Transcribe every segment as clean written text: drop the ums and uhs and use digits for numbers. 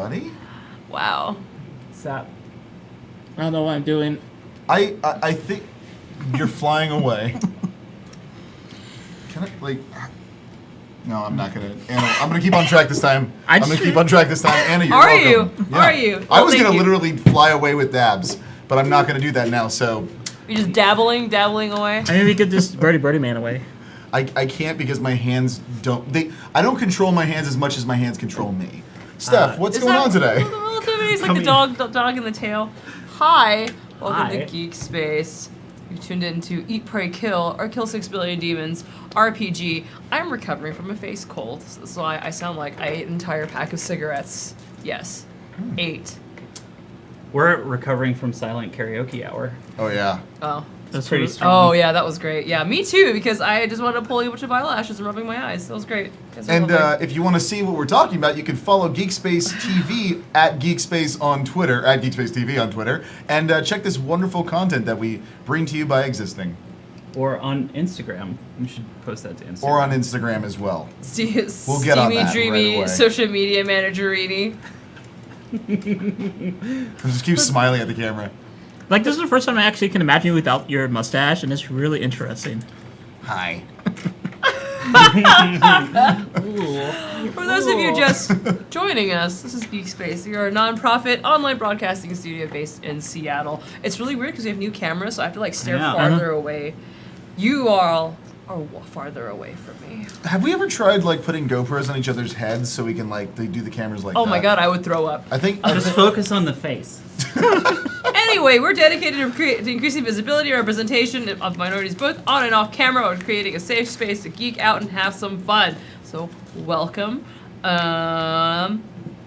funny. Wow. Stop. I don't know what I'm doing. I think you're flying away. Can I, like... No, I'm not gonna. Anna, I'm gonna keep on track this time. I'm gonna keep on track this time. Anna, you're welcome. Are you? I was Thank gonna you. literally fly away with dabs, but I'm not gonna do that now. So You're just dabbling away. I mean, we could just birdie man away. I can't because my hands don't. I don't control my hands as much as my hands control me. Steph, what's Is going that on today? Relativity's like the dog in the tail. Hi, welcome Hi. to Geek Space. You tuned in to Eat, Pray, Kill, or Kill 6 Billion Demons RPG. I'm recovering from a face cold, so I sound like I ate an entire pack of cigarettes. Yes, 8. We're recovering from silent karaoke hour. Oh yeah. Oh. That's Pretty pretty strong. Oh yeah, that was great. Yeah, me too, because I just wanted to pull a bunch of eyelashes and rubbing my eyes. That was great. You guys are And lovely. if you want to see what we're talking about, you can follow Geekspace TV at Geekspace on Twitter, at Geekspace TV on Twitter, and check this wonderful content that we bring to you by existing, Or on Instagram. We should post that to Instagram. or on Instagram as well. We'll get on Steamy, that right dreamy away. social media managerini. Just keep smiling at the camera. Like, this is the first time I actually can imagine you without your mustache, and it's really interesting. Hi. For those of you just joining us, this is Geek Space. We are a non-profit online broadcasting studio based in Seattle. It's really weird because we have new cameras, so I have to like stare Yeah. farther away. You all are farther away from me. Have we ever tried like putting GoPros on each other's heads so we can like they do the cameras like Oh that? my god, I would throw up. I think Just focus on the face. Anyway, we're dedicated to increasing visibility and representation of minorities both on and off camera, or creating a safe space to geek out and have some fun. So, welcome.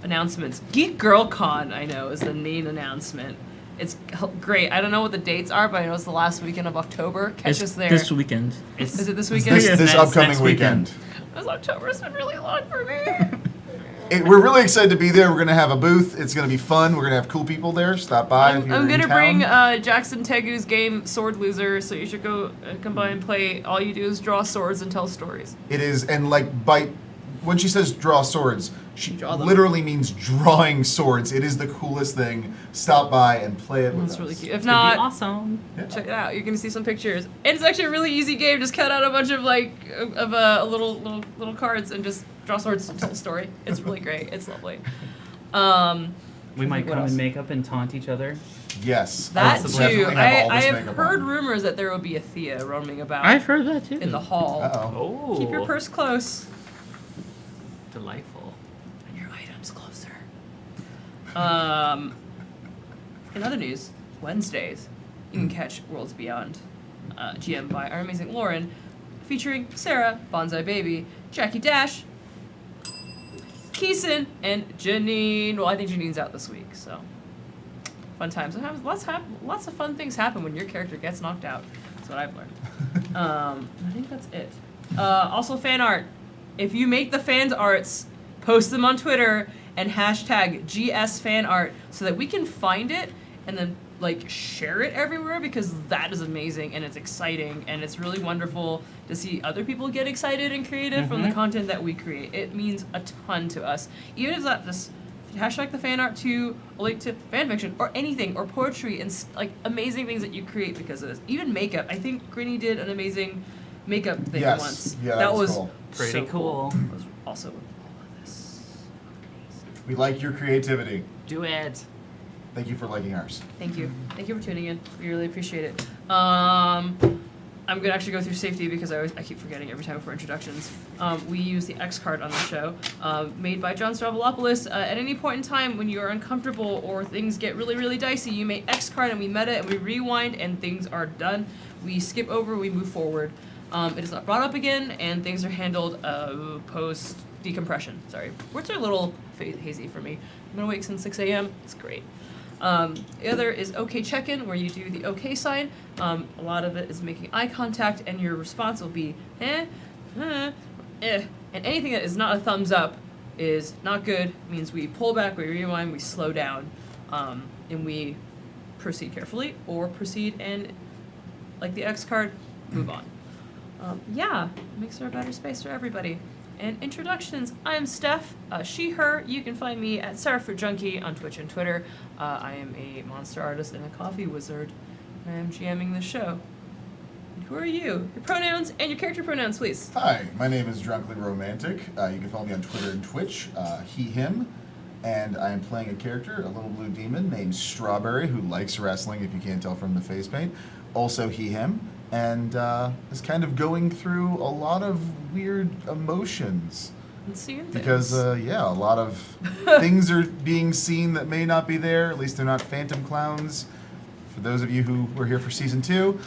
Announcements. Geek Girl Con, I know, is the main announcement. It's great. I don't know what the dates are, but I know it's the last weekend of October. Catch us there. This weekend. Is it this weekend? this Next upcoming weekend. weekend. This October's been really long for me. We're really excited to be there. We're gonna have a booth. It's gonna be fun. We're gonna have cool people there. Stop by if you're I'm in gonna town. bring Jackson Tegu's game Sword Loser, so you should go come by and play. All you do is draw swords and tell stories. It is, and like when she says draw swords, she Draw them. literally means drawing swords. It is the coolest thing. Stop by and play it with That's us. really cute. If It'd be not, awesome. check it out. You're gonna see some pictures. And it's actually a really easy game. Just cut out a bunch of little cards and just draw swords and tell a story. It's really great. It's lovely. We might What come else? in makeup and taunt each other. Yes. That I will too. definitely have all I this have makeup heard on. rumors that there will be a Thea roaming about I've heard that too. in the hall. Uh-oh. Oh. Keep your purse close Delightful. and your items closer. In other news, Wednesdays, you can catch Worlds Beyond, GM by our amazing Lauren, featuring Sarah, Bonsai Baby, Jackie Dash, Keeson, and Janine. Well, I think Janine's out this week, so fun times. Sometimes lots of fun things happen when your character gets knocked out. That's what I've learned. I think that's it. Also, fan art. If you make the fan arts, post them on Twitter and hashtag GSFanArt so that we can find it and then like share it everywhere, because that is amazing and it's exciting and it's really wonderful to see other people get excited and creative from the content that we create. It means a ton to us. Even if it's not just hashtag the fan art to a link to fan fiction or anything or poetry and like amazing things that you create because of this. Even makeup. I think Grinny did an amazing makeup thing Yes. once. Yeah, that was cool. Pretty so cool. It was also all of this. We like your creativity. Do it. Thank you for liking ours. Thank you. Thank you for tuning in. We really appreciate it. I'm gonna actually go through safety because I keep forgetting every time before introductions. We use the X card on the show, made by John Stavropoulos. At any point in time when you are uncomfortable or things get really, really dicey, you may X card and we meta and we rewind and things are done. We skip over, we move forward. It is not brought up again and things are handled post decompression. Sorry, words are a little hazy for me. I've been awake since 6 a.m. It's great. The other is OK check-in, where you do the OK sign. A lot of it is making eye contact, and your response will be and anything that is not a thumbs up is not good. Means we pull back, we rewind, we slow down, and we proceed carefully, or proceed and, like the X card, move on. Yeah, makes for a better space for everybody. And introductions. I'm Steph, she, her. You can find me at Sarah Fruit Junkie on Twitch and Twitter. I am a monster artist and a coffee wizard. And I am GMing the show. And who are you? Your pronouns and your character pronouns, please. Hi, my name is Drunkly Romantic. You can follow me on Twitter and Twitch, he, him. And I am playing a character, a little blue demon named Strawberry, who likes wrestling, if you can't tell from the face paint. Also he, him. And is kind of going through a lot of weird emotions. And seeing things. Because, yeah, a lot of things are being seen that may not be there. At least they're not phantom clowns. For those of you who were here for season 2,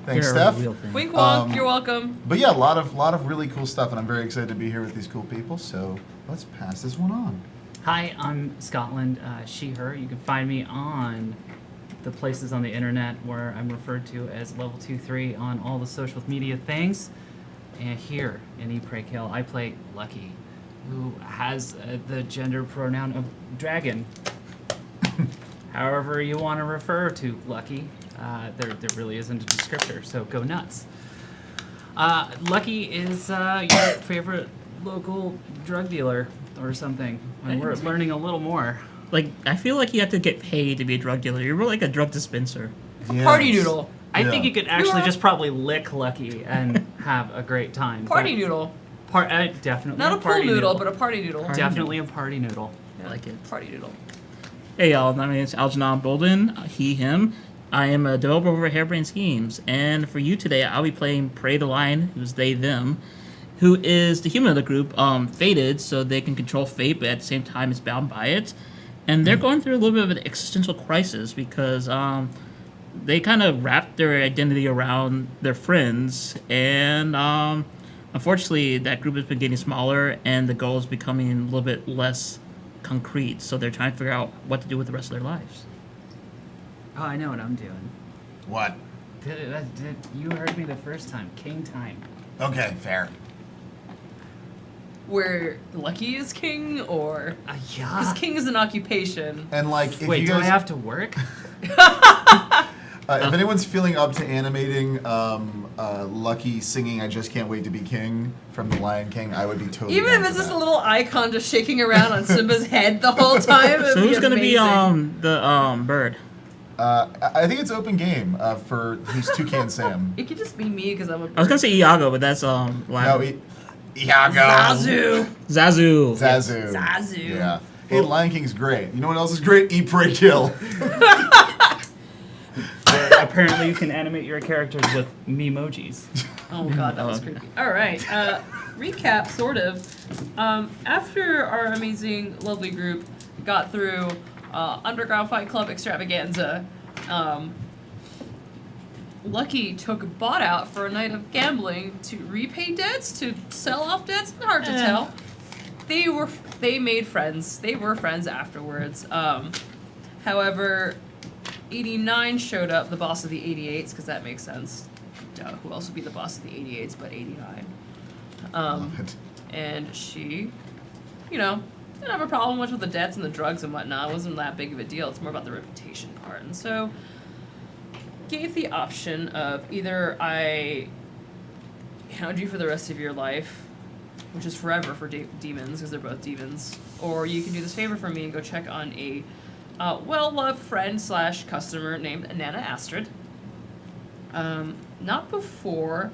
thanks, They're a Steph. real thing. Wink wonk, you're welcome. But yeah, a lot of really cool stuff, and I'm very excited to be here with these cool people. So let's pass this one on. Hi, I'm Scotland, she, her. You can find me on the places on the internet where I'm referred to as level 2-3 on all the social media things. And here in Eat, Pray, Kill, I play Lucky, who has the gender pronoun of dragon. However you want to refer to Lucky, there really isn't a descriptor, so go nuts. Lucky is your favorite local drug dealer or something, and we're learning a little more. Like, I feel like you have to get paid to be a drug dealer. You're more like a drug dispenser. Party Yes. noodle. I think Yeah. you could actually are- just probably lick Lucky and have a great time. Party noodle. Definitely Not a pool party noodle, but a party noodle. Party definitely a party noodle. Yeah, I like it. Party noodle. Hey y'all, my name is Algernon Bolden, he, him. I am a developer over at Hairbrain Schemes, and for you today, I'll be playing Prey the Lion, who's they, them, who is the human of the group, fated, so they can control fate, but at the same time is bound by it. And they're going through a little bit of an existential crisis because they kind of wrap their identity around their friends, and unfortunately, that group has been getting smaller, and the goal is becoming a little bit less concrete. So they're trying to figure out what to do with the rest of their lives. Oh, I know what I'm doing. What? You heard me the first time. King time. Okay, fair. Where Lucky is king, or because Yeah. king is an occupation. And like, if Wait, you do I guys, have to work? if anyone's feeling up to animating Lucky singing "I Just Can't Wait to Be King" from The Lion King, I would be totally. Even down if it's for just a that. little icon just shaking around on Simba's head the whole time. So who's gonna be amazing. the bird? I think it's open game for who's Toucan Sam. It could just be me because I'm a. I was gonna say Iago, but that's No, Latin. Iago. Zazu. Zazu. Zazu. Zazu. Yeah. Hey, Lion King's great. You know what else is great? Eat, Pray, Kill. Apparently, you can animate your characters with memojis. Oh god, that was creepy. All right, recap, sort of. After our amazing, lovely group got through Underground Fight Club Extravaganza, Lucky took Bot out for a night of gambling to repay debts, to sell off debts. Hard to tell. They made friends. They were friends afterwards. However, 89 showed up, the boss of the 88s, because that makes sense. Duh, who else would be the boss of the 88s but 89? Love it. And she, didn't have a problem much with the debts and the drugs and whatnot. It wasn't that big of a deal. It's more about the reputation part. And so, gave the option of either I hound you for the rest of your life, which is forever for demons, because they're both demons, or you can do this favor for me and go check on a well-loved friend / customer named Nana Astrid. Not before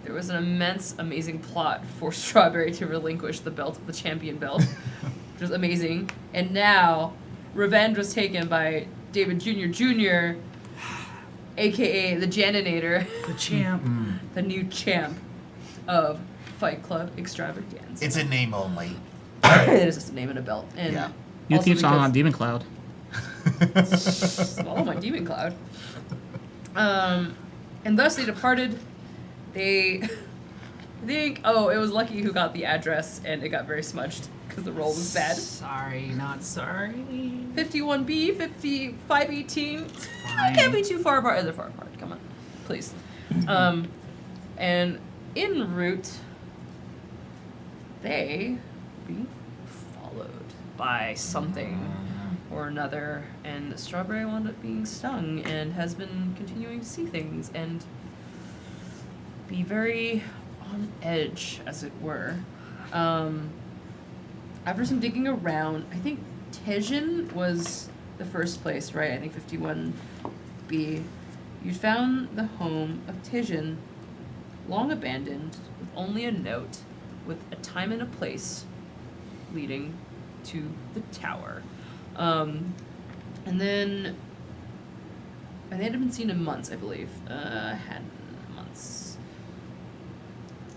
there was an immense, amazing plot for Strawberry to relinquish the belt, the champion belt, which was amazing. And now, revenge was taken by David Jr., aka the Janinator, The champ. the new champ of Fight Club Extravaganza. It's a name only. It is just a name and a belt. And Yeah. You also keep song because- on Demon Cloud. Swallow my demon cloud. And thus they departed. They think, it was Lucky who got the address, and it got very smudged because the roll was bad. Sorry, not sorry. 51B, 5518. I Fine. can't be too far apart. They're far apart. Come on, please. And en route, they being followed by something or another, and Strawberry wound up being stung and has been continuing to see things and be very on edge, as it were. After some digging around, I think Tejin was the first place, right? I think 51B. You found the home of Tejin, long abandoned, with only a note, with a time and a place leading to the tower. And then they hadn't been seen in months, I believe. Months.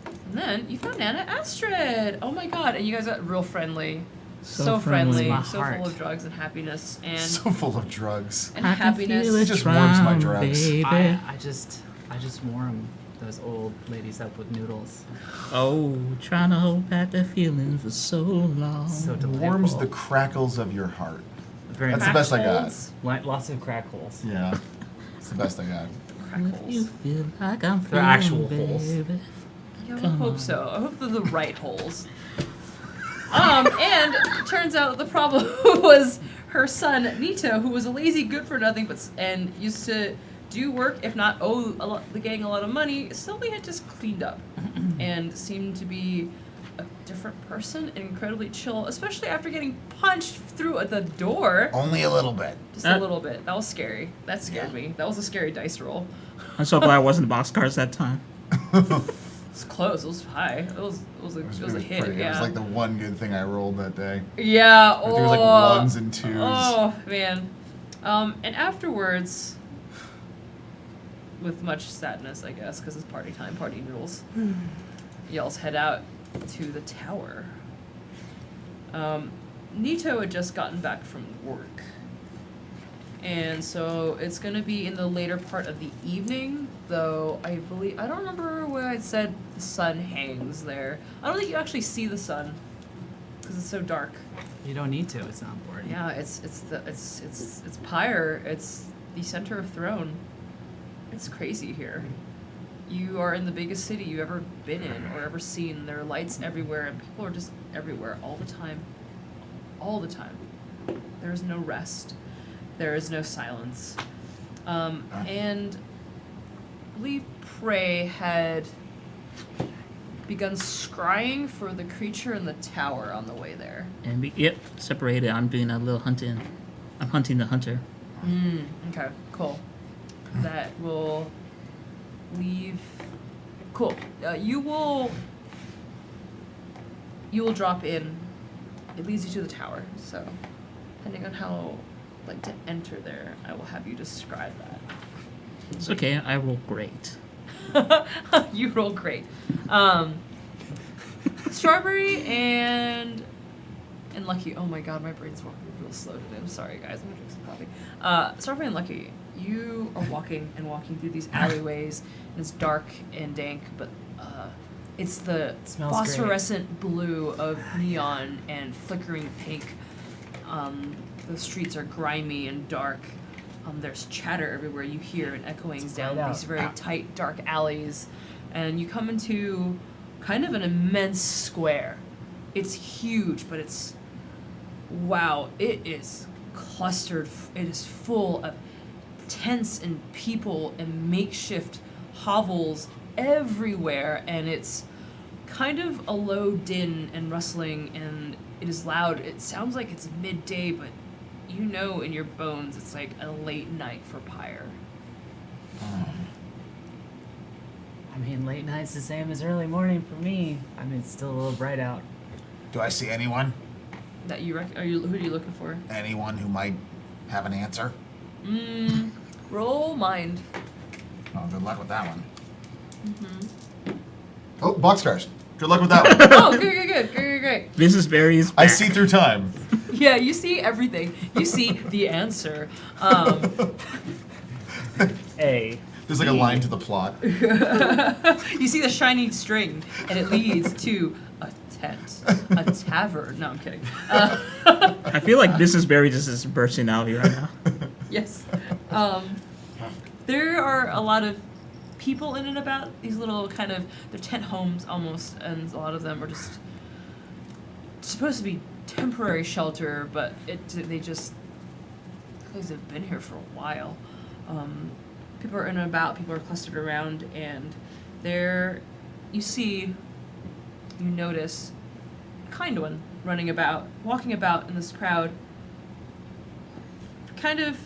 And then you found Nana Astrid. Oh my god! And you guys got real friendly, so friendly, My so heart. full of drugs and happiness and So full of drugs. and I can happiness. feel It just warms my drugs. baby. I just warm those old ladies up with noodles. Oh, trying to hold back the feeling for so long. So delightful. Warms the crackles of your heart. Very That's much. the best I got. Crackles. Lots of crack holes. Yeah. It's the best I got. If you Crackles. feel like I'm They're feeling, actual holes. baby. Yeah, I Come hope on. so. I hope they're the right holes. And it turns out the problem was her son Nito, who was a lazy good-for-nothing, and used to do work, if not owe the gang a lot of money. Sylvie had just cleaned up and seemed to be a different person and incredibly chill, especially after getting punched through at the door. Only a little bit. Just a little bit. That was scary. That scared me. That was a scary dice roll. I'm so glad I wasn't boxcars that time. It's close. It was high. It was a, it was a hit. pretty. Yeah. It was like the one good thing I rolled that day. Yeah. I think it was like oh, ones and twos. Oh man. And afterwards, with much sadness, I guess, because it's party time, party noodles. Y'all's head out to the tower. Nito had just gotten back from work. And so it's going to be in the later part of the evening, though I don't remember where I said the sun hangs there. I don't think you actually see the sun because it's so dark. You don't need to. It's not important. Yeah, it's Pyre. It's the center of throne. It's crazy here. You are in the biggest city you've ever been in or ever seen. There are lights everywhere, and people are just everywhere all the time. All the time. There is no rest. There is no silence. And I believe Prey had begun scrying for the creature in the tower on the way there. And yep, separated. I'm doing a little hunting. I'm hunting the hunter. Okay, cool. That will leave. Cool. You will drop in. It leads you to the tower. So, depending on how to enter there, I will have you describe that. It's okay. I roll great. You roll great. Strawberry and Lucky. Oh my god, my brain's working real slow today. I'm sorry, guys. I'm gonna drink some coffee. Strawberry and Lucky, you are walking through these alleyways, and it's dark and dank, but it's the Smells phosphorescent blue of neon and flickering pink. The streets are grimy and dark. There's chatter everywhere you hear and echoings down bright these out. very tight, dark alleys. And you come into kind of an immense square. It's huge, but it's, wow, it is clustered. It is full of tents and people and makeshift hovels everywhere. And it's kind of a low din and rustling, and it is loud. It sounds like it's midday, but you know in your bones it's like a late night for Pyre. I mean, late night's the same as early morning for me. I mean, it's still a little bright out. Do I see anyone? That you who are you looking for? Anyone who might have an answer? Roll mind. Oh, good luck with that one. Mm-hmm. Oh, boxcars. Good luck with that one. Oh, great. Mrs. Berry's I back. see through time. Yeah, you see everything. You see the answer. A. There's like a line to the plot. You see the shiny string, and it leads to a tent, a tavern. No, I'm kidding. I feel like Mrs. Berry just is bursting out here right now. Yes. There are a lot of people in and about these little kind of, they're tent homes almost, and a lot of them are just supposed to be temporary shelter, but they just, because they've been here for a while. People are in and about, people are clustered around, and there you notice a kind one walking about in this crowd, kind of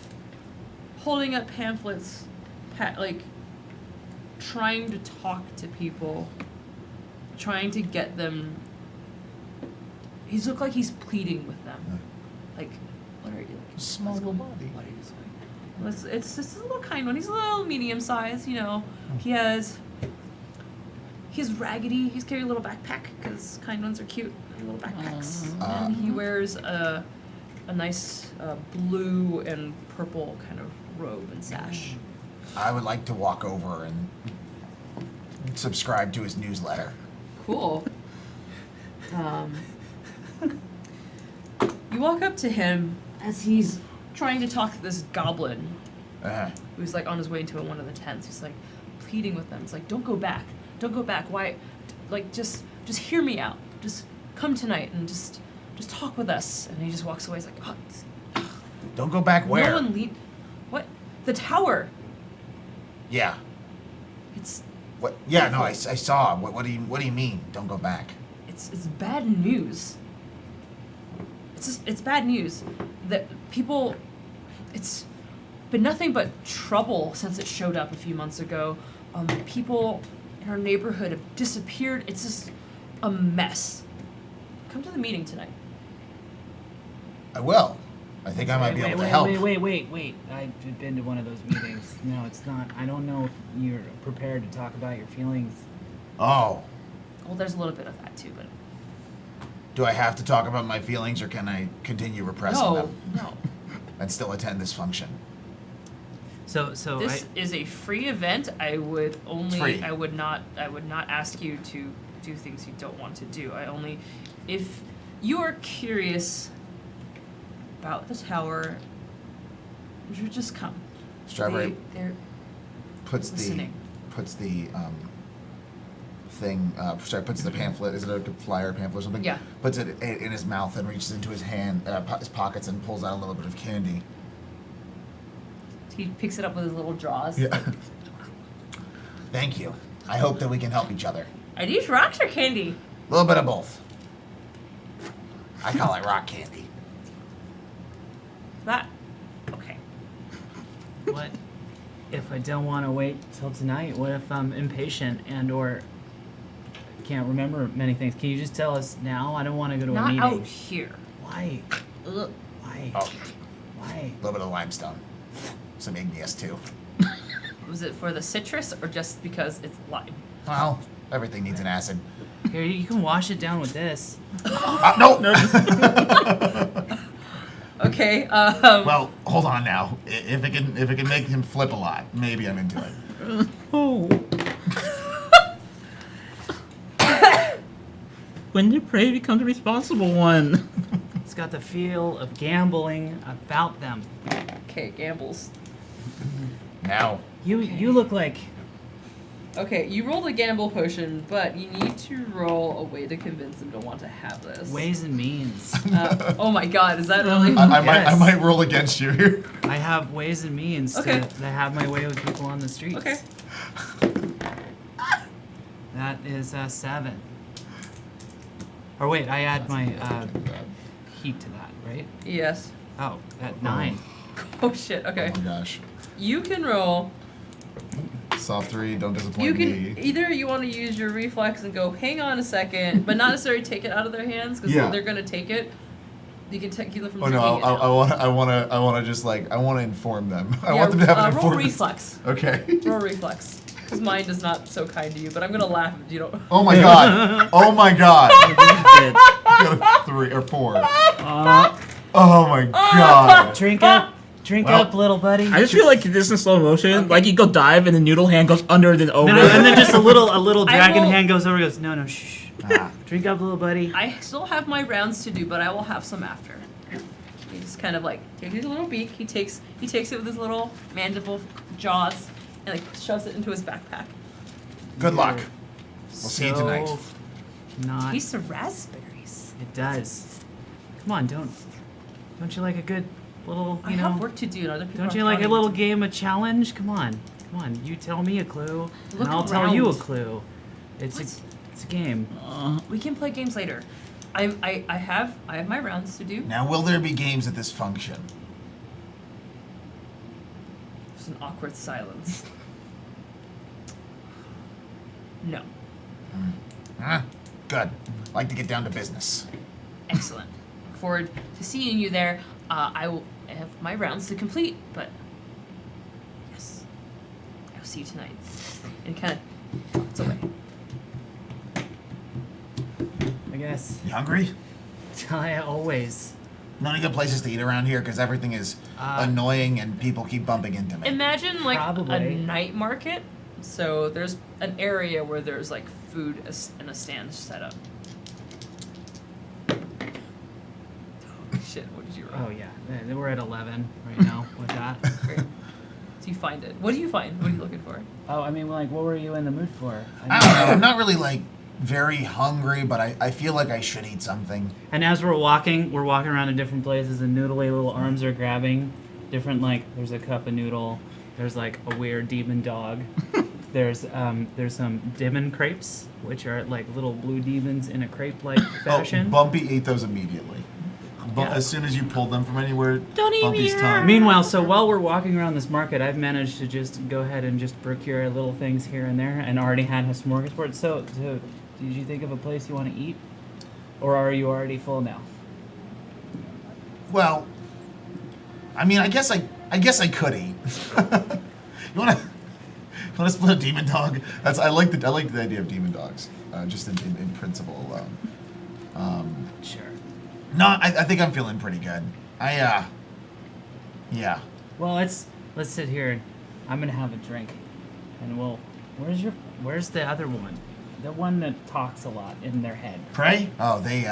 holding up pamphlets, like trying to talk to people, trying to get them. He's looked like he's pleading with them, like, what are you? Small little body. What are you doing? Well, it's just a little kind one. He's a little medium sized, you know. He's raggedy. He's carrying a little backpack because kind ones are cute. Little backpacks. And he wears a nice blue and purple kind of robe and sash. I would like to walk over and subscribe to his newsletter. Cool. You walk up to him as he's trying to talk to this goblin who's like on his way into one of the tents. He's like pleading with them. It's like, don't go back. Don't go back. Why? Like, just hear me out. Just come tonight and just talk with us. And he just walks away. He's like, oh, Don't go back where? no one lead. What? The tower. Yeah. It's What? Yeah, no, I saw. What do you mean? Don't go back. it's bad news. It's bad news that people. It's been nothing but trouble since it showed up a few months ago. People in our neighborhood have disappeared. It's just a mess. Come to the meeting tonight. I will. I think I might be able to help. Wait. I've been to one of those meetings. No, it's not. I don't know if you're prepared to talk about your feelings. Oh. Well, there's a little bit of that too, but Do I have to talk about my feelings, or can I continue repressing them no. and still attend this function? So This is a free event. I would Free. not ask you to do things you don't want to do. If you are curious about the tower, you should just come. Strawberry They're puts listening. puts the thing. Puts the pamphlet. Is it a flyer pamphlet or something? Yeah. Puts it in his mouth and reaches into his his pockets and pulls out a little bit of candy. He picks it up with his little jaws. Yeah. Thank you. I hope that we can help each other. Are these rocks or candy? A little bit of both. I call it rock candy. That. Okay. what if I don't want to wait till tonight? What if I'm impatient and/or can't remember many things? Can you just tell us now? I don't want to go to a Not meeting. out here. Why? Ugh. Why? Oh, Why? a little bit of limestone. Some igneous too. Was it for the citrus or just because it's lime? Well, everything needs an acid. Here, you can wash it down with this. No. Okay. Well, hold on now. If it can make him flip a lot, maybe I'm into it. Oh. When the prey becomes a responsible one. It's got the feel of gambling about them. Okay, gambles. Now, You look like Okay, you rolled a gamble potion, but you need to roll a way to convince him to want to have this. ways and means. Oh my god, is that really? I Yes. might roll against you here. I have ways and means Okay. to have my way with people on the streets. Okay. That is 7. Or wait, I add my heat to that, right? Yes. Oh, at 9. Oh shit, okay. Oh my gosh. You can roll. Soft 3, don't disappoint You can me. either you want to use your reflex and go, hang on a second, but not necessarily take it out of their hands because Yeah. they're gonna take it. You can keep them from Oh no, drinking it. now. I want to just like I want to inform them. I Yeah, want them to have an roll informant. reflex. Okay. Roll reflex. Because mine is not so kind to you, but I'm gonna laugh if you don't. Oh my god. Oh my god. Shit. Got a 3 or 4. Uh, Oh my god. Drink up. Drink Well, up, little buddy. I just feel like this in slow motion. Like you go dive and the noodle hand goes under then over. No, and then just a little I dragon will- hand goes over and goes, no, shh. Ah. Drink up, little buddy. I still have my rounds to do, but I will have some after. He just kind of like takes his little beak. He takes it with his little mandible jaws and like shoves it into his backpack. Good luck. We'll see you tonight. Not. Tastes of raspberries. It does. Come on, don't you like a good little, I you know? have work to do, and other people. Don't are you like a counting. little game of challenge? Come on. You tell me a clue, Look and I'll tell you a around. clue. It's a game. We can play games later. I have my rounds to do. Now, will there be games at this function? There's an awkward silence. No. Huh? Good. Like to get down to business. Excellent. Look forward to seeing you there. I will have my rounds to complete, but yes, I'll see you tonight. And kind of, it's away. I guess. You hungry? I always. Not any good places to eat around here because everything is annoying and people keep bumping into me. Imagine like a Probably. night market. So there's an area where there's like food and a stand set up. Oh, shit, what did you roll? Oh yeah, we're at 11 right now with that. Great. So you find it. What do you find? What are you looking for? Oh, I mean, like, what were you in the mood for? I don't know. I'm not really like very hungry, but I feel like I should eat something. And as we're walking around to different places, and noodly little arms are grabbing different, like, there's a cup of noodle, there's like a weird demon dog, there's some demon crepes, which are like little blue demons in a crepe-like fashion. Oh, Bumpy ate those immediately. Yeah. As soon as you pulled them from anywhere, Don't eat Bumpy's me. tongue. Meanwhile, so while we're walking around this market, I've managed to just go ahead and just procure little things here and there, and already had a smorgasbord. So did you think of a place you want to eat, or are you already full now? Well, I mean, I guess I could eat. You wanna split a demon dog? I like the idea of demon dogs, just in principle alone. Sure. No, I think I'm feeling pretty good. Yeah. Well, let's sit here. I'm gonna have a drink, and where's the other one? The one that talks a lot in their head. Prey? Oh, they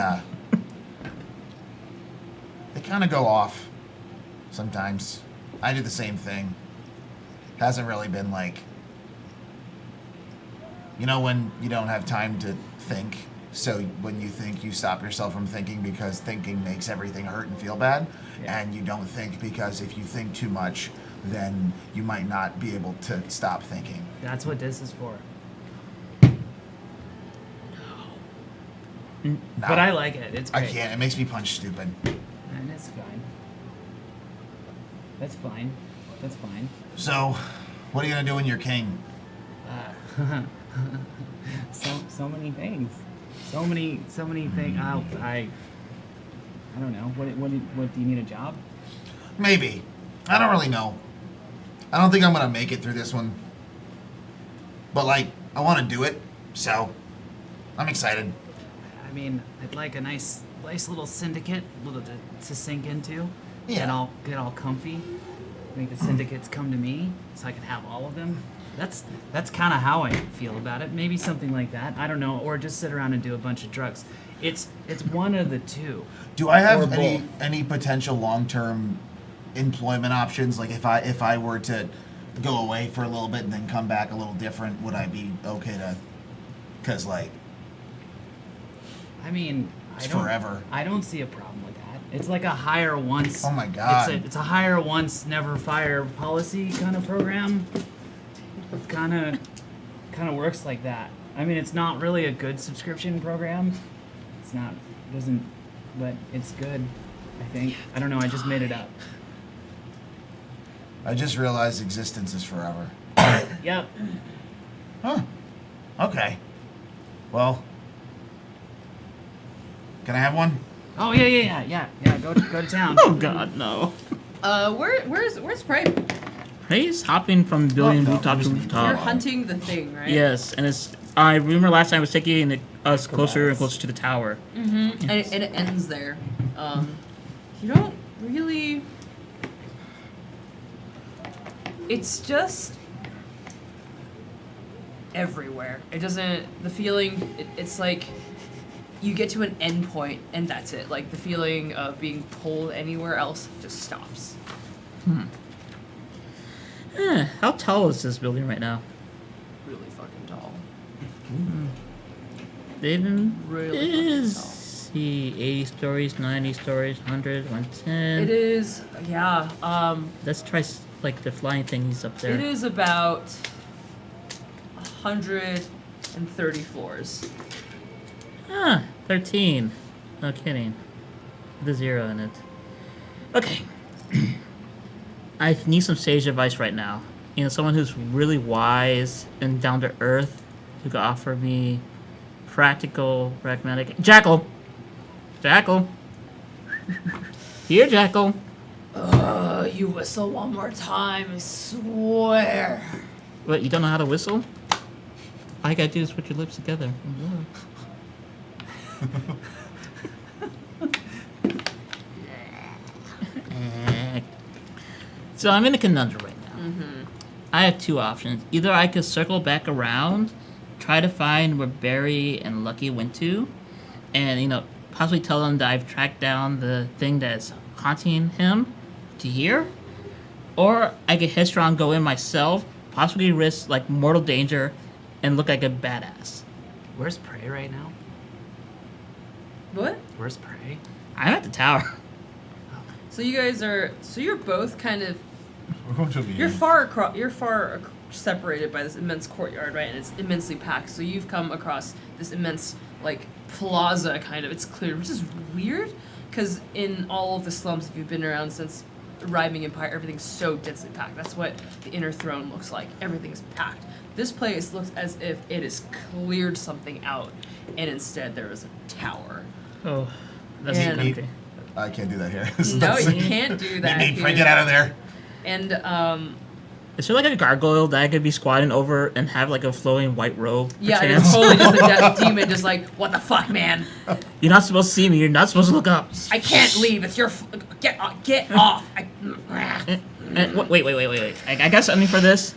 kind of go off sometimes. I do the same thing. Hasn't really been like, when you don't have time to think. So when you think, you stop yourself from thinking because thinking makes everything hurt and feel bad. Yeah. And you don't think because if you think too much, then you might not be able to stop thinking. That's what this is for. No, But I like it. It's I great. can't. It makes me punch stupid. And it's fine. That's fine. That's fine. So, what are you gonna do when you're king? So many things. So many things. I don't know. What do you need a job? Maybe. I don't really know. I don't think I'm gonna make it through this one. But I want to do it, so I'm excited. I mean, I'd like a nice little syndicate, little to sink into. Yeah. Get all comfy. Make the syndicates come to me, so I can have all of them. That's kind of how I feel about it. Maybe something like that. I don't know, or just sit around and do a bunch of drugs. It's one of the two. Do I Or have both. any potential long-term employment options? Like if I were to go away for a little bit and then come back a little different, would I be okay to? Because I mean, It's forever. I don't see a problem with that. It's like a hire once. Oh my God. It's a hire once, never fire policy kind of program. It kind of works like that. I mean, it's not really a good subscription program. But it's good. I think. I don't know. I just made it up. I just realized existence is forever. Yep. Huh. Okay. Well, can I have one? Oh yeah. Go to town. Oh God, no. Where's Prey? Prey's hopping from building Oh, no, rooftop I'm to just- rooftop. You're hunting the thing, right? Yes, and it's. I remember last time I was taking us closer and closer to the tower. Mm-hmm. And it ends there. You don't really. It's just everywhere. It doesn't. The feeling. It's like you get to an end point and that's it. Like the feeling of being pulled anywhere else just stops. How tall is this building right now? Really fucking tall. David Really is he 80 stories, 90 stories, 100, 110? It is. Yeah. Let's try the flying thingies up there. It is about 100 and 30 floors. Ah, 13. No kidding. With a 0 in it. Okay. I need some sage advice right now. You know, someone who's really wise and down to earth who could offer me practical, pragmatic. Jackal! Jackal! Here, Jackal! You whistle one more time, I swear. What, you don't know how to whistle? All you gotta do is put your lips together. So I'm in a conundrum right now. I have two options. Either I could circle back around, try to find where Barry and Lucky went to, and, you know, possibly tell them that I've tracked down the thing that's haunting him to here. Or I could headstrong go in myself, possibly risk, like, mortal danger, and look like a badass. Where's Prey right now? What? Where's Prey? I'm at the tower. So you guys are, so you're both kind of, We're going to a meeting. you're far separated by this immense courtyard, right? And it's immensely packed. So you've come across this immense, like, plaza kind of. It's clear, which is weird, because in all of the slums, if you've been around since arriving in Empire, everything's so densely packed. That's what the inner throne looks like. Everything's packed. This place looks as if it has cleared something out, and instead there is a tower. Oh, that's And- empty. I can't do that here. No, you can't do that. Meet me, Frank, here. get out of there. And Is there like a gargoyle that I could be squatting over and have like a flowing white robe? yeah, perchance? it's totally just a death demon, just like, what the fuck, man? You're not supposed to see me. You're not supposed to look up. I can't leave. It's your get off. Wait. I got something for this.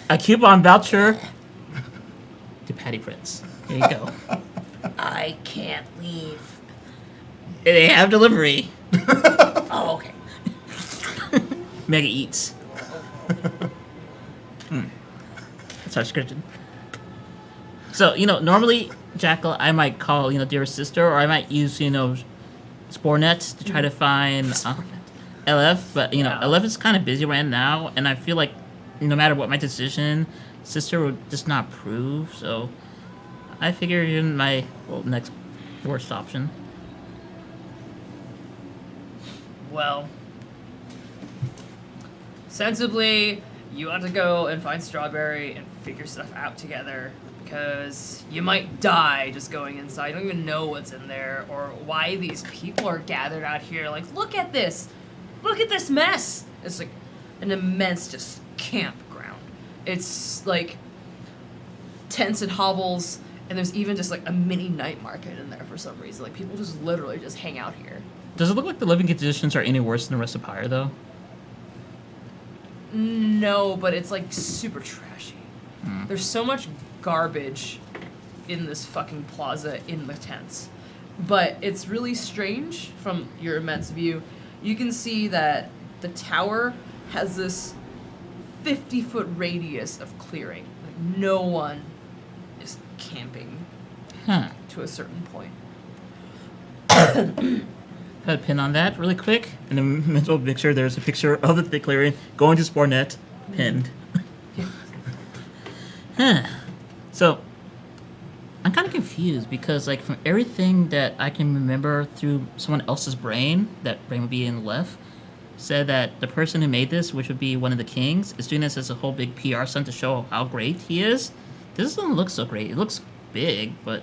A coupon voucher to Patty Prince. There you go. I can't leave. They have delivery. Oh, okay. Mega Eats. That's our description. So, you know, normally, Jackal, I might call, you know, dear sister, or I might use, you know, Spornet to try to find LF, but, you know, Yeah. LF is kind of busy right now, and I feel like no matter what my decision, sister would just not approve, so I figured in my, well, next worst option. Well, sensibly, you ought to go and find Strawberry and figure stuff out together, because you might die just going inside. You don't even know what's in there or why these people are gathered out here. Like, look at this! Look at this mess! It's like an immense just campground. It's like tents and hovels, and there's even just like a mini night market in there for some reason. Like, people just literally just hang out here. Does it look like the living conditions are any worse than the rest of Pyre, though? No, but it's like super trashy. There's so much garbage in this fucking plaza in the tents. But it's really strange from your immense view. You can see that the tower has this 50-foot radius of clearing. Like, no one is camping Huh. to a certain point. Put a pin on that really quick. In the mental picture, there's a picture of the thick clearing going to Spornet, pinned. Huh. So, I'm kind of confused because, like, from everything that I can remember through someone else's brain, that brain would be in the left, said that the person who made this, which would be one of the kings, is doing this as a whole big PR stunt to show how great he is. This doesn't look so great. It looks big, but,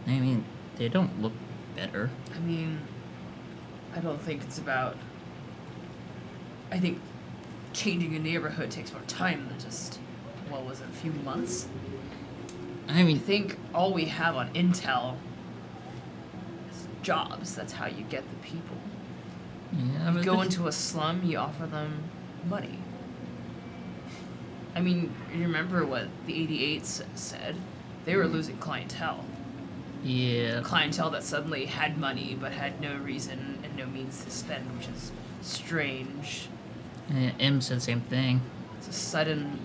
I mean, they don't look better. I mean, I don't think it's about. I think changing a neighborhood takes more time than just, what was it, a few months? I I mean, think all we have on Intel is jobs. That's how you get the people. yeah, You but go this- into a slum, you offer them money. I mean, you remember what the 88s said? They were losing clientele. Yeah. Clientele that suddenly had money but had no reason and no means to spend, which is strange. Yeah, M said the same thing. It's a sudden.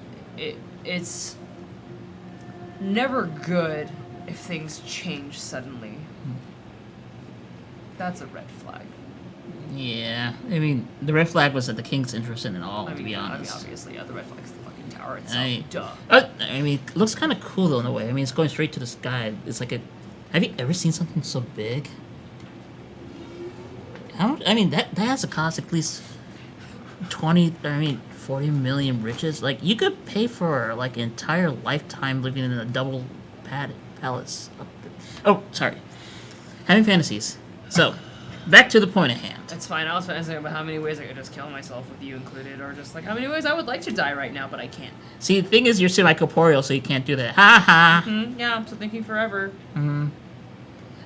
It's never good if things change suddenly. That's a red flag. Yeah, I mean, the red flag was that the king's interested in all, to be honest. obviously, yeah, the red flag's the fucking tower. tower itself. Duh. I mean, it looks kind of cool though in a way. I mean, it's going straight to the sky. It's like a. Have you ever seen something so big? I mean, that has to cost at least 40 million riches. Like, you could pay for like an entire lifetime living in a double palace. Oh, sorry. Having fantasies. So, back to the point at hand. That's fine. I was fantasizing about how many ways I could just kill myself with you included, or just like how many ways I would like to die right now, but I can't. See, the thing is, you're semi-corporeal, so you can't do that. Ha ha. Yeah, I'm still thinking forever.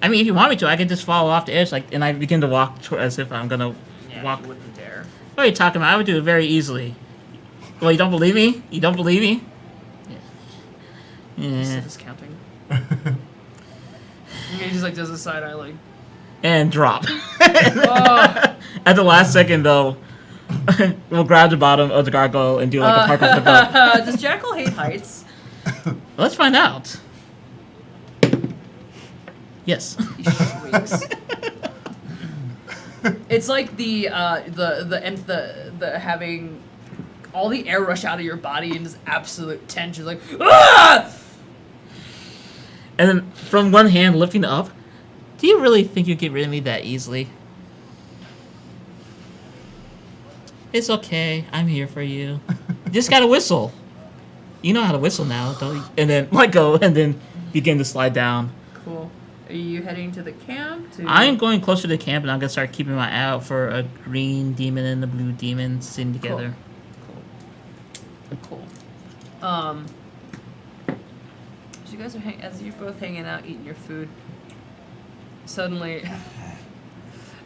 I mean, if you want me to, I could just fall off the edge, like, and I begin to walk as if I'm gonna Yeah, walk. you wouldn't dare. What are you talking about? I would do it very easily. Well, you don't believe me? You don't believe me? Yeah. This is counting. And he just like does a side eye like. And drop. Oh. At the last second, though, we'll grab the bottom of the gargoyle and do like a parkour flip up. Does Jackal hate heights? Let's find out. Yes. He shrieks. It's like the having all the air rush out of your body and just absolute tension, like ah! And then from one hand lifting up, do you really think you get rid of me that easily? It's okay. I'm here for you. You just gotta whistle. You know how to whistle now, don't you? And then let go, and then begin to slide down. Cool. Are you heading to the camp? I'm going closer to the camp, and I'm gonna start keeping my eye out for a green demon and a blue demon sitting together. Cool. As you guys are as you're both hanging out eating your food, suddenly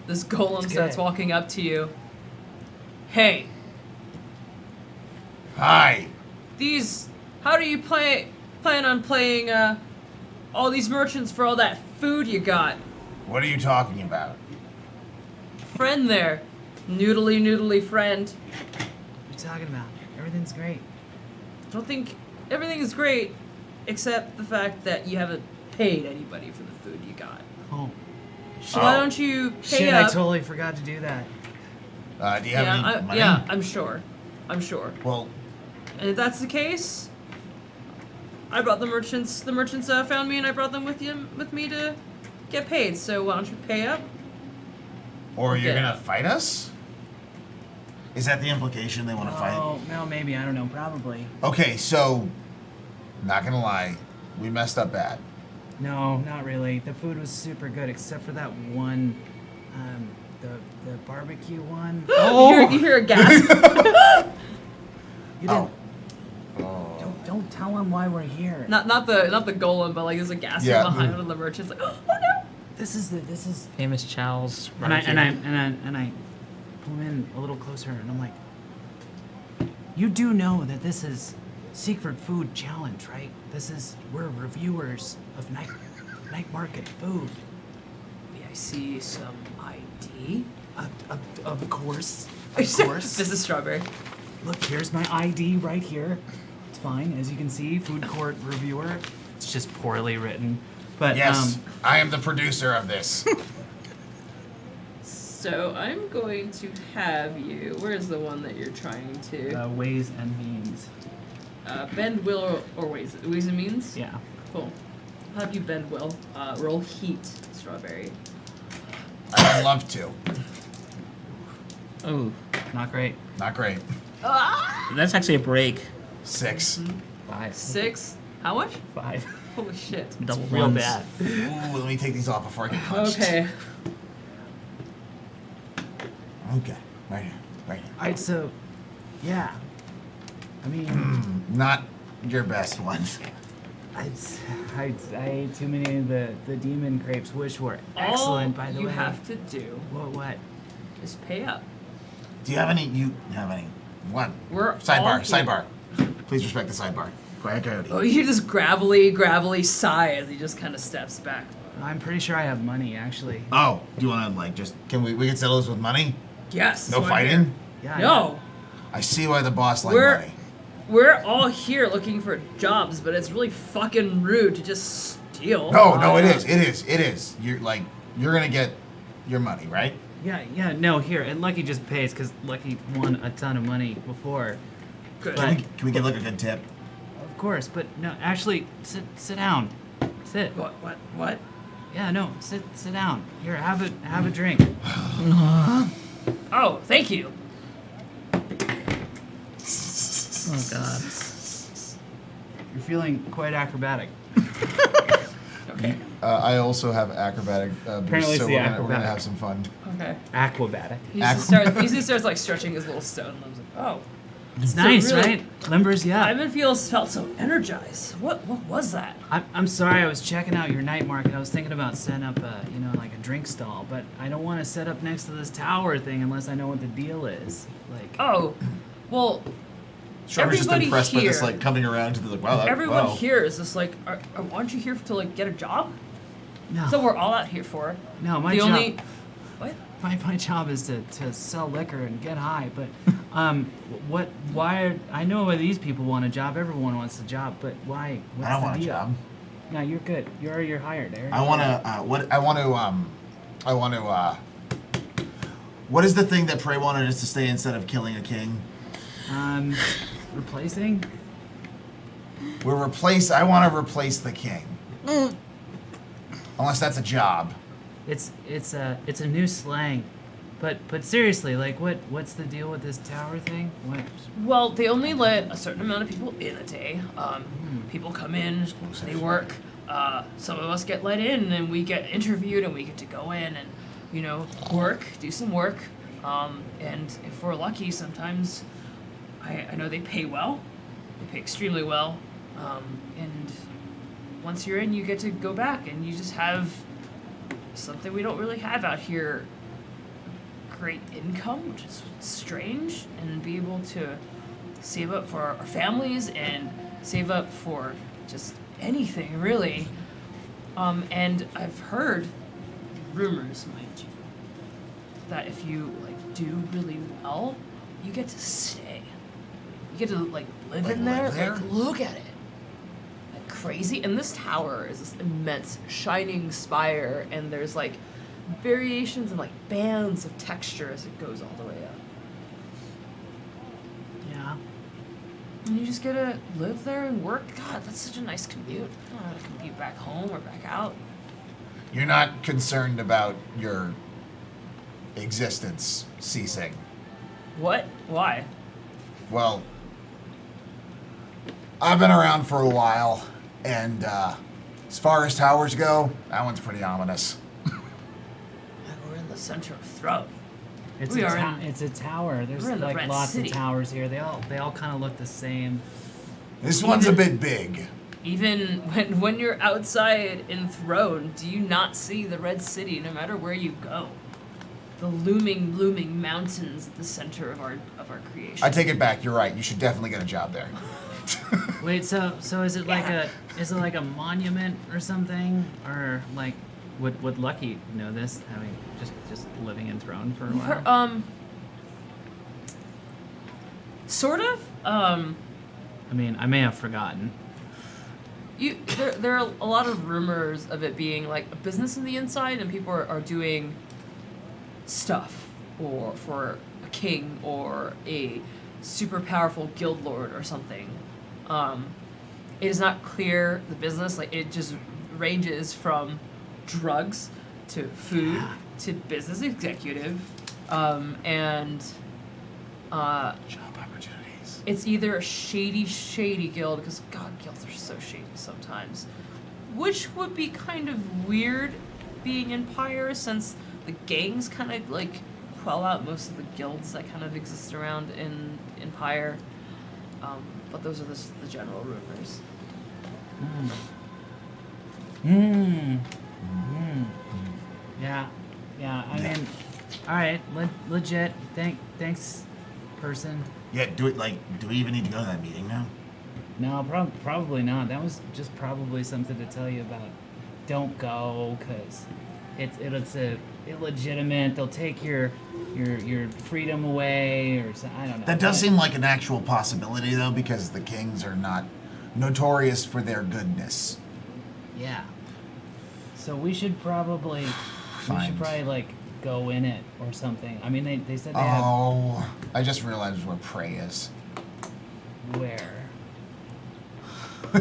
this golem starts walking up to you. Hey, Hi. how do you plan on playing all these merchants for all that food you got? What are you talking about? Friend there, noodly friend. What are you talking about? Everything's great. Don't think everything is great, except the fact that you haven't paid anybody for the food you got. Oh, So why don't you pay shit, up? I totally forgot to do that. Do you have any money? Yeah, I'm sure. Well, And if that's the case, I brought the merchants. The merchants found me, and I brought them with me to get paid. So why don't you pay up? or you're Yeah. gonna fight us? Is that the implication? They want to fight? Oh, no, maybe. I don't know. Probably. Okay, so, not gonna lie, we messed up bad. No, not really. The food was super good, except for that one, the barbecue one. You hear a gasp. You Oh. didn't. Don't tell him why we're here. not the golem, but like there's a gasp Yeah. behind one of the merchants. Like, oh no. This is. Famous Chow's. And I barbecue. pull him in a little closer, and I'm like, you do know that this is Secret Food Challenge, right? We're reviewers of night market food. May I see some ID? Of course. This is Strawberry. Look, here's my ID right here. It's fine, as you can see, food court reviewer. It's just poorly written, but Yes, I am the producer of this. So I'm going to have you. Where's the one that you're trying to ways and means. bend will or ways and means? Yeah. Cool. I'll have you bend will. Roll heat, Strawberry. I'd love to. Oh, Not great. Not great. that's actually a break. 6. 5. 6. How much? 5. Holy shit. Double Real ones. bad. Ooh, let me take these off before I get punched. Okay. Okay. Right here. Right here. Alright, so, yeah. I mean, Not your best ones. I ate too many of the demon crepes, which were excellent, by the you way. have to do What? is pay up. Do you have any? You have any? One. We're all Sidebar. here. Sidebar. Please respect the sidebar. Quiet coyote. Oh, you hear this gravelly sigh as he just kind of steps back. I'm pretty sure I have money, actually. Oh, do you want to like just? Can we can settle this with money? Yes. No that's why I'm here. fighting. Yeah. No. I see why the boss like We're- money. We're all here looking for jobs, but it's really fucking rude to just steal. No, it is. It is. It is. You're gonna get your money, right? Yeah, no, here. And Lucky just pays because Lucky won a ton of money before. Good. But- Can we get like a good tip? Of course, but no, actually, sit down. Sit. What? Yeah, no, sit down. Here, have a drink. Oh, thank you. Oh God. You're feeling quite acrobatic. Okay. I also have acrobatic boosts, Apparently it's so the we're gonna acrobatic. have some fun. Okay. Aquabatic. He just starts like stretching his little stone limbs. Like, oh, It's So nice, really- right? Limbers, yeah. Ivan felt so energized. What was that? I'm sorry, I was checking out your night market. I was thinking about setting up a, like a drink stall, but I don't want to set up next to this tower thing unless I know what the deal is. Like, Oh, well, Strawberry's just everybody impressed by this here- like coming around to the like, wow, that, everyone wow. here is just like, aren't you here to like get a job? no, That's what we're all out here for. no, my the job, only what? my job is to sell liquor and get high. But, why? I know why these people want a job. Everyone wants a job, but why? What's I don't the want a deal? job. No, you're good. You're hired, Eric. What is the thing that Prey wanted us to stay instead of killing a king? Replacing? I want to replace the king. Unless that's a job. It's a new slang, but seriously, like what's the deal with this tower thing? What? Well, they only let a certain amount of people in a day. People come in, they work. Some of us get let in, and we get interviewed, and we get to go in and, work, do some work. And if we're lucky, sometimes I know they pay well. They pay extremely well. And once you're in, you get to go back, and you just have something we don't really have out here. Great income, which is strange, and be able to save up for our families and save up for just anything really. And I've heard rumors, mind you, that if you like do really well, you get to stay. You get to like live Like, in there. live there? Like look at it. Like crazy. And this tower is this immense shining spire, and there's like variations and like bands of texture as it goes all the way up. Yeah. And you just get to live there and work. God, that's such a nice commute. I don't have to commute back home or back out. You're not concerned about your existence ceasing. What? Why? Well, I've been around for a while, and as far as towers go, that one's pretty ominous. We're in the center of Throne. It's We a are in- it's a tower. There's we're in the like Red lots City. of towers here. They all kind of look the same. This one's a bit big. Even when you're outside in Throne, do you not see the Red City no matter where you go? The looming mountains at the center of our creation. I take it back. You're right. You should definitely get a job there. Wait, so is it like a monument or something, or like would Lucky know this, having just living in Throne for a while? Sort of. I mean, I may have forgotten. There are a lot of rumors of it being like a business in the inside, and people are doing stuff or for a king or a super powerful guild lord or something. It is not clear the business. Like it just ranges from drugs to food to business executive, and Job opportunities. it's either a shady guild, because God, guilds are so shady sometimes, which would be kind of weird being Empire, since the gangs kind of like quell out most of the guilds that kind of exist around in Empire. But those are the general rumors. Yeah. I mean, all right, legit. Thanks, person. Yeah, do we even need to go to that meeting now? No, probably not. That was just probably something to tell you about. Don't go, cause it's a illegitimate. They'll take your freedom away, or so, I don't know. That does seem like an actual possibility, though, because the kings are not notorious for their goodness. Yeah. So we should probably Fine. like go in it or something. I mean, they said they have. Oh, I just realized where Prey is. Where?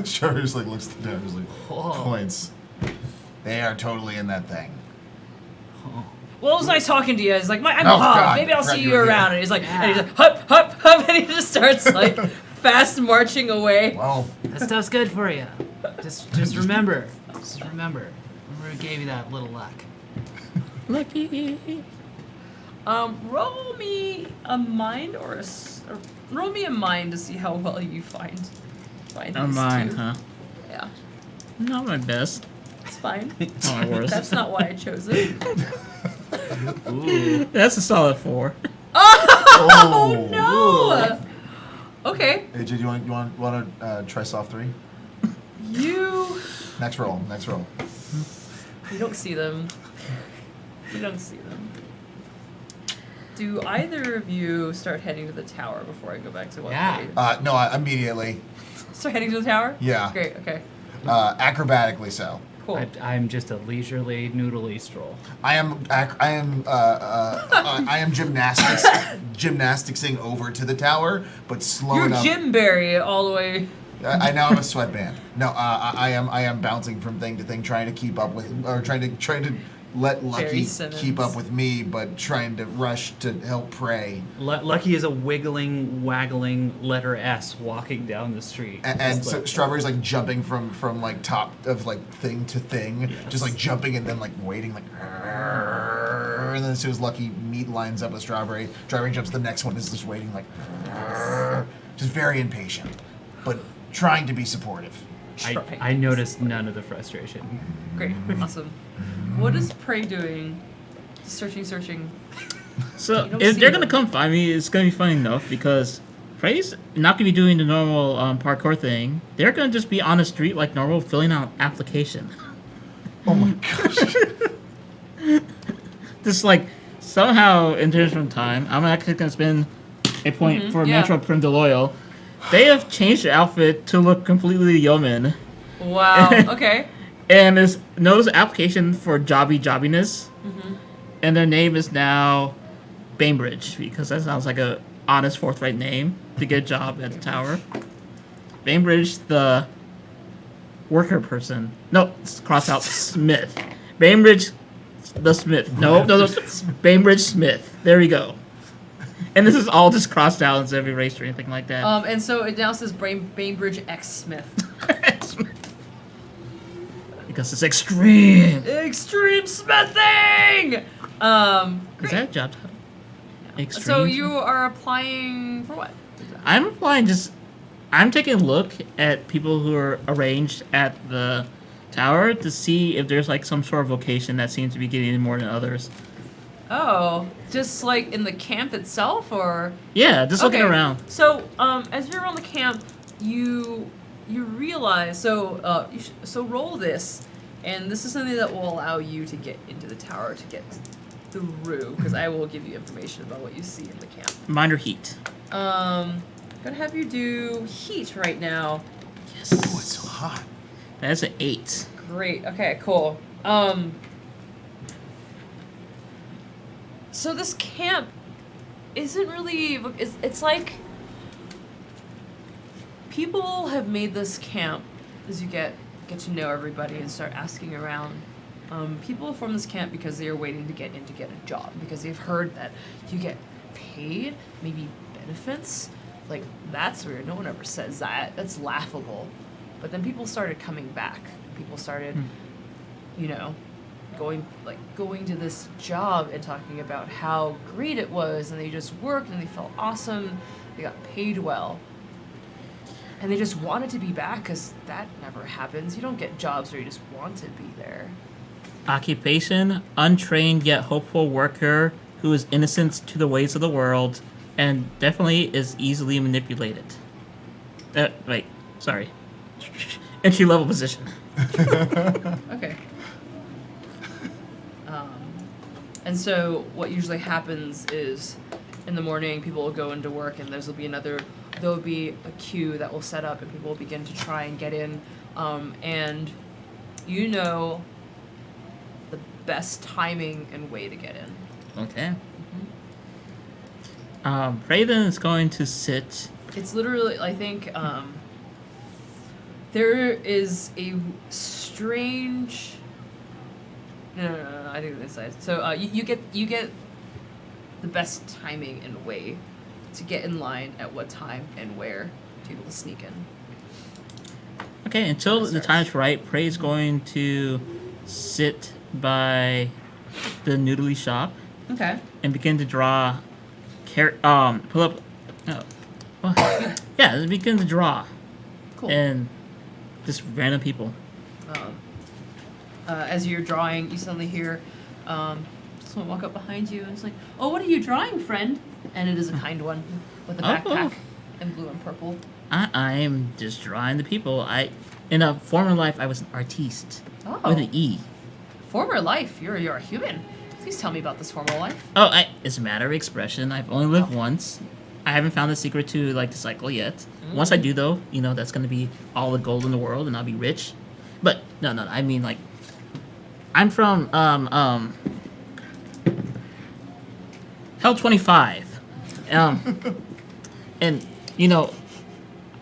Strawberry just like looks down, just like Whoa. points. They are totally in that thing. Oh. Well, it was nice talking to you. He's like, I'm Oh, Hop. God, Maybe I'll forgot see you you were here. around. And he's like, hup, hup, hup, and he just starts like fast marching away. Well, That stuff's good for you. Just remember. Just remember. Remember who gave you that little luck. Lucky. Roll me a mind or roll me a mind to see how well you find Oh, these mine, two. huh? Yeah, Not my best. it's fine. Not my worst. That's not why I chose it. Ooh. That's a solid 4. Oh no! Okay, AJ, do you want to try soft 3? you Next roll. don't see them. You don't see them. Do either of you start heading to the tower before I go back to what? Yeah. No, I immediately. Start heading to the tower? Yeah. Great. Okay. Acrobatically so. Cool. I'm just a leisurely, noodly stroll. I am gymnasticsing over to the tower, but slow You're enough. Jim Barry all the way. I now have a sweatband. No, I am bouncing from thing to thing, trying to keep up with, or trying to let Barry Lucky Simmons. keep up with me, but trying to rush to help Prey. Lucky is a wiggling, waggling letter S walking down the street. And Just so like- Strawberry's like jumping from like top of like thing to thing, Yes. just like jumping and then like waiting like. And then as soon as Lucky meet lines up with Strawberry, Strawberry jumps to the next one is just waiting like. Just very impatient, but trying to be supportive. I noticed none of the frustration. Great. Awesome. What is Prey doing? Searching. So You don't if see they're them. gonna come find me, it's gonna be funny enough because Prey's not gonna be doing the normal parkour thing. They're gonna just be on the street like normal, filling out application. Oh my gosh. Just like somehow in terms of time, I'm actually gonna spend a point for yeah. Metro Prim Deloyal. They have changed their outfit to look completely yeoman, Wow. Okay. and is knows application for jobbiness, and their name is now Bainbridge because that sounds like a honest, forthright name to get a job at the tower. Bainbridge, the worker person. No, cross out Smith. Bainbridge, the Smith. No. Bainbridge Smith. There we go. And this is all just crossed out instead of erased or anything like that. And so it now says Bainbridge X Smith. Because it's extreme. Extreme smithing. Is Great. that a job title? Extreme. So you are applying for what? I'm applying I'm taking a look at people who are arranged at the tower to see if there's like some sort of vocation that seems to be getting more than others. Oh, just like in the camp itself, or Yeah, just looking Okay. around. So, as you're around the camp, you realize. So, so roll this, and this is something that will allow you to get into the tower to get through, because I will give you information about what you see in the camp. Minor heat. Gonna have you do heat right now. Yes. Oh, it's so hot. That's an 8. Great. Okay. Cool. So this camp isn't really. It's like people have made this camp as you get to know everybody and start asking around. People form this camp because they are waiting to get a job because they've heard that you get paid, maybe benefits. Like that's weird. No one ever says that. That's laughable. But then people started coming back. People started, you know, going to this job and talking about how great it was, and they just worked and they felt awesome. They got paid well, and they just wanted to be back because that never happens. You don't get jobs where you just want to be there. Occupation, untrained yet hopeful worker who is innocent to the ways of the world and definitely is easily manipulated. Wait, sorry. Entry level position. Okay. And so what usually happens is in the morning people will go into work and there'll be a queue that will set up and people will begin to try and get in. And you know the best timing and way to get in. Okay. Brayden is going to sit It's literally, I think, there is a strange. No. I think this side. So you get the best timing and way to get in line at what time and where to be able to sneak in. Okay, until the time's right, Prey's going to sit by the noodly shop Okay. and begin to draw. Pull up. Yeah, begin to draw. Cool. And just random people. As you're drawing, you suddenly hear someone walk up behind you and it's like, "Oh, what are you drawing, friend?" And it is a kind one with a backpack in blue and purple. I'm just drawing the people. In a former life, I was an artiste Oh, with an E. former life. You're a human. Please tell me about this former life. Oh, it's a matter of expression. I've only lived once. I haven't found the secret to the cycle yet. Once I do, though, that's gonna be all the gold in the world, and I'll be rich. But no. I mean, I'm from Hell 25, and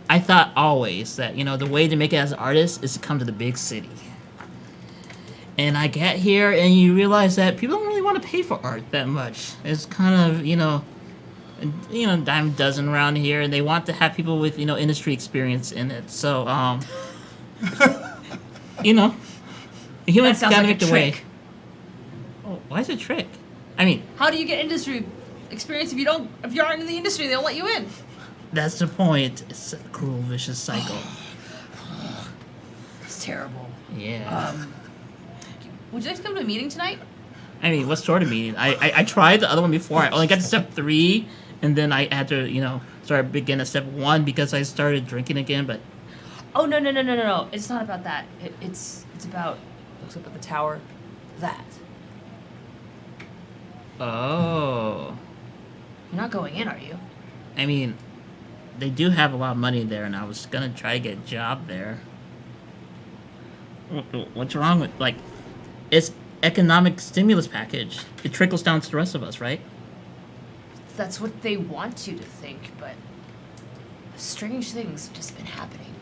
I thought always that the way to make it as an artist is to come to the big city. And I get here, and you realize that people don't really want to pay for art that much. It's kind of dime a dozen around here, and they want to have people with industry experience in it. So humans That sounds gotta like a make the way. trick. Oh, why is it a trick? I mean, How do you get industry experience if you aren't in the industry? They don't let you in. that's the point. It's a cruel, vicious cycle. It's terrible. Yeah. Would you like to come to a meeting tonight? I mean, what sort of meeting? I tried the other one before. I only got to step 3, and then I had to start begin at step 1 because I started drinking again. But Oh no! It's not about that. It's about looks up at the tower. That oh. you're not going in, are you? I mean, they do have a lot of money there, and I was gonna try to get a job there. What's wrong with it's economic stimulus package? It trickles down to the rest of us, right? That's what they want you to think, but strange things have just been happening.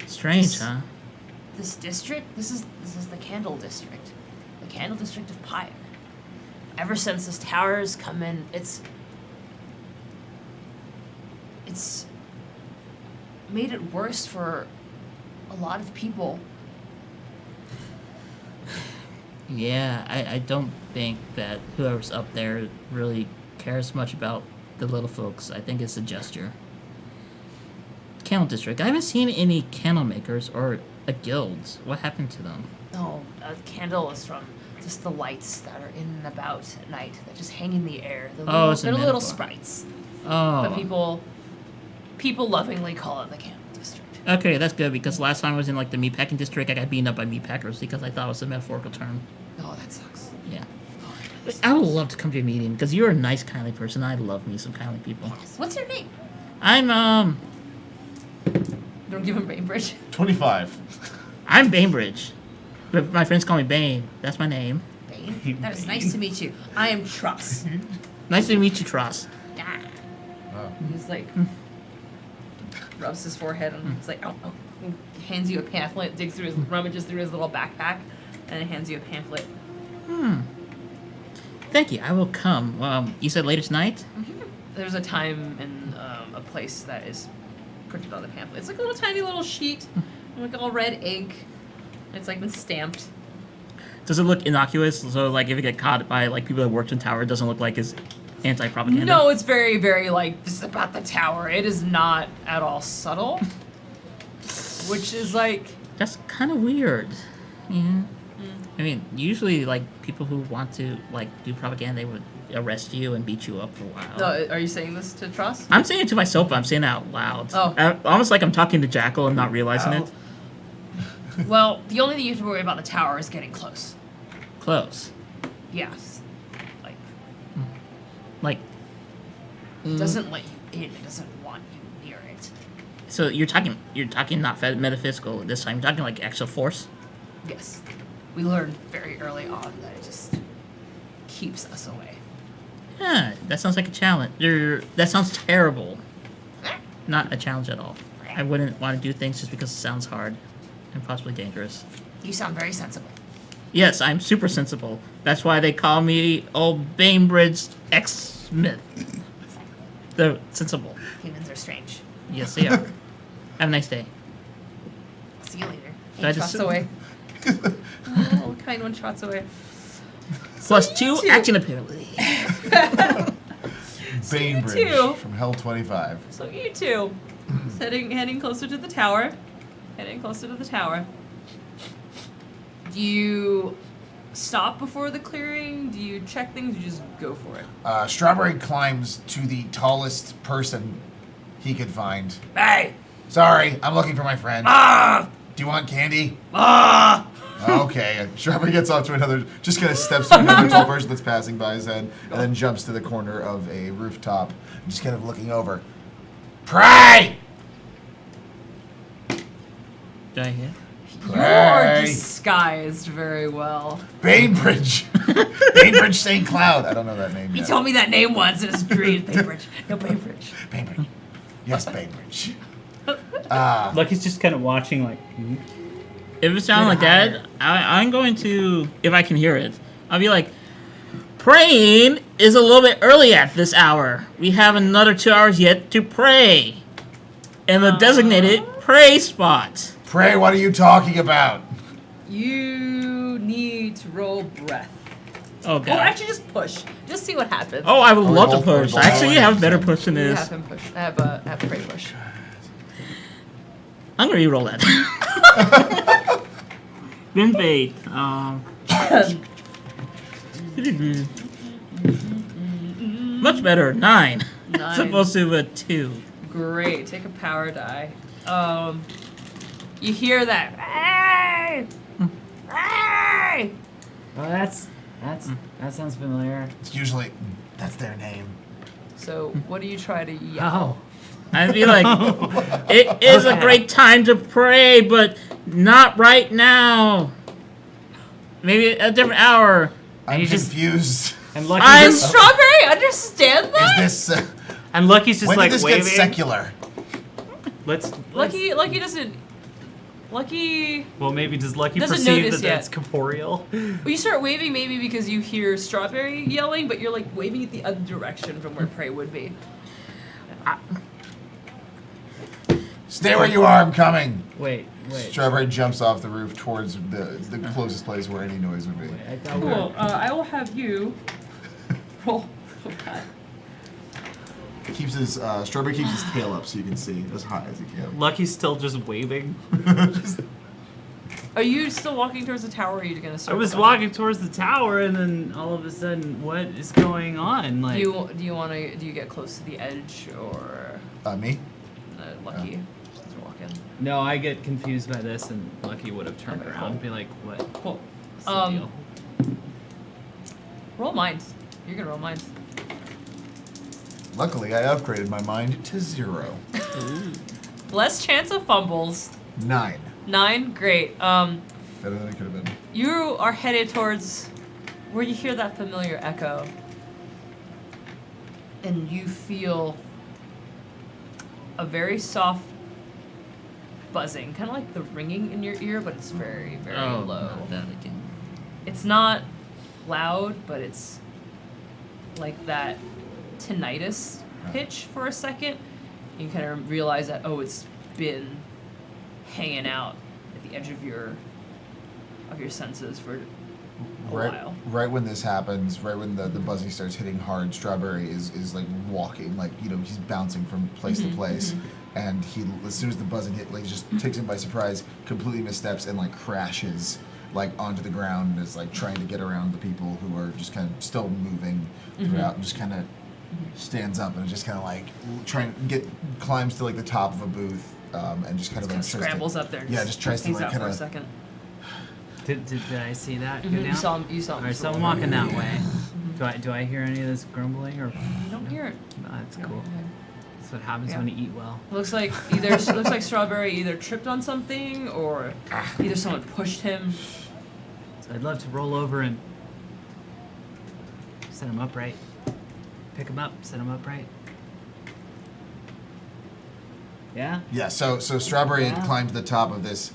Strange, huh? This district, this is the Candle District, the Candle District of Pyre. Ever since this tower has come in, it's made it worse for a lot of people. Yeah, I don't think that whoever's up there really cares much about the little folks. I think it's a gesture. Candle District. I haven't seen any candle makers or a guild. What happened to them? No, a candle is from just the lights that are in and about at night that just hang in the air. It's a They're little metaphor. sprites, Oh. but people lovingly call it the Candle District. Okay, that's good because last time I was in the meatpacking district, I got beaten up by meatpackers because I thought it was a metaphorical term. Oh, that sucks. Yeah. But I would love to come to your meeting because you're a nice, kindly person. I love me some kindly people. What's your name? I'm Don't give him Bainbridge. 25. I'm Bainbridge, but my friends call me Bane. That's my name. Bane? That is nice to meet you. I am Truss. Nice to meet you, Tross. Ah. Wow. He's like, rubs his forehead and he's like, oh. Hands you a pamphlet, rummages through his little backpack, and hands you a pamphlet. Thank you. I will come. You said later tonight? There's a time and a place that is printed on the pamphlet. It's like a little tiny little sheet, all red ink. It's been stamped. Does it look innocuous? So if it get caught by people that worked in tower, it doesn't look like it's anti-propaganda? No, it's very, very this is about the tower. It is not at all subtle. Which is That's kind of weird. Yeah. I mean, usually people who want to do propaganda, they would arrest you and beat you up for a while. no, are you saying this to Truss? I'm saying it to myself, but I'm saying it out loud. Oh. Almost like I'm talking to Jackal and not realizing it. Well, the only thing you have to worry about the tower is getting close. Close. Yes. Mm. It doesn't let you in. It doesn't want you near it. So you're talking not metaphysical this time. You're talking actual force. Yes. We learned very early on that it just keeps us away. Yeah, that sounds like a challenge. That sounds terrible. not a challenge at all. I wouldn't want to do things just because it sounds hard and possibly dangerous. You sound very sensible. Yes, I'm super sensible. That's why they call me Old Bainbridge X Smith. The sensible. Humans are strange. Yes, they are. Have a nice day. See you later. Did I Trots just away. Oh, kind one trots away. plus you 2 two- action ability. Bainbridge too. from Hell 25. So you two, heading closer to the tower. Heading closer to the tower. Do you stop before the clearing? Do you check things? You just go for it. Strawberry climbs to the tallest person he could find. Hey! Sorry, I'm looking for my friend. Ah! Do you want candy? Ah! Okay. Strawberry gets off to another, just kind of steps to another tall person that's passing by his head, and then jumps to the corner of a rooftop, just kind of looking over. Pray! Did I hear? You're Pray! disguised very well. Bainbridge! Bainbridge St. Cloud. I don't know that name He yet. told me that name once in his dream. Bainbridge. No, Bainbridge. Bainbridge. Yes, Bainbridge. Lucky's just kind of watching, like, If it sounds like that, I'm going to, if I can hear it, I'll be like, praying is a little bit early at this hour. We have another 2 hours yet to pray. In the designated pray spot. Pray, what are you talking about? You need to roll breath. Oh, Or God. actually, just push. Just see what happens. Oh, I would Are we love to both- push. are we both Actually, you have a better push than You this. have him push. I have pray push. I'm gonna re-roll that. Been bait. Much better. 9. Nine. Supposed to a 2. Great. Take a power die. You hear that? Hey! Hey! oh, that sounds familiar. It's usually, that's their name. So, what do you try to yell? Oh. I'd be like, it is a great time to pray, but not right now. Maybe a different hour. I'm you just- confused. And Lucky I'm- Does Strawberry understand that? Is this, and Lucky's just when like did this waving. get secular? Let's Lucky doesn't. Lucky. Well, maybe does Lucky Doesn't perceive notice that yet. that's corporeal? Well, you start waving maybe because you hear Strawberry yelling, but you're like waving it the other direction from where Prey would be. Stay where you are, I'm coming. Wait. Strawberry jumps off the roof towards the closest place where any noise would be. Wait, I thought we were- Cool. I will have you roll. Oh God. Keeps his Strawberry keeps his tail up so you can see as high as he can. Lucky's still just waving. Are you still walking towards the tower? Or are you gonna I start? was walking towards the tower, and then all of a sudden, what is going on? Like, Do you get close to the edge or Me? Lucky? Just walking. no, I get confused by this, and Lucky would have turned Okay, around cool. and be like, "What? Cool. What's the deal?" Roll mind. You're gonna roll mind. Luckily, I upgraded my mind to 0. Less chance of fumbles. 9. 9. Great. Better than it could have been. You are headed towards where you hear that familiar echo. And you feel a very soft buzzing, kind of like the ringing in your ear, but it's very, very low. not that again. It's not loud, but it's like that tinnitus pitch for a second. You kind of realize that, oh, it's been hanging out at the edge of your senses for a while. Right when this happens, right when the buzzing starts hitting hard, Strawberry is like walking, like, you know, he's bouncing from place to place, and he, as soon as the buzzing hit, like, just takes him by surprise, completely missteps and like crashes like onto the ground and is like trying to get around the people who are just kind of still moving throughout, and just kind of stands up and just kind of like climbs to like the top of a booth, and just kind of like tries to- Scrambles up there. And Yeah, just tries to hangs like out for kind a of. second. Did I see that? Go You down? saw him. You saw him. All right, just so I'm roll. walking that way. Do I hear any of this grumbling or? You don't hear it. No, that's You don't cool. hear it. That's what happens Yeah. when you eat well. Looks like Strawberry either tripped on something or either someone pushed him. So I'd love to roll over and set him upright. Pick him up, set him upright. Yeah. Yeah, so Strawberry had Yeah. climbed to the top of this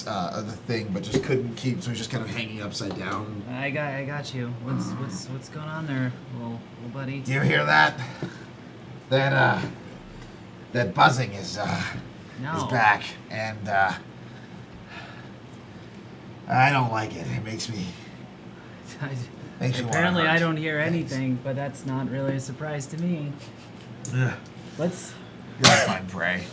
of the thing, but just couldn't keep, so he's just kind of hanging upside down. I got you. What's going on there, little buddy? Do you hear that? That buzzing is No. back, and I don't like it. It makes me makes me wanna Apparently, I hurt. don't hear anything, but that's not really a surprise to me. Ugh. Let's. You'll find prey.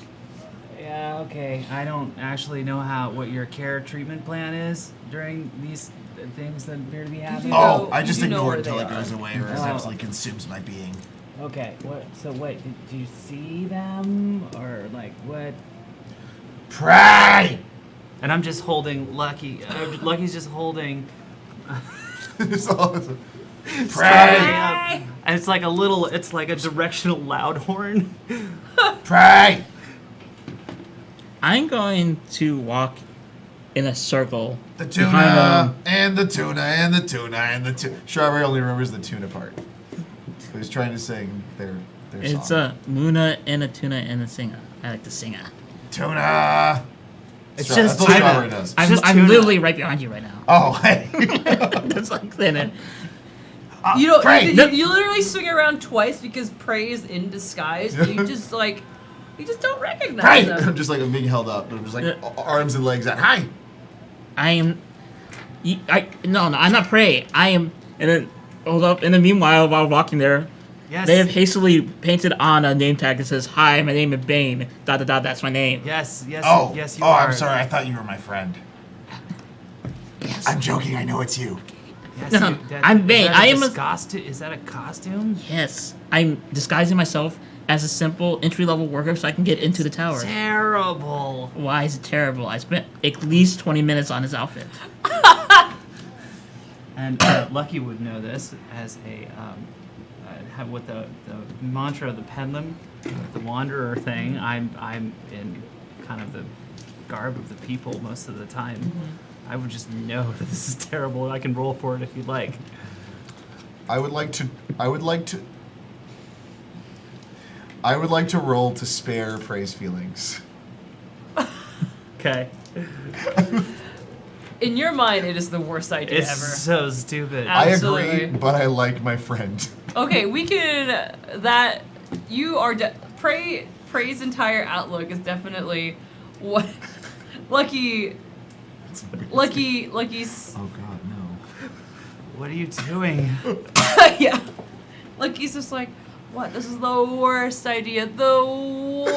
Yeah. Okay. I don't actually know what your care treatment plan is during these things that appear to be happening. Oh, know- I just you know ignore where it until they it goes are. away, or it Oh. absolutely consumes my being. Okay. What? So wait. Did you see them or like what? Prey! And I'm just holding Lucky. Lucky's just holding. It's all- Strawberry Prey! up. And it's like a little. It's like a directional loud horn. Prey! I'm going to walk in a circle. The behind tuna, him. and the tuna, and the tuna, and the tuna. Strawberry only remembers the tuna part. So he's trying to sing their It's song. a Muna and a tuna and a singer. I like to sing. Tuna! It's Stra- just that's all tuna. Strawberry does. I'm, just I'm tuna. literally right behind you right now. Oh, hey. That's like then. You know, Prey! you literally swing around twice because Prey is in disguise. And you just don't recognize Prey! them. I'm just like, I'm being held up. I'm just like, arms and legs out. Hi! I am. No, I'm not prey. I am. And then hold up. And then meanwhile, while walking there, Yes. they have hastily painted on a name tag that says, "Hi, my name is Bane. ... That's my name." Yes. Yes. Oh, Yes. You oh, are. I'm sorry. I thought you were my friend. Yes. I'm joking. I know it's you. Yes, No, I'm Bane. I am a- Is that a costume? Yes. I'm disguising myself as a simple entry-level worker so I can get into the tower. Terrible. Why is it terrible? I spent at least 20 minutes on his outfit. And Lucky would know this as with the mantra of the Pendulum, the Wanderer thing. I'm in kind of the garb of the people most of the time. I would just know that this is terrible. I can roll for it if you'd like. I would like to roll to spare Prey's feelings. Okay. In your mind, it is the worst idea It's ever. so stupid. Absolutely. I agree, but I like my friend. Okay, we can. Prey's entire outlook is definitely what Lucky's. Oh God, no. What are you doing? Yeah, Lucky's just like, what? This is the worst idea, the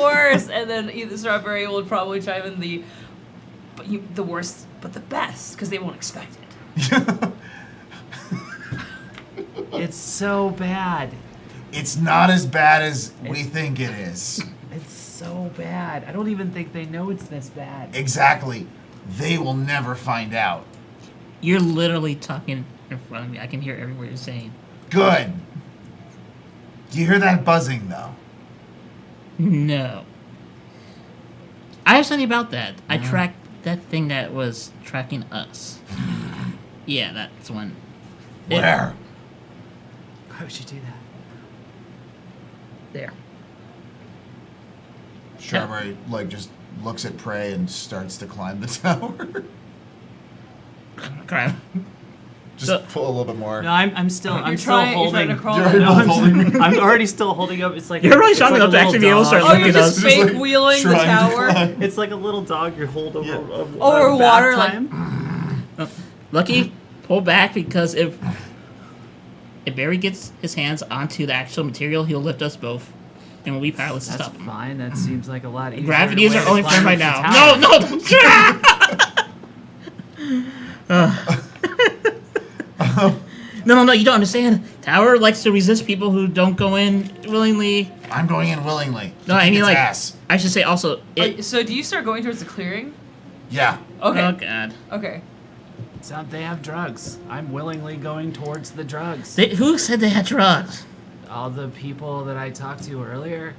worst. And then either Strawberry will probably chime in the worst, but the best, because they won't expect it. It's so bad. It's not as bad as we think it is. It's so bad. I don't even think they know it's this bad. Exactly. They will never find out. You're literally talking in front of me. I can hear every word you're saying. Good. Do you hear that buzzing, though? No. I have something about that. I tracked that thing that was tracking us. Yeah, that's one. Where? Why would you do that? There. Strawberry, just looks at Prey and starts to climb the tower. Crap. Just So- pull a little bit more. No, I'm still You're still trying holding. to crawl You're in. both holding. I'm already still holding up. It's like You're really it's strong like enough a to actually little be able to start dog. Oh, you're looking at just us. Just, fake wheeling the trying to tower. climb. It's like a little dog you hold over Yeah. Over bath water, like- time. Lucky, pull back because if Barry gets his hands onto the actual material, he'll lift us both, and we'll be powerless to That's stop him. fine. That seems like a lot easier. Gravity is way our to only climb friend right up the now. tower. No, you don't understand. Tower likes to resist people who don't go in willingly. I'm going in willingly. No, to I kick mean its like ass. I should say also. So do you start going towards the clearing? Yeah. Okay. Oh god. Okay. So they have drugs. I'm willingly going towards the drugs. Who said they had drugs? All the people that I talked to earlier.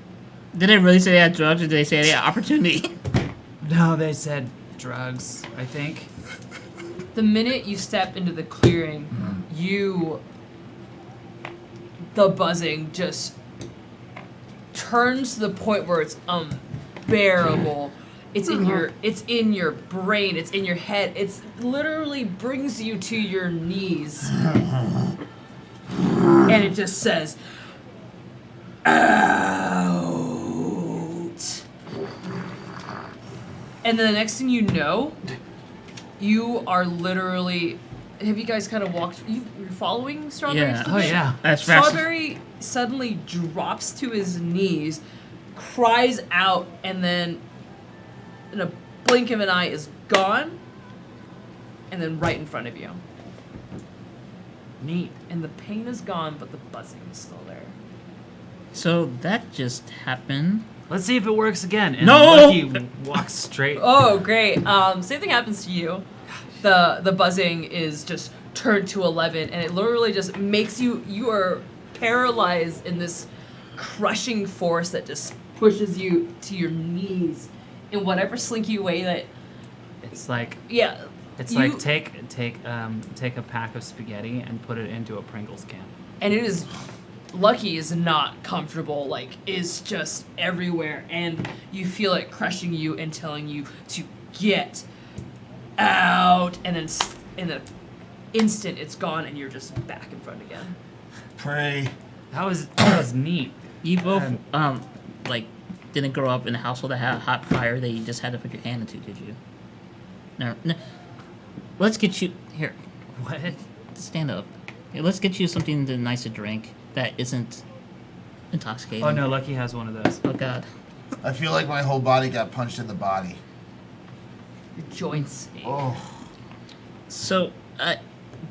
Did they really say they had drugs, or did they say they had opportunity? No, they said drugs. I think. The minute you step into the clearing, the buzzing just turns to the point where it's unbearable. It's in your brain, it's in your head. It's literally brings you to your knees. And it just says, out. And then the next thing you know, you are literally. Have you guys kind of walked? You're following Strawberry? Yeah. still? Oh yeah. That's fast. Strawberry suddenly drops to his knees, cries out, and then in a blink of an eye is gone, and then right in front of you. Neat. And the pain is gone, but the buzzing is still there. So that just happened. Let's see if it works again. And No! Lucky walks straight. Oh, great. Same thing happens to you. The buzzing is just turned to 11, and it literally just makes you are paralyzed in this crushing force that just pushes you to your knees in whatever slinky way that, It's like yeah. it's you- like take a pack of spaghetti and put it into a Pringles can. And it is, Lucky is not comfortable, like, is just everywhere, and you feel it crushing you and telling you to get out, and then in the instant it's gone, and you're just back in front again. Pray. That was neat. You both Um, like didn't grow up in a household that had a hot fire that you just had to put your hand into, did you? No. Let's get you here. What? Stand up. Here, let's get you something nice to drink that isn't intoxicating. Oh no, Lucky has one of those. Oh God. I feel like my whole body got punched in the body. Your joints ache. Oh. So,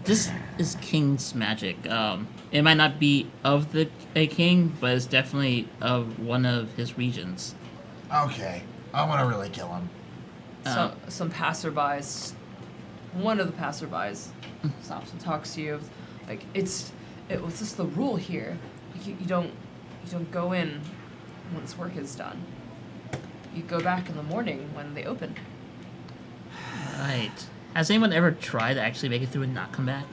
this is King's magic. It might not be of a king, but it's definitely of one of his regions. Okay. I want to really kill him. Some passerbys, one of the passerbys stops and talks to you. Like, it's just the rule here. You don't go in once work is done. You go back in the morning when they open. Right. Has anyone ever tried to actually make it through and not come back?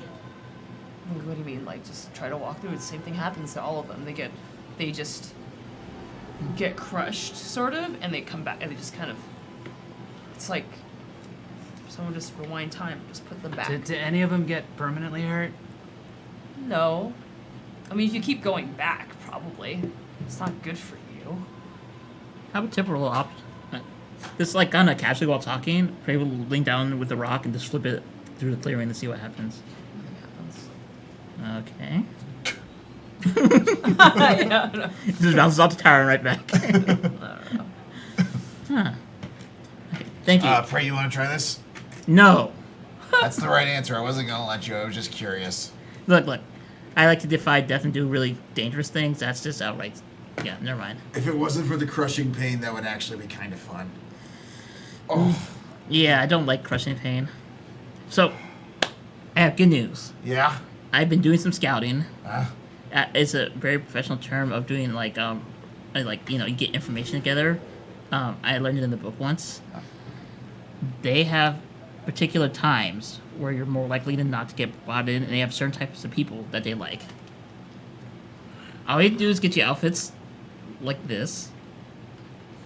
What do you mean? Like, just try to walk through it? The same thing happens to all of them. They just get crushed, sort of, and they come back, and they just kind of. It's like someone just rewind time, just put them back. Did any of them get permanently hurt? No. I mean, if you keep going back, probably. It's not good for you. How about typical just like kind of casually while talking, Prey will lean down with the rock and just flip it through the clearing to see what happens. Nothing Okay. happens. Yeah, no. Just bounces off the tower and right back. I don't know. Huh. Okay. Thank you. Pray, you want to try this? No. That's the right answer. I wasn't going to let you. I was just curious. Look. I like to defy death and do really dangerous things. That's just outright. Yeah, never mind. If it wasn't for the crushing pain, that would actually be kind of fun. Oh. Yeah, I don't like crushing pain. So, I have good news. Yeah? I've been doing some scouting. Uh, It's a very professional term of doing you get information together. I learned it in the book once. They have particular times where you're more likely than not to get brought in, and they have certain types of people that they like. All you do is get you outfits like this.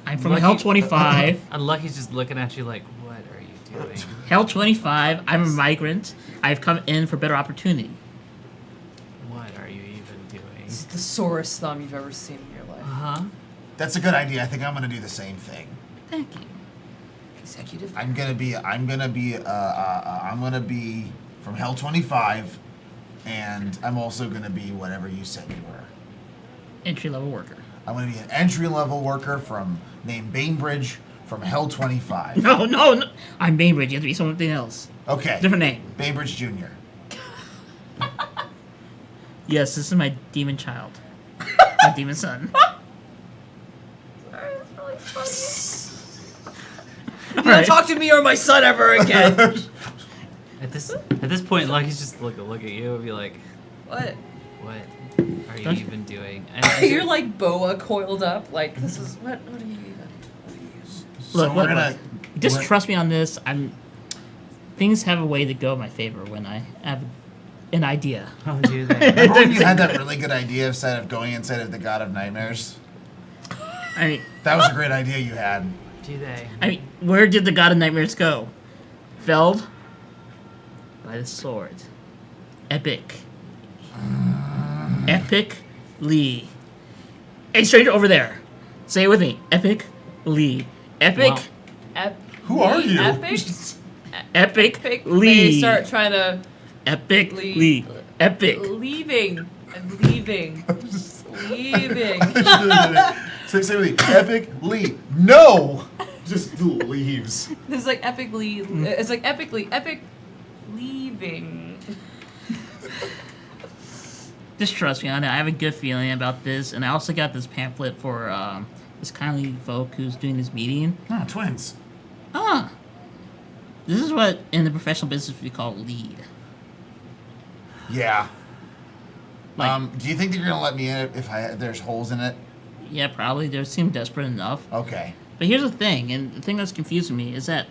I'm from Lucky- Hell 25. Unlucky's just looking at you like, what are you doing? Hell 25. I'm a migrant. I've come in for better opportunity. What are you even doing? It's the sorest thumb you've ever seen in your life. Huh? that's a good idea. I think I'm going to do the same thing. Thank you. Executive. I'm gonna be from Hell 25, and I'm also gonna be whatever you said you were. Entry level worker. I'm gonna be an entry level worker named Bainbridge from Hell 25. No. I'm Bainbridge. You have to be something else. Okay. Different name. Bainbridge Jr. Yes, this is my demon child. My demon son. Sorry, it's really funny. All Don't talk to me or my son ever again. At this point, Lucky's just look at you and be like, What? what are you Don't you- even doing? You're like boa coiled up. Like, this is what are you even? What are you? Look, we're look, gonna- look. Just we're- trust me on this. Things have a way to go in my favor when I have an idea. Oh, do they? Remember when you had that really good idea of going inside of the God of Nightmares? I mean, That was a great idea you had. Do they? where did the God of Nightmares go? Felled by the sword. Epic. Epic Lee. Hey, stranger over there. Say it with me. Epic Lee. Epic. Well, Who are you? Epic? Epic Epic? Lee. They start trying to Epic Lee. Lee. Epic. leaving. I'm leaving. leaving. Say with me. Epic Lee. No! Just leaves. It's like epically. It's like epically. Epic leaving. Just trust me on it. I have a good feeling about this, and I also got this pamphlet for this kindly folk who's doing this meeting. Oh, twins. Ah, this is what in the professional business we call lead. Yeah. Like, Do you think that you're gonna let me in if there's holes in it? yeah, probably. They seem desperate enough. Okay. But here's the thing, and the thing that's confusing me is that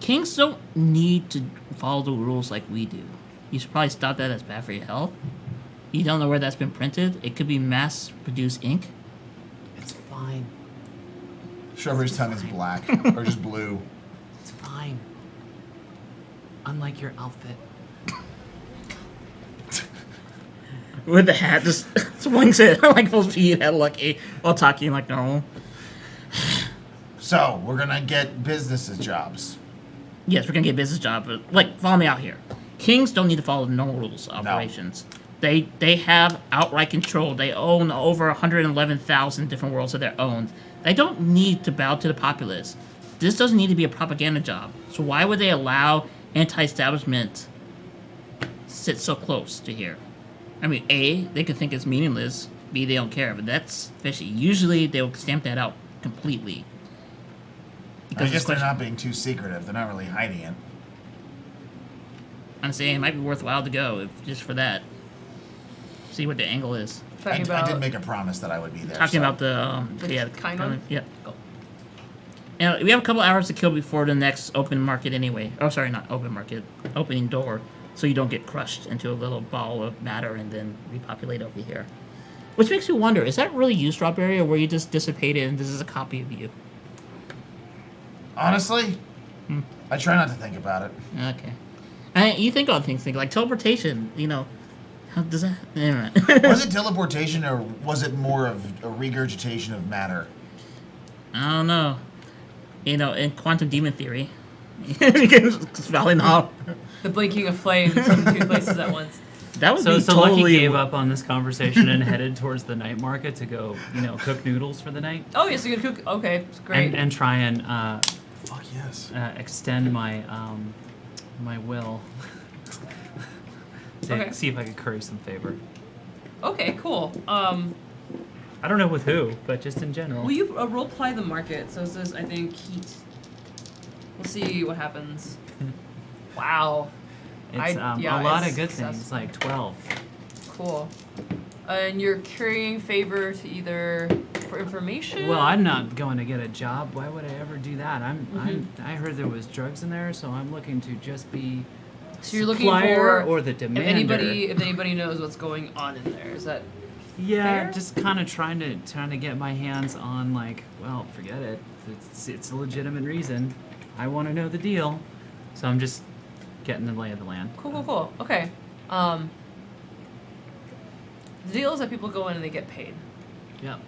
kings don't need to follow the rules like we do. You should probably stop that. That's bad for your health. You don't know where that's been printed. It could be mass-produced ink. it's fine. Strawberry's tongue is black or just blue. It's fine. Unlike your outfit. With the hat, just swings it like full speed at Lucky while talking like normal. So we're gonna get businesses jobs. Yes, we're gonna get a business job, but like, follow me out here. Kings don't need to follow the normal rules of operations. They have outright control. They own over 111,000 different worlds of their own. They don't need to bow to the populace. This doesn't need to be a propaganda job. So why would they allow anti-establishment sit so close to here? I mean, A, they could think it's meaningless. B, they don't care. But that's fishy. Usually they'll stamp that out completely. I guess they're it's not being too secretive. They're not really hiding it. I'm saying it might be worthwhile to go if, just for that. See what the angle is. I Talking about did make a promise that I would be there. Talking so. about The yeah, kind of- one? yeah. Oh. And we have a couple hours to kill before the next open market anyway. Oh, sorry, not open market, opening door, so you don't get crushed into a little ball of matter and then repopulate over here. Which makes me wonder: is that really you, Strawberry, or were you just dissipated and this is a copy of you? Honestly, I try not to think about it. Okay. You think on things, like teleportation. You know, how does that? Anyway. Was it teleportation or was it more of a regurgitation of matter? I don't know. You know, in quantum demon theory, it's Valley now. The blinking of flames in two places at once. That would So, be so totally. Lucky gave up on this conversation and headed towards the night market to go, cook noodles for the night Oh, yes, you can cook. Okay, great. and try and Fuck yes. extend my my will to Okay. see if I could curry some favor. Okay, cool. I don't know with who, but just in general. Will you role play the market? So it says, I think, heat. We'll see what happens. Wow. It's yeah, a lot it's of good successful. things, like 12. Cool. And you're carrying favor to either for information? Well, I'm not going to get a job. Why would I ever do that? Mm-hmm. I heard there was drugs in there, so I'm looking to just be So you're looking supplier for or the if demander. anybody knows what's going on in there. Is that Yeah, fair? just kind of trying to get my hands on well, forget it. It's a legitimate reason. I want to know the deal, so I'm just getting the lay of the land. cool? Okay. The deal is that people go in and they get paid. Yep.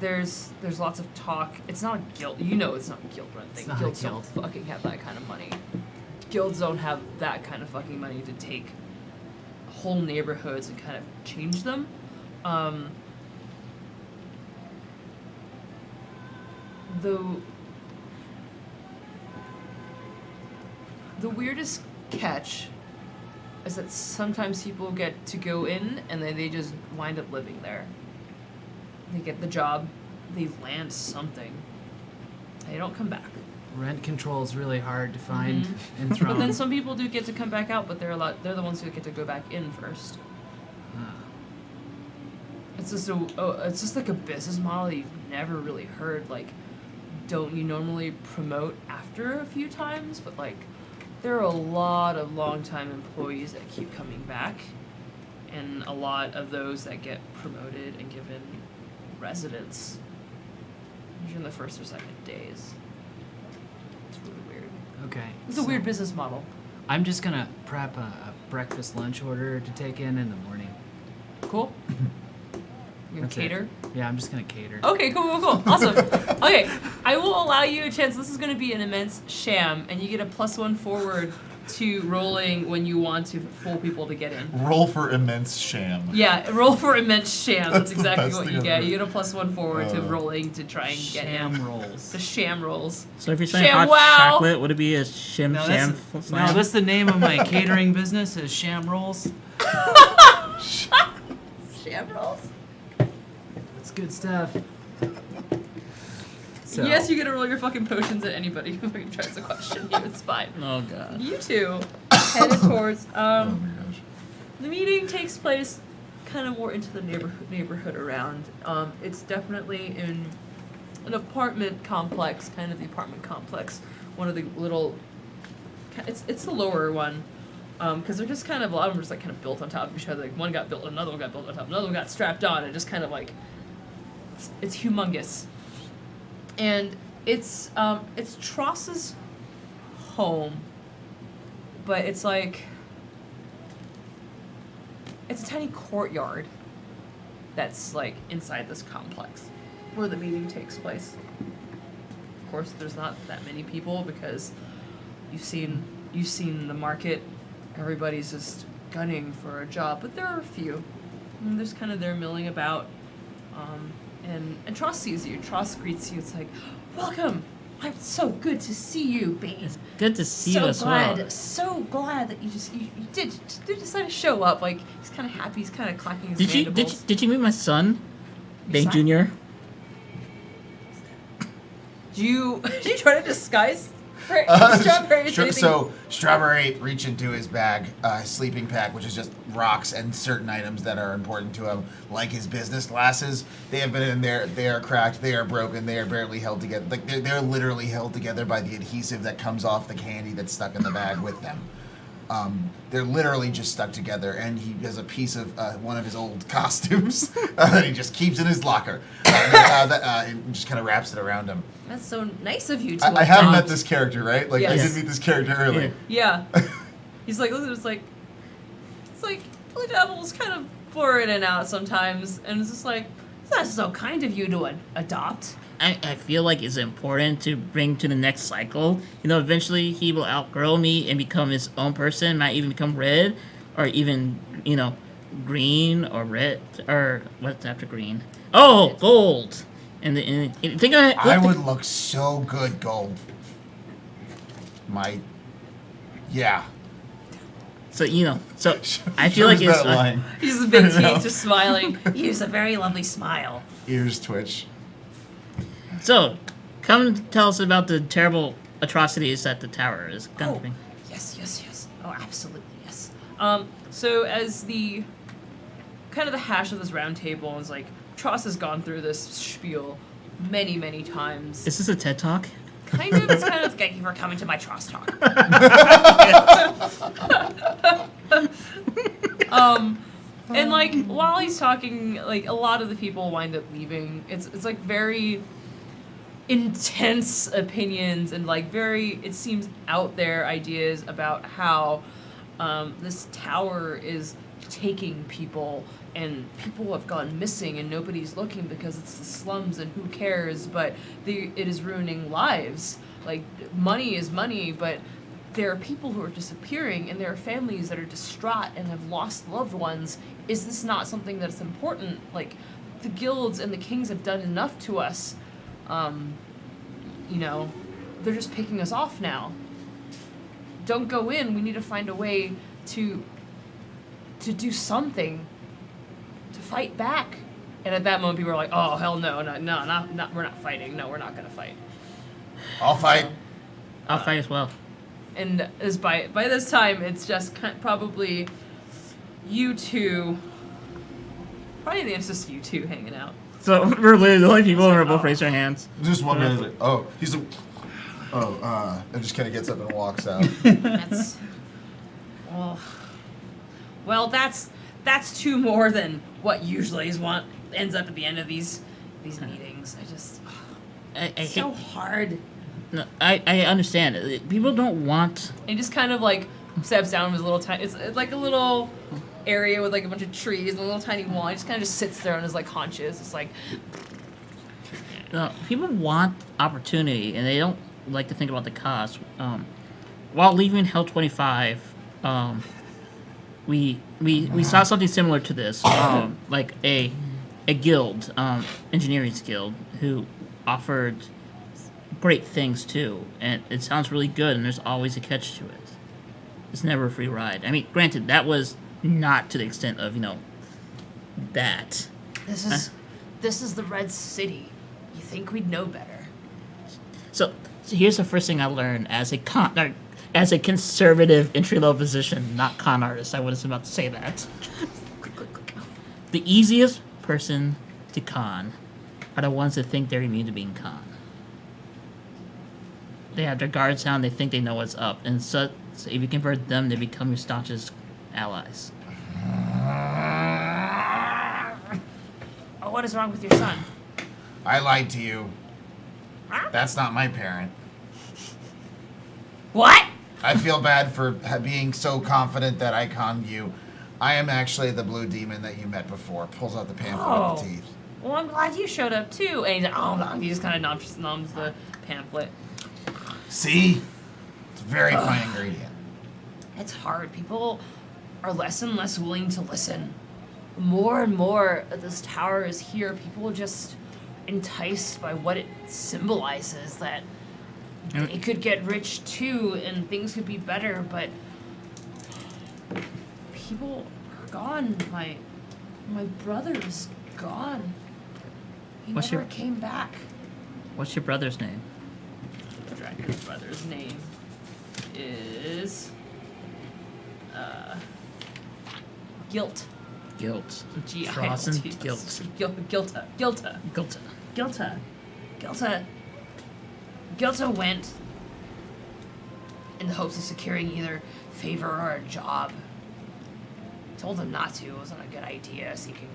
There's lots of talk. It's not a guild. You know, it's not a guild run thing. It's not a Guilds guild. don't fucking have that kind of money. Guilds don't have that kind of fucking money to take whole neighborhoods and kind of change them. The weirdest catch is that sometimes people get to go in and then they just wind up living there. They get the job, they land something, they don't come back. Rent control is really hard to find in But Throne. then some people do get to come back out, but they're the ones who get to go back in first. It's just like a business model you've never really heard. Like, don't you normally promote after a few times? But like, there are a lot of longtime employees that keep coming back, and a lot of those that get promoted and given residents. Usually in the first or second days. It's really weird. Okay. It's a weird business model. I'm just gonna prep a breakfast lunch order to take in the morning. Cool. You're gonna That's it. cater? Yeah, I'm just gonna cater. Okay, cool. Awesome. Okay, I will allow you a chance. This is going to be an immense sham, and you get a +1 forward to rolling when you want to fool people to get in. Roll for immense sham. Yeah, roll for immense sham. That's That's the exactly best what thing you I've get. heard. You get a +1 forward to Uh, rolling to try and get in. Sham rolls. The sham rolls. So if you're saying Sham hot wow. chocolate, would it be a shim No, sham that's, slam? no, that's the name of my catering business is Sham Rolls. Sham rolls? It's good stuff. So, Yes, you get to roll your fucking potions at anybody who fucking tries to question you. It's fine. Oh god. You two headed towards Oh my gosh. the meeting takes place kind of more into the neighborhood around. It's definitely in an apartment complex, kind of the apartment complex. One of the little, it's the lower one, because they're just kind of, a lot of them are just like kind of built on top of each other. Like one got built, another one got built on top, another one got strapped on, and just kind of like, it's humongous. And it's Tross's home, but it's like, it's a tiny courtyard that's like inside this complex where the meeting takes place. Of course, there's not that many people because you've seen the market. Everybody's just gunning for a job, but there are a few. And there's kind of they're milling about. And Tross sees you. Tross greets you. It's like, welcome. I'm so good to see you, babe. Good to see So you as glad, well. so glad that you did decide to show up. Like he's kind of happy. He's kind of clacking his Did you mandibles. did you meet my son, Your Bane son? Junior? Do you try to disguise Uh, Strawberry? Is anything- So Strawberry reached into his bag, his sleeping pack, which is just rocks and certain items that are important to him, like his business glasses. They have been in there. They are cracked. They are broken. They are barely held together. Like they're literally held together by the adhesive that comes off the candy that's stuck in the bag with them. They're literally just stuck together, and he has a piece of one of his old costumes that he just keeps in his locker, and just kind of wraps it around him. That's so nice of you to. I have adopt. met this character, right? Like I Yes. did meet this character earlier. Yeah. He's like, listen, it's like the devil's kind of blur in and out sometimes, and it's just like, that's so kind of you to adopt. I feel like it's important to bring to the next cycle. You know, eventually he will outgrow me and become his own person, not even become red, or even, you know, green or red, or what's after green? Oh, gold. And think of it. I would look so good gold. Yeah. So you know, so I feel like Shows it's that line. He's just big You know? teeth, just smiling. You use a very lovely smile. Ears twitch. So, come tell us about the terrible atrocities that the tower is Oh, conducting. yes. Oh, absolutely, yes. So as the kind of the hash of this round table is like, Tross has gone through this spiel many, many times. Is this a TED Talk? It's kind of Thank you for coming to my Tross talk. and like while he's talking, like a lot of the people wind up leaving. It's like very intense opinions and like very, it seems, out there ideas about how this tower is taking people and people have gone missing and nobody's looking because it's the slums and who cares, but it is ruining lives. Like money is money, but there are people who are disappearing and there are families that are distraught and have lost loved ones. Is this not something that's important? Like the guilds and the kings have done enough to us. You know, they're just picking us off now. Don't go in. We need to find a way to do something, to fight back. And at that moment, people are like, "Oh hell no, not we're not fighting. No, we're not gonna fight." I'll fight. I'll fight as well. And as by this time, it's just probably you two. Probably the answer is you two hanging out. So we're literally the only people who are both raised our hands. Just one minute. Like, oh, he's a. Oh, and just kind of gets up and walks out. That's well, that's two more than what usually ends up at the end of these these meetings. I just I so hate. hard. No, I understand it. People don't want. And he just kind of like steps down his little tiny. It's like a little area with like a bunch of trees and a little tiny wall. He just kind of just sits there on his like haunches. It's like, No, people want opportunity, and they don't like to think about the cost. While leaving Hell 25, we saw something similar to this, like a guild, engineering guild, who offered great things too, and it sounds really good. And there's always a catch to it. It's never a free ride. I mean, granted, that was not to the extent of that. This is the Red City. You think we'd know better? So here's the first thing I learned as a conservative entry level position, not con artist. I was about to say that. The easiest person to con are the ones that think they're immune to being con. They have their guards down. They think they know what's up, and so if you convert them, they become your staunchest allies. Oh, what is wrong with your son? I lied to you. That's not my parent. What? I feel bad for being so confident that I conned you. I am actually the blue demon that you met before. Pulls out the pamphlet of the Oh. teeth. well, I'm glad you showed up too. And he's like, oh, no. He just kind of numbs the pamphlet. See? It's a very fine ingredient. It's hard. People are less and less willing to listen. More and more this tower is here. People are just enticed by what it symbolizes, that they could get rich too and things could be better, but people are gone. My brother is gone. He What's never your- came back. What's your brother's name? The dragon brother's name is Guilt. Guilt. G-I-L-T. Frozen guilt. Gilta. Guilt. Gilta went in the hopes of securing either favor or a job. Told him not to. It wasn't a good idea. Seeking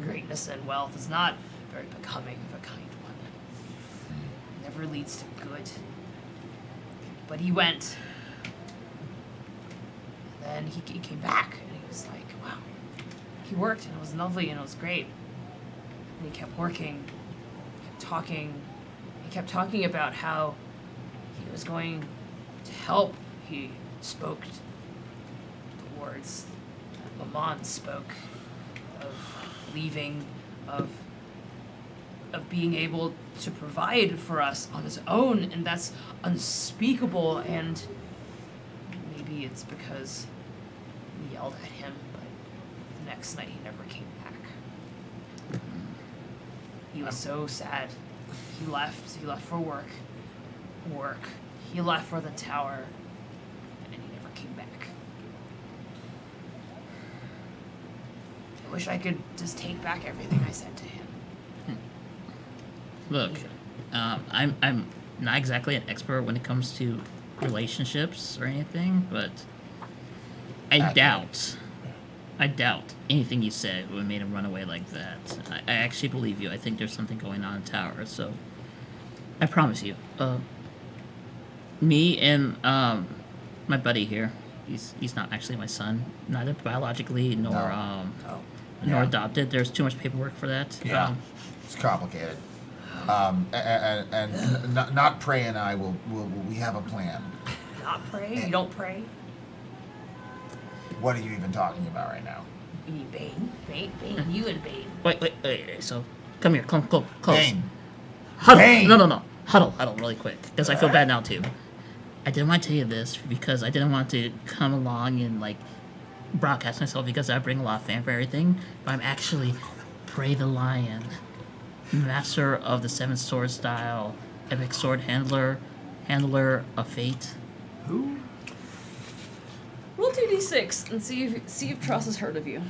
greatness and wealth is not very becoming of a kind one. Never leads to good. But he went. And then he came back and he was like, wow. He worked and it was lovely and it was great. And he kept working, kept talking. He kept talking about how he was going to help. He spoke the words that Lamont spoke of leaving, of being able to provide for us on his own, and that's unspeakable. And maybe it's because we yelled at him, but the next night he never came back. He was so sad. He left for work. He left for the tower, and he never came back. I wish I could just take back everything I said to him. Look, I'm not exactly an expert when it comes to relationships or anything, but I doubt anything you said would have made him run away like that. I actually believe you. I think there's something going on in the tower, so I promise you. Me and my buddy here, he's not actually my son, neither biologically nor No. nor Yeah. adopted. There's too much paperwork for that. Yeah. It's complicated. And not Prey and I will we have a plan. Not pray? You don't pray? What are you even talking about right now? You need Bane? Bane, you and Bane. Wait. So, come here, close. Bane. Huddle. Bane. No. Huddle, really quick, because I feel bad now too. I didn't want to tell you this because I didn't want to come along and like broadcast myself because I bring a lot of fanfare and everything. But I'm actually Prey the Lion, master of the Seven Sword style, epic sword handler of fate. Who? Roll 2d6 and see if Tross has heard of you.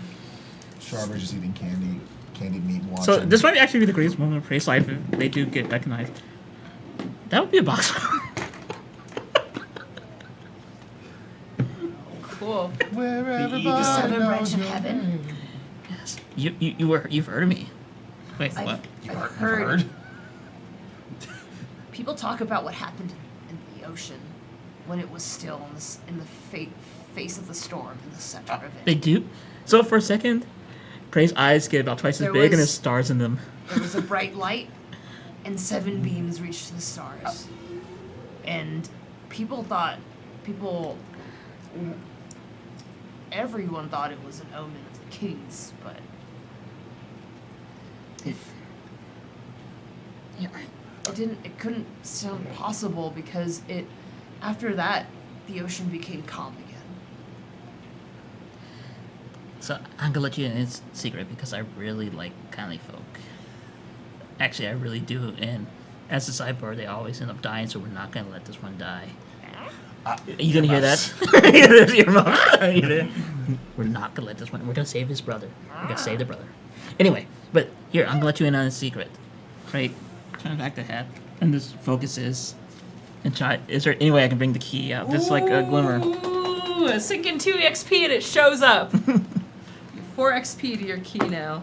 Strawberry's just eating candied meat and watching. So this might actually be the greatest moment of Prey's life if they do get recognized. That would be a box score. Cool. Where everybody Seven knows branch of your heaven. name. Yes. You've heard of me. Wait, I've- what? You've I've heard? People talk about what happened in the ocean when it was still in the face of the storm, in the center of They it. do. So for a second, Prey's eyes get about twice as There big, and was- there's stars in them. There was a bright light, and 7 beams reached the stars. And everyone thought it was an omen of the kings, but if it couldn't sound possible because after that, the ocean became calm again. So I'm gonna let you in its secret because I really like kindly folk. Actually, I really do. And as a sidebar, they always end up dying, so we're not gonna let this one die. You gonna hear that? Your mouth. You hear that? We're not gonna let this one. We're gonna save his brother. We're gonna save the brother. Anyway, but here I'm gonna let you in on a secret. Right? Turn back the hat, and this focuses. And try. Is there any way I can bring the key out? Just like a glimmer. Ooh, sink in 2 XP and it shows up. 4 XP to your key now.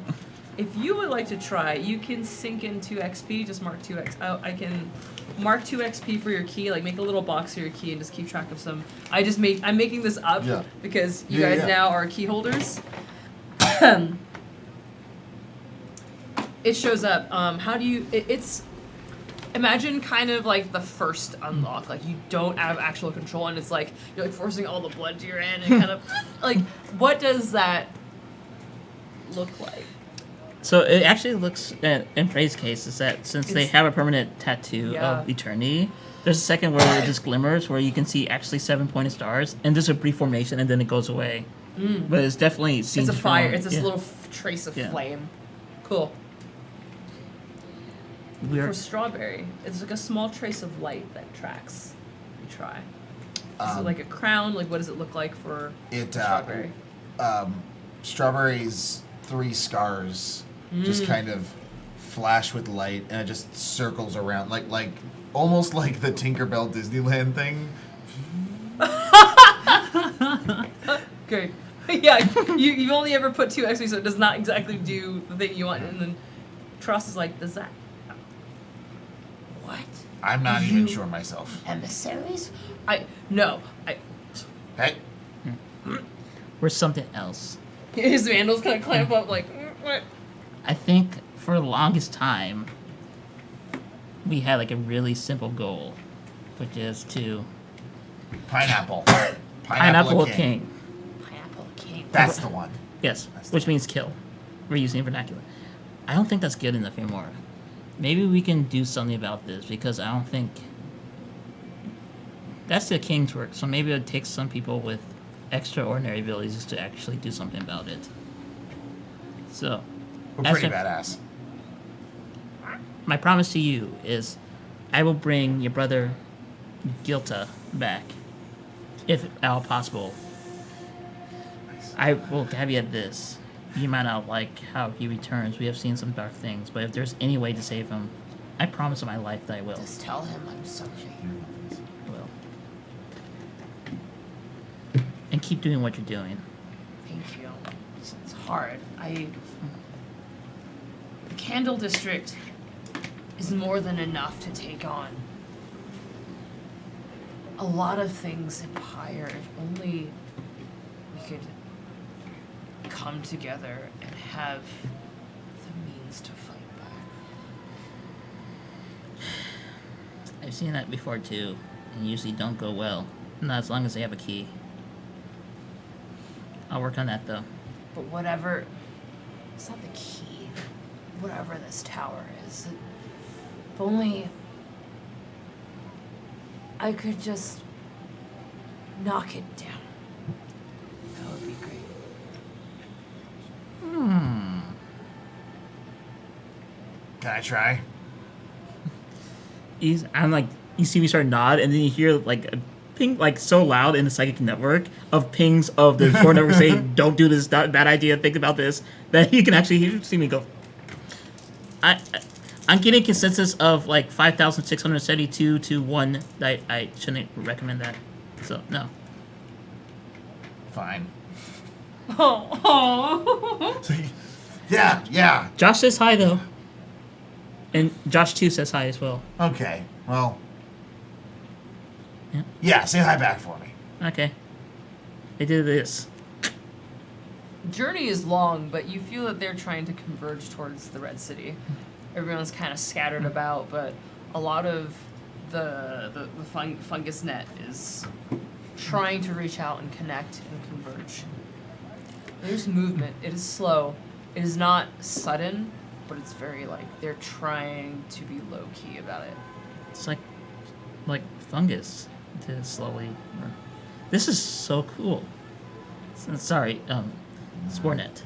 If you would like to try, you can sink in 2 XP. Just mark 2 X. I can mark 2 XP for your key. Like make a little box for your key and just keep track of some. I'm making this up Yeah. because you Yeah, guys yeah. now are key holders. It shows up. How do you? It's imagine kind of like the first unlock. Like you don't have actual control, and it's like you're like forcing all the blood to your hand, and kind of like what does that look like? So it actually looks, in Frey's case, is that since they It's- have a permanent tattoo Yeah. of eternity, there's a second where it just glimmers, where you can see actually 7 pointed stars, and there's a brief formation, and then it goes away. But it's definitely seen It's a fire. strong. It's this Yeah. little trace of Yeah. flame. Cool. We're For strawberry, it's like a small trace of light that tracks. You try. Is it like a crown? Like what does it look like for strawberry? Strawberry's 3 scars just kind of flash with light, and it just circles around, like almost like the Tinkerbell Disneyland thing. Great. Yeah, you've only ever put 2 XP, so it does not exactly do the thing you want. And then Tross is like, does that? What? I'm not even sure myself. Emissaries? No. Hey, we're something else. His vandals kind of clamp up like, what? I think for the longest time, we had like a really simple goal, which is to pineapple. pineapple a a king. Pineapple king. That's the one. Yes, That's the which means kill. We're using vernacular. I don't think that's good enough anymore. Maybe we can do something about this because I don't think that's the king's work. So maybe it takes some people with extraordinary abilities to actually do something about it. So, We're as pretty a- badass. my promise to you is I will bring your brother Gilta back, if at all possible. I will caveat this. You might not like how he returns. We have seen some dark things, but if there's any way to save him, I promise on my life that I will. Just tell him I'm sorry. I will. And keep doing what you're doing. Thank you. It's hard. The Candle District is more than enough to take on a lot of things in Pyre. If only we could come together and have the means to fight back. I've seen that before too, and usually don't go well. Not as long as they have a key. I'll work on that though. But whatever, it's not the key. Whatever this tower is, if only I could just knock it down. That would be great. Can I try? I'm like, you see me start to nod, and then you hear like a ping, like so loud in the psychic network of pings of the core network saying, "Don't do this, bad idea. Think about this." That you can actually see me go. I'm getting consensus of like 5,672 to 1. I shouldn't recommend that. So no. Fine. Oh. Yeah. Josh says hi though. And Josh too says hi as well. Okay, well. Yeah. Yeah, say hi back for me. Okay. They did this. Journey is long, but you feel that they're trying to converge towards the Red City. Everyone's kind of scattered about, but a lot of the fungus net is trying to reach out and connect and converge. There's movement. It is slow. It is not sudden, but it's very they're trying to be low key about it. It's like fungus to slowly. This is so cool. Sorry, Sportnet.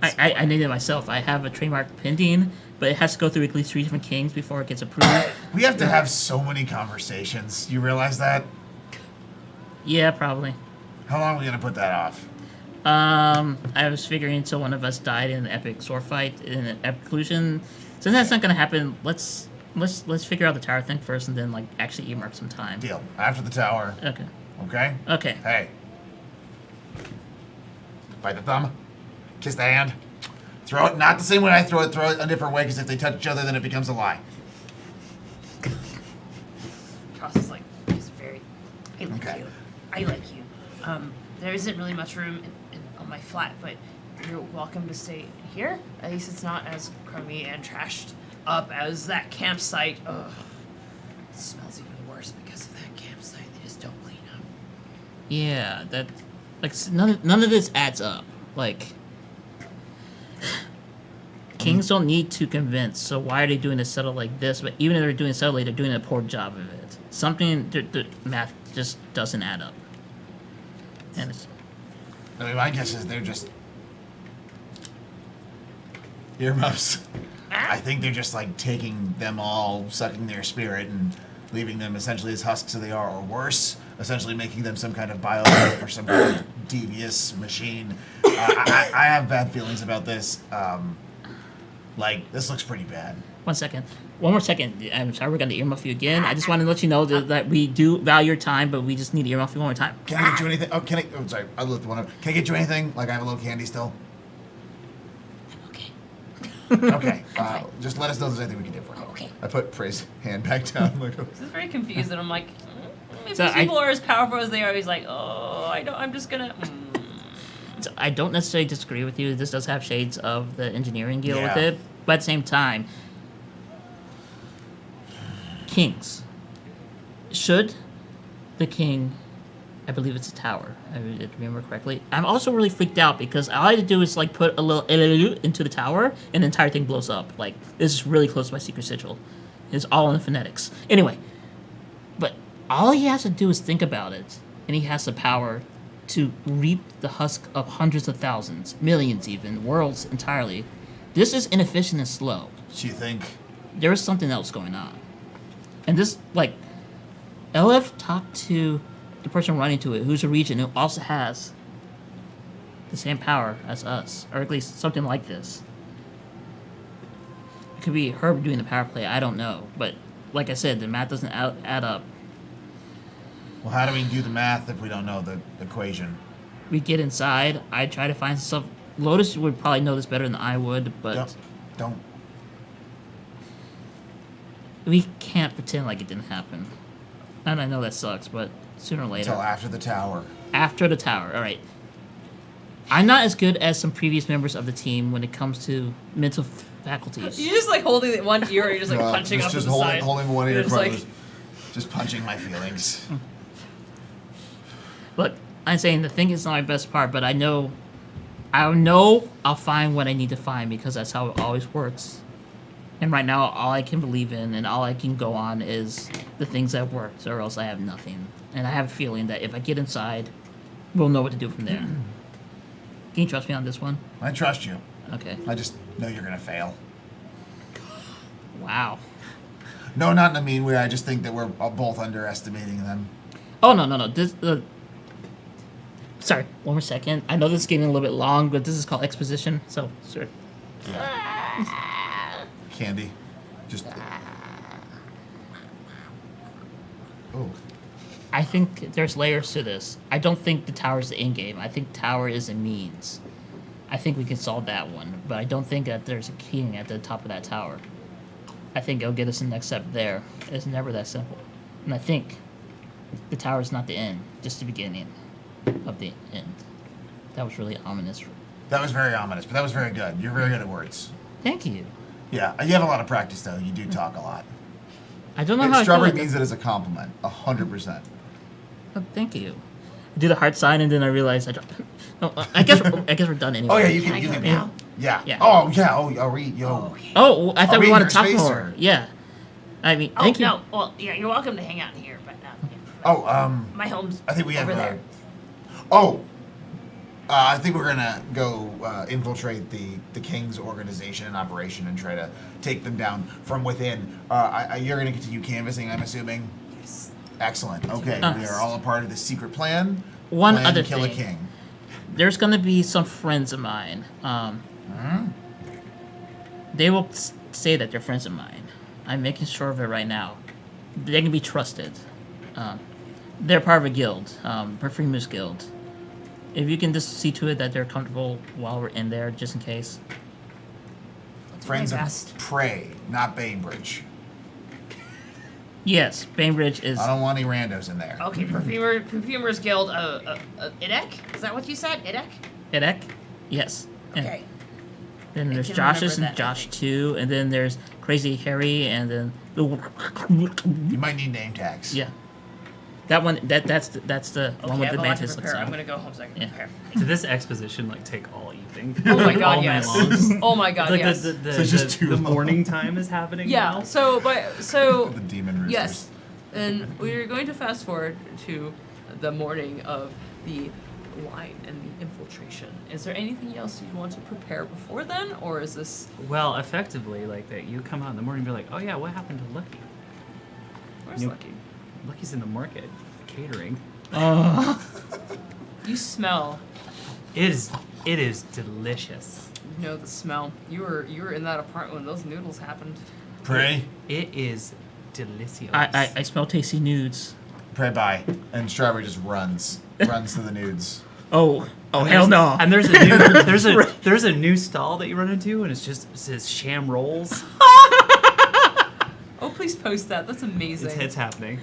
I named it myself. I have a trademark pending, but it has to go through at least 3 different kings before it gets approved. We have to have so many conversations. You realize that? Yeah, probably. How long are we gonna put that off? I was figuring until one of us died in an epic sword fight in an epic collusion. Since that's not gonna happen, let's figure out the tower thing first, and then actually earmark some time. Deal. After the tower. Okay. Okay? Okay. Hey. Bite the thumb. Kiss the hand. Throw it not the same way I throw it a different way, because if they touch each other, then it becomes a lie. Cross is just very. I like Okay. you. I like you. There isn't really much room on my flat, but you're welcome to stay here. At least it's not as crummy and trashed up as that campsite. Ugh. It smells even worse because of that campsite. They just don't clean up. Yeah, that none of this adds up. Kings don't need to convince, so why are they doing it subtle like this? But even if they're doing it subtly, they're doing a poor job of it. The math just doesn't add up. And it's, I mean, my guess is they're just earmuffs. I think they're just taking them all, sucking their spirit, and leaving them essentially as husks as they are, or worse, essentially making them some kind of biological or some kind of devious machine. I have bad feelings about this. This looks pretty bad. 1 second. One more second. I'm sorry we're going to earmuff you again. I just want to let you know that we do value your time, but we just need to earmuff you one more time. Can I get you anything? Oh, sorry. I looked one up. Can I get you anything? I have a little candy still. I'm okay. Okay. Just let us know if there's anything we can do for you. Okay. I put Prey's hand back down. This is very confused, and I'm like, if So these people are as powerful as they are, he's like, oh, I don't. I'm just gonna. So I don't necessarily disagree with you. This does have shades of the engineering deal with Yeah. it, but at the same time, kings. Should the king, I believe it's a tower, I remember correctly. I'm also really freaked out because all I had to do is put a little into the tower and the entire thing blows up. This is really close to my secret sigil. It's all in the phonetics. Anyway, but all he has to do is think about it, and he has the power to reap the husk of hundreds of thousands, millions even, worlds entirely. This is inefficient and slow. So you think? There is something else going on. And this, LF talked to the person running to it, who's a regent who also has the same power as us, or at least something like this. It could be Herb doing the power play, I don't know. But like I said, the math doesn't add up. Well, how do we do the math if we don't know the equation? We get inside, I try to find stuff. Lotus would probably know this better than I would, but Don't. we can't pretend like it didn't happen. And I know that sucks, but sooner or later. Until after the tower. After the tower, alright. I'm not as good as some previous members of the team when it comes to mental faculties. You're just holding one ear, and you're just punching up to just the holding, side. holding one ear You're just closed. Just punching my feelings. Look, I'm saying the thing is not my best part, but I know I'll find what I need to find because that's how it always works. And right now, all I can believe in and all I can go on is the things that worked, or else I have nothing. And I have a feeling that if I get inside, we'll know what to do from there. Can you trust me on this one? I trust you. Okay. I just know you're gonna fail. Wow. No, not in a mean way. I just think that we're both underestimating them. Oh, no. This, sorry, one more second. I know this is getting a little bit long, but this is called exposition, so, sure. Candy. Just. Oh. I think there's layers to this. I don't think the tower is the end game. I think tower is a means. I think we can solve that one, but I don't think that there's a king at the top of that tower. I think it'll get us the next step there. It's never that simple. And I think the tower is not the end, just the beginning of the end. That was really ominous. That was very ominous, but that was very good. You're very good at words. Thank you. Yeah, you have a lot of practice though. You do talk a lot. I don't know how I feel Strawberry like means it as a compliment, 100%. Oh, thank you. I do the heart sign and then I realize I don't. No, I guess we're done anyway. Oh yeah, you Can can. I You go can. now? Yeah. Yeah. Oh yeah. Oh, are we? Yo. Oh, okay. Oh, I Are thought we we in wanted your to talk space, more. or- Yeah. I mean, Oh, thank you. no. Well, yeah, you're welcome to hang out in here, but yeah. Oh, My home's I think we have. over there. I think we're gonna go infiltrate the King's organization and operation and try to take them down from within. You're gonna continue canvassing, I'm assuming. Yes. Excellent. Okay, Uh, we are all a part of the secret plan. One Plan other to kill a thing. king. There's gonna be some friends of mine. They will say that they're friends of mine. I'm making sure of it right now. They can be trusted. They're part of a guild, Perfumers Guild. If you can just see to it that they're comfortable while we're in there, just in case. Friends my of best. Prey, not Bainbridge. Yes, Bainbridge is. I don't want any randos in there. Okay, Perfumers Guild, Idek? Is that what you said? Idek? Edek? Yes. And Okay. then I there's can Josh's remember and that, I Josh think. too, and then there's Crazy Harry, and then You might need name tags. yeah, that one. That's the one Okay, with I the have a lot to mantis looks prepare. I'm on. gonna go home so I can Yeah. prepare. Did this exposition like take all evening? Oh my All god, night yes. long? Oh my god, Like yes. So it's just too the long. morning time is happening Yeah. now. So The demon roosters. yes, and we're going to fast forward to the morning of the line and the infiltration. Is there anything else you want to prepare before then, or is this Well, effectively, like that you come out in the morning and be like, oh yeah, what happened to Lucky? where's You- Lucky? Lucky's in the market, catering. You smell. It is delicious. You know the smell. You were in that apartment when those noodles happened. Prey, It is delicious. I smell tasty nudes. pray bye. And Strawberry just runs to the nudes. Oh And hell there's- no! And there's a new there's a new stall that you run into, and it says sham rolls. Oh, please post that. That's amazing. It's happening.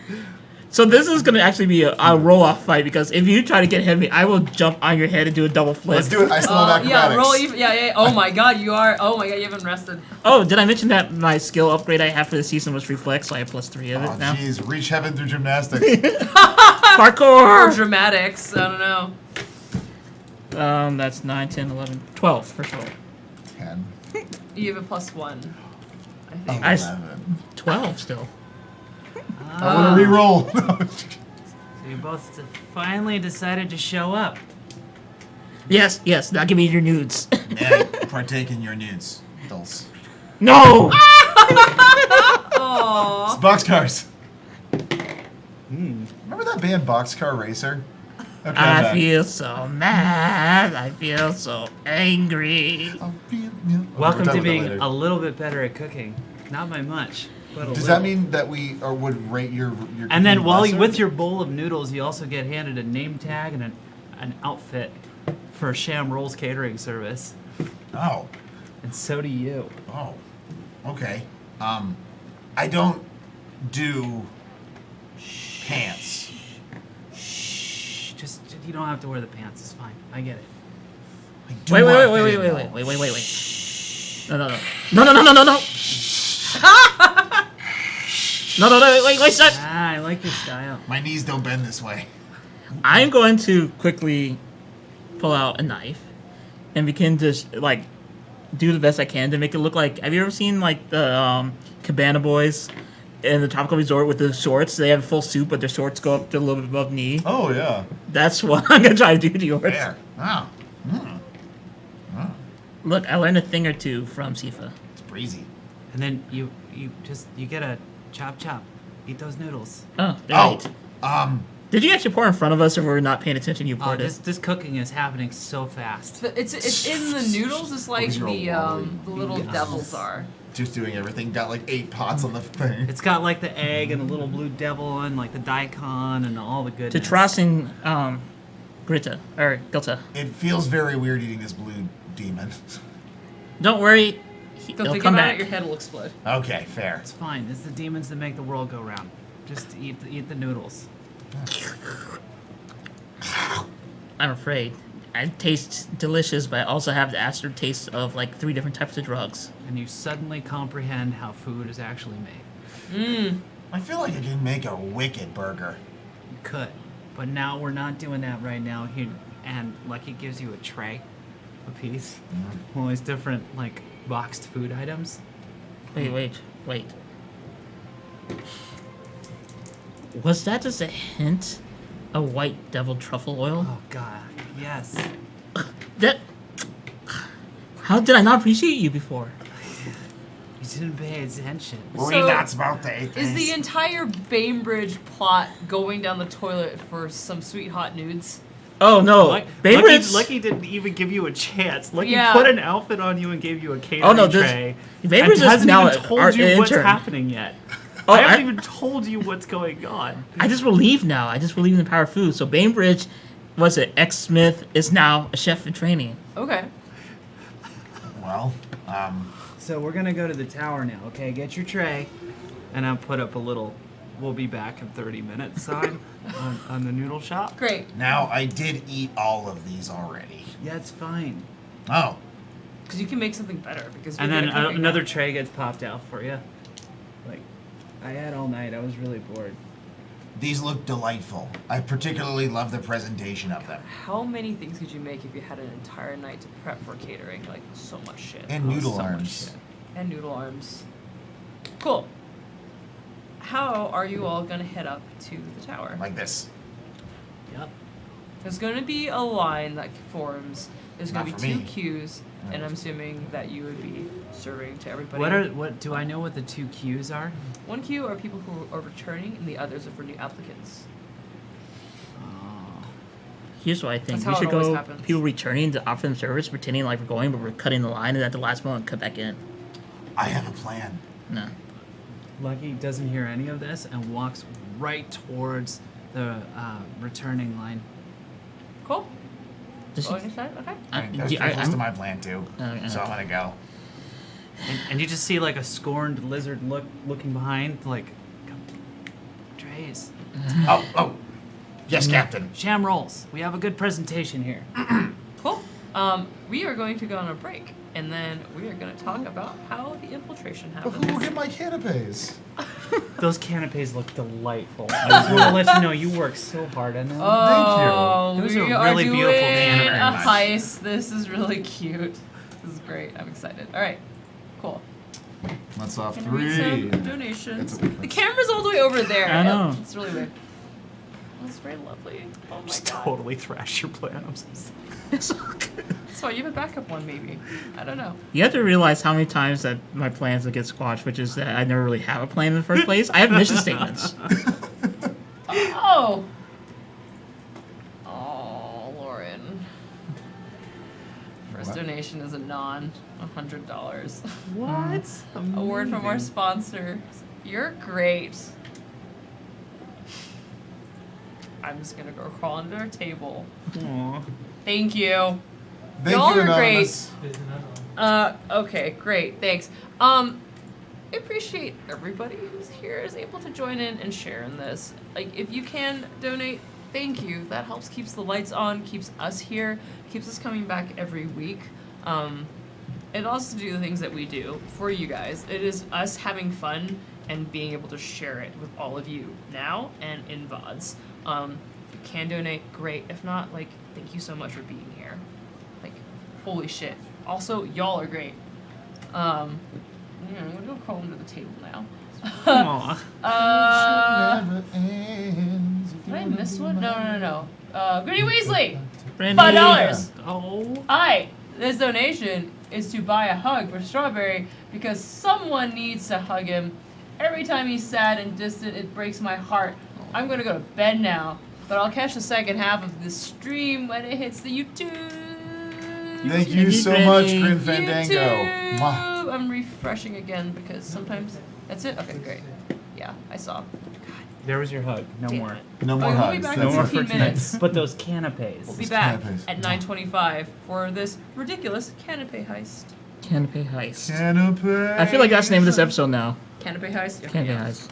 So this is gonna actually be a roll-off fight because if you try to get ahead of me, I will jump on your head and do a double flip. Let's do it. I still have Yeah, acrobatics. roll even. Yeah. Oh my god, you are. Oh my god, you haven't rested. Oh, did I mention that my skill upgrade I have for the season was reflex, so I have +3 of Oh it now. jeez, reach heaven through gymnastics. Or Parkour. dramatics. I don't know. That's 9, 10, 11, 12 first of all. 10. You have a +1. I think. I s- 11. 12 still. I want to re-roll. So you both finally decided to show up. Yes. Now give me your nudes. May I partake in your nudes, Dulce? No. Aww. It's boxcars. Hmm. Remember that band Boxcar Racer? Okay, I I'm back. feel so mad. I feel so angry. I'll be- yeah. Welcome We'll talk to about that being later. a little bit better at cooking. Not by much, but a Does little. that mean that we would rate your And then cooking while you, lesser? with your bowl of noodles, you also get handed a name tag and an outfit for Sham Rolls catering service. Oh, And so do you. oh, okay. I don't do pants. Shh. Just you don't have to wear the pants. It's fine. I get it. I do Wait. wanna fit in, Wait. though. No. No, wait, stop. Ah, I like your style. My knees don't bend this way. I'm going to quickly pull out a knife and begin to like do the best I can to make it look like. Have you ever seen like the Cabana Boys in the tropical resort with the shorts? They have a full suit, but their shorts go up to a little bit above knee. Oh yeah. That's what I'm gonna try to do to yours. There. Wow. Mm. Look, I learned a thing or two from Sifa. It's breezy. And then you get a chop. Eat those noodles. Oh, Oh, right. Did you actually pour in front of us, or were we not paying attention? You Oh, poured this cooking is happening so fast. It's in the noodles. It's like These are all the little Yes. devils are. just doing everything. Got like 8 pots on the thing. It's got like the egg and the little blue devil and like the daikon and all the it. goodness. To Trossing, Grita or Gilta. It feels very weird eating this blue demon. Don't worry, Don't he'll think come about back. it, your head will explode. Okay, fair. It's fine. It's the demons that make the world go round. Just eat the noodles. I'm afraid. It tastes delicious, but I also have the aftertaste of like 3 different types of drugs. And you suddenly comprehend how food is actually made. Mmm. I feel like I can make a wicked burger. You could. But now we're not doing that right now. And Lucky gives you a tray apiece. All these different, like, boxed food items. Wait. Was that just a hint of white devil truffle oil? Oh, God. Yes. That. How did I not appreciate you before? You didn't pay attention. Were we So, not supposed to eat Is these? the entire Bainbridge plot going down the toilet for some sweet hot nudes? Oh no, Bainbridge. Lucky didn't even give you a chance. Lucky Yeah. put an outfit on you and gave you a catering Oh, no, this- tray. Bainbridge and is hasn't now even told our you what's intern. happening yet. Oh, I haven't I- even told you what's going on. I just believe now. I just believe in the power of food. So Bainbridge, was it ex-Smith, is now a chef in training. Okay. Well, So we're gonna go to the tower now, okay? Get your tray, and I'll put up a little "We'll be back in 30 minutes" sign on the noodle shop. Great. now I did eat all of these already. Yeah, it's fine. Oh, Because you can make something better. Because And you're then good at cooking now. another tray gets popped out for you. Like, I had all night. I was really bored. these look delightful. I particularly love the presentation of them. How many things could you make if you had an entire night to prep for catering? Like, so much shit. And noodle so much arms. shit. And noodle arms. Cool. How are you all gonna head up to the tower? Like this. Yep. There's gonna be a line that forms. There's gonna Not be for 2 me. queues, and I'm assuming that you would be serving to everybody. What do I know what the 2 queues are? One queue are people who are returning, and the others are for new applicants. Oh. Here's what I think. That's We how it should always go happens. people returning to offer them service, pretending like we're going, but we're cutting the line, and at the last moment cut back in. I have a plan. No. Lucky doesn't hear any of this and walks right towards the returning line. Cool. Does he- Going inside? Okay. That's pretty close to my plan too. Okay. So I'm gonna go. And you just see like a scorned lizard looking behind, like, come, trays, Oh. Yes, Captain. sham rolls. We have a good presentation here. Cool. We are going to go on a break, and then we are going to talk about how the infiltration But happens. who will get my canapes? Those canapes look delightful. I just want to let you know you work so hard on them. Oh, Those are we really doing beautiful a canapes. heist. This is really cute. This is great. I'm excited. All right. Cool. Let's off Can we read 3. some donations? That's- The camera's all the way over there. I know. It's really weird. That's very lovely. Oh my Just god. totally thrash your plan. I'm so sorry. So you have a backup one, maybe. I don't know. You have to realize how many times that my plans will get squashed, which is that I never really have a plan in the first place. I have mission statements. Oh. Oh, Lauren. First What? donation is a $100. What? A word from our sponsor. You're great. I'm just gonna go crawl under our table. Aw. Thank you. Thank Y'all you, are great. Anonymous. Okay, great, thanks. I appreciate everybody who's here is able to join in and share in this. Like, if you can donate, thank you. That helps keeps the lights on, keeps us here, keeps us coming back every week. It also do the things that we do for you guys. It is us having fun and being able to share it with all of you now and in VODs. If you can donate, great. If not, like, thank you so much for being here. Like, holy shit. Also, y'all are great. I'm gonna go crawl under the table now. Aw. Never ends if Did I you miss wanna one? be No. mine. Goody Weasley! Brandy. $5. Oh. Hi! This donation is to buy a hug for Strawberry because someone needs to hug him. Every time he's sad and distant, it breaks my heart. I'm gonna go to bed now, but I'll catch the second half of this stream when it hits the YouTube. Thank you YouTube, so much, Brandy. Grin Fandango. YouTube. Mwah. I'm refreshing again because sometimes that's it. Okay, great. Yeah, I saw. There was your hug. No Damn more. it. No more Oh, we'll be hugs. back No in That's more it. for 15 tonight. minutes. But those canapes. We'll be Those back canapes. at 9:25 for this ridiculous canapé heist. Canopy Heist. Canopy. I feel like that's the name of this episode now. Canapé heist? Okay, Canopy yeah. Heist.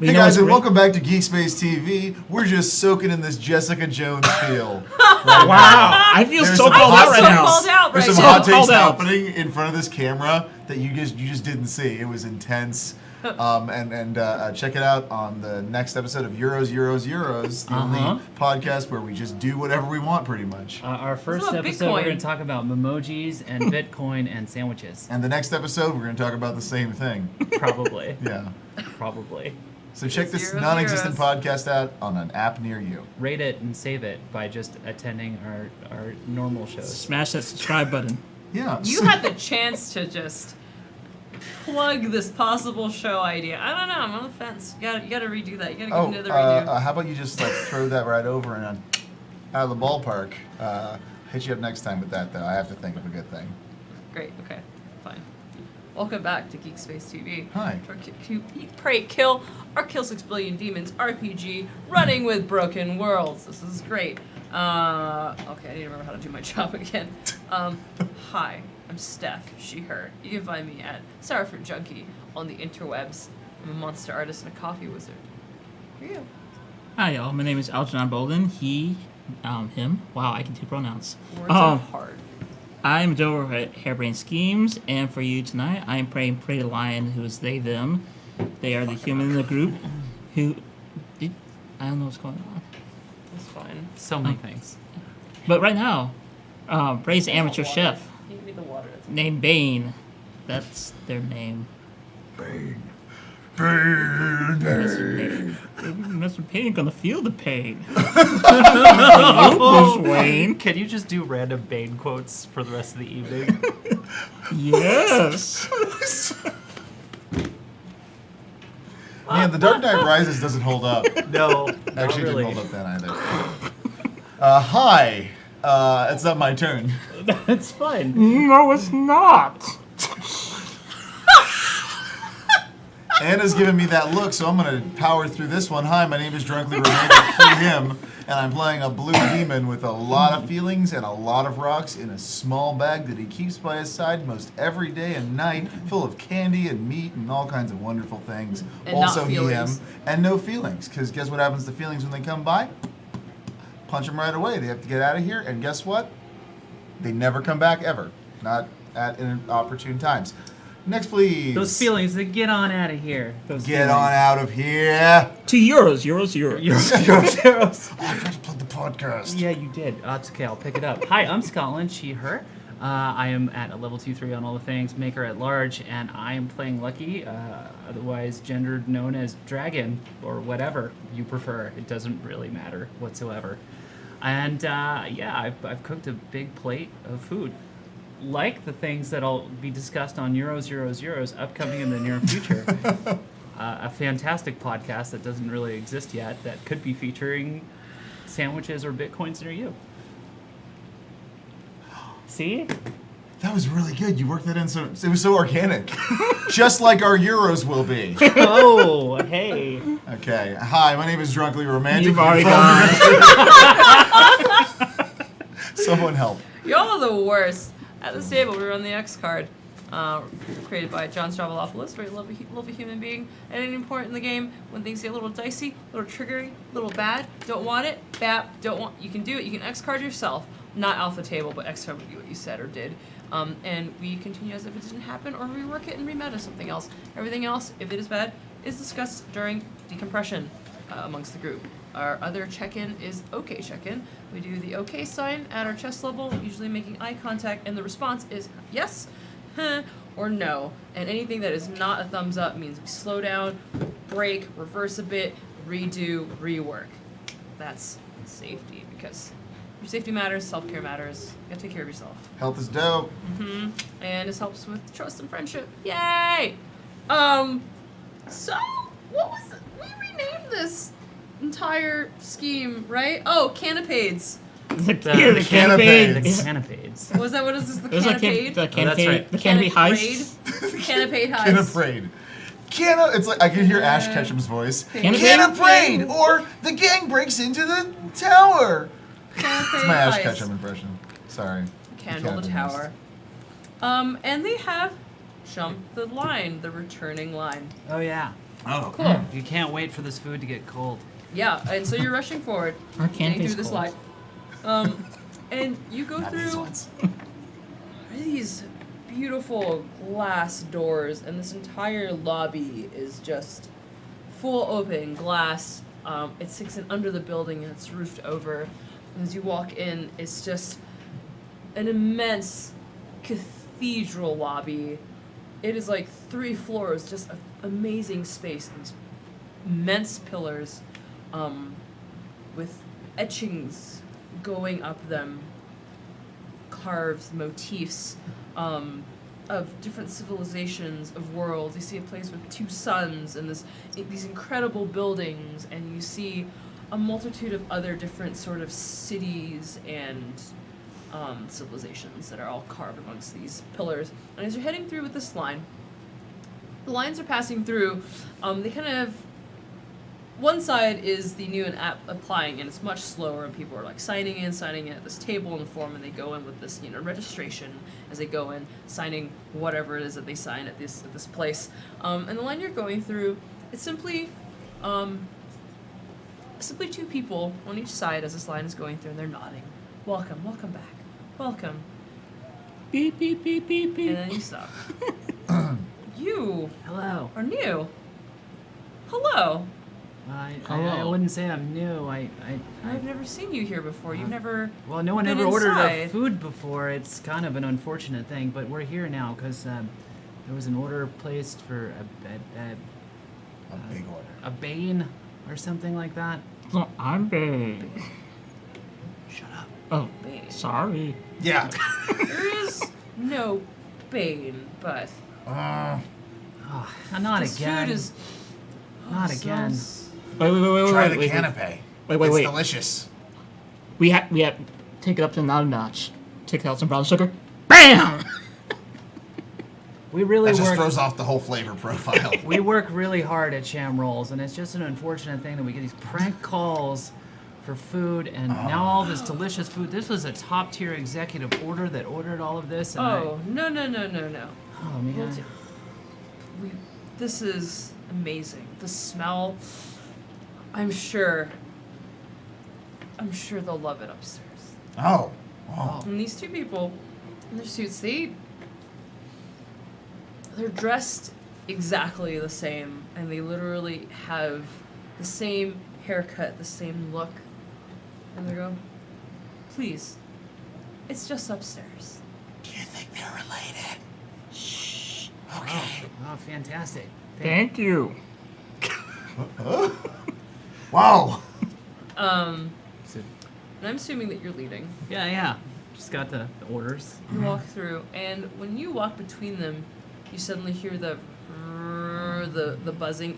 We Hey know guys, it's and great. welcome back to Geek Space TV. We're just soaking in this Jessica Jones feel. Wow, I feel There's so some called hot out right so now. called out There's right some now. hot takes Called out. happening in front of this camera that you just didn't see. It was intense. And check it out on the next episode of Euros, the only podcast where we just do whatever we want, pretty much. Our first about episode, we're Bitcoin? going to talk about memojis and Bitcoin and sandwiches. And the next episode, we're going to talk about the same thing. Probably. Yeah. Probably. So check this Zeros, non-existent zeros. podcast out on an app near you. Rate it and save it by just attending our normal shows. Smash that subscribe button. Yeah. You had the chance to just plug this possible show idea. I don't know. I'm on the fence. You gotta redo that. You gotta give another redo. How about you just like throw that right over and out of the ballpark? Hit you up next time with that, though. I have to think of a good thing. Great. Okay. Fine. Welcome back to Geek Space TV. Hi. To our Eat, Pray, Kill, or Kill 6 Billion Demons RPG, running with broken worlds. This is great. Okay, I need to remember how to do my job again. Hi, I'm Steph, she, her. You can find me at Sarafruit Junkie on the interwebs. I'm a monster artist and a coffee wizard. Who are you? Hi y'all, my name is Algernon Bolden. He, him. Wow, I can do pronouns. Words are hard. I'm Joe at Hairbrain Schemes, and for you tonight, I am praying Pray the Lion, who is they, them. They are the human in the group who... I don't know what's going on. That's fine. So many things. But right now, Pray's the amateur chef You need the water. named Bane. That's their name. Bane. Mr. Payne gonna feel the pain. You, Bruce Wayne. Can you just do random Bane quotes for the rest of the evening? Yes. Man, The Dark Knight Rises doesn't hold up. No, Actually, really. didn't hold up then either. Hi. It's not my turn. It's fine. No, it's not. Anna's giving me that look, so I'm going to power through this one. Hi, my name is Drunkly Romantic, he, him, and I'm playing a blue demon with a lot of feelings and a lot of rocks in a small bag that he keeps by his side most every day and night, full of candy and meat and all kinds of wonderful things. And not also, he, feelings. him, and no feelings, because guess what happens to feelings when they come by? Punch them right away. They have to get out of here, and guess what? They never come back ever. Not at inopportune times. Next, please. Those feelings, they get on out of here. Those Get on out of here. 2 euros, euros. Euros. Oh, I forgot to plug the podcast. Yeah, you did. It's okay, I'll pick it up. Hi, I'm Scotland, she, her. I am at a level 2-3 on all the things, maker at large, and I am playing Lucky, otherwise gendered known as Dragon, or whatever you prefer. It doesn't really matter whatsoever. And yeah, I've cooked a big plate of food. Like the things that'll be discussed on Euros, upcoming in the near future. A fantastic podcast that doesn't really exist yet that could be featuring sandwiches or bitcoins near you. See? That was really good. You worked that in so it was so organic. Just like our Euros will be. Oh, hey. Okay. Hi, my name is Drunkly Romantic. You've You already can gone. Someone help. Y'all are the worst. At this table, we run the X card, created by John Stravellopoulos, very lovely human being. At any point in the game, when things get a little dicey, a little triggery, a little bad, don't want it, bap, don't want. You can do it. You can X card yourself, not off the table, but X card would be what you said or did. And we continue as if it didn't happen, or rework it and remeta something else. Everything else, if it is bad, is discussed during decompression amongst the group. Our other check-in is okay check-in. We do the okay sign at our chest level, usually making eye contact, and the response is yes, or no. And anything that is not a thumbs up means we slow down, break, reverse a bit, redo, rework. That's safety, because your safety matters, self-care matters. You gotta take care of yourself. Health is dope. And this helps with trust and friendship. Yay! So, what was it? We renamed this entire scheme, right? Oh, canapades. The Canapades. The canapades. canapades. Was that what is this? The It was like canapade? the that's canapade. right. The canopy heist. Canapade heist. Canapade. It's like I can hear Ash Ketchum's voice. Canapade? Canapade! Or the gang breaks into the tower. Canapade It's my Ash heist. Ketchum impression. Sorry. Candle the Canapade tower. And they have Jump the Line, the returning line. Oh, yeah. Oh, Cool. You can't wait for this food to get cold. Yeah, and so you're rushing forward, Our getting canopy's through this cold. line. And you go not these through ones. these beautiful glass doors, and this entire lobby is just full open glass. It sits in under the building and it's roofed over. And as you walk in, it's just an immense cathedral lobby. It is like 3 floors, just an amazing space. These immense pillars with etchings going up them, carved motifs of different civilizations, of worlds. You see a place with 2 suns and these incredible buildings, and you see a multitude of other different sort of cities and civilizations that are all carved amongst these pillars. And as you're heading through with this line, the lines are passing through. They kind of, one side is the new and applying, and it's much slower, and people are like signing in at this table and form, and they go in with this, registration as they go in, signing whatever it is that they sign at this place. And the line you're going through, it's simply 2 people on each side as this line is going through, and they're nodding. Welcome back. Welcome. Beep, beep, beep, beep, And beep. then you stop. You Hello. are new. Hello. I Hello. wouldn't say I'm new. I've never seen you here before. You've never. Well, no one been ever ordered a inside. food before. It's kind of an unfortunate thing, but we're here now because there was an order placed for A big order. a bane or something like that. No, I'm big. Shut up. Oh, Bane. sorry. Yeah. There is no Bane, but Oh, not this again. food is. Not it again. smells- Wait, Try the wait. canapé. Wait. It's delicious. We have take it up to another notch. Take out some brown sugar. BAM! We really That just work. throws off the whole flavor profile. We work really hard at Sham Rolls, and it's just an unfortunate thing that we get these prank calls for food, and now all this delicious food. This was a top tier executive order that ordered all of this. And Oh no! oh We'll man. do- this is amazing. The smell. I'm sure they'll love it upstairs. Oh. And these 2 people in their suits, they're dressed exactly the same, and they literally have the same haircut, the same look. And they go, please, it's just upstairs. Do you think they're related? Shh. Okay. Oh, fantastic. Thank you. Wow. And I'm assuming that you're leading. Yeah. Just got the orders. You walk through, and when you walk between them, you suddenly hear the buzzing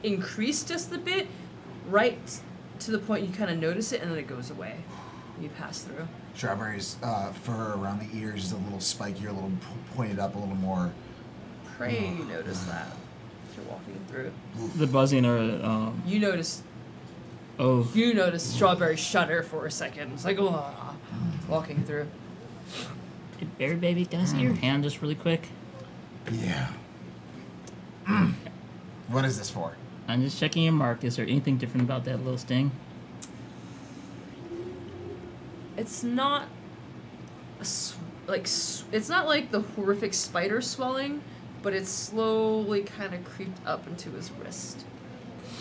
increase just a bit, right to the point you kind of notice it, and then it goes away. You pass through. Strawberry's fur around the ears is a little spikier, a little pointed up, a little more. Pray you notice that as you're walking through. The buzzing or You notice Strawberry shudder for a second. It's like, walking through. Hey, Berry baby, can I see your hand just really quick? Yeah. What is this for? I'm just checking your mark. Is there anything different about that little sting? It's not it's not like the horrific spider swelling, but it's slowly kind of creeped up into his wrist.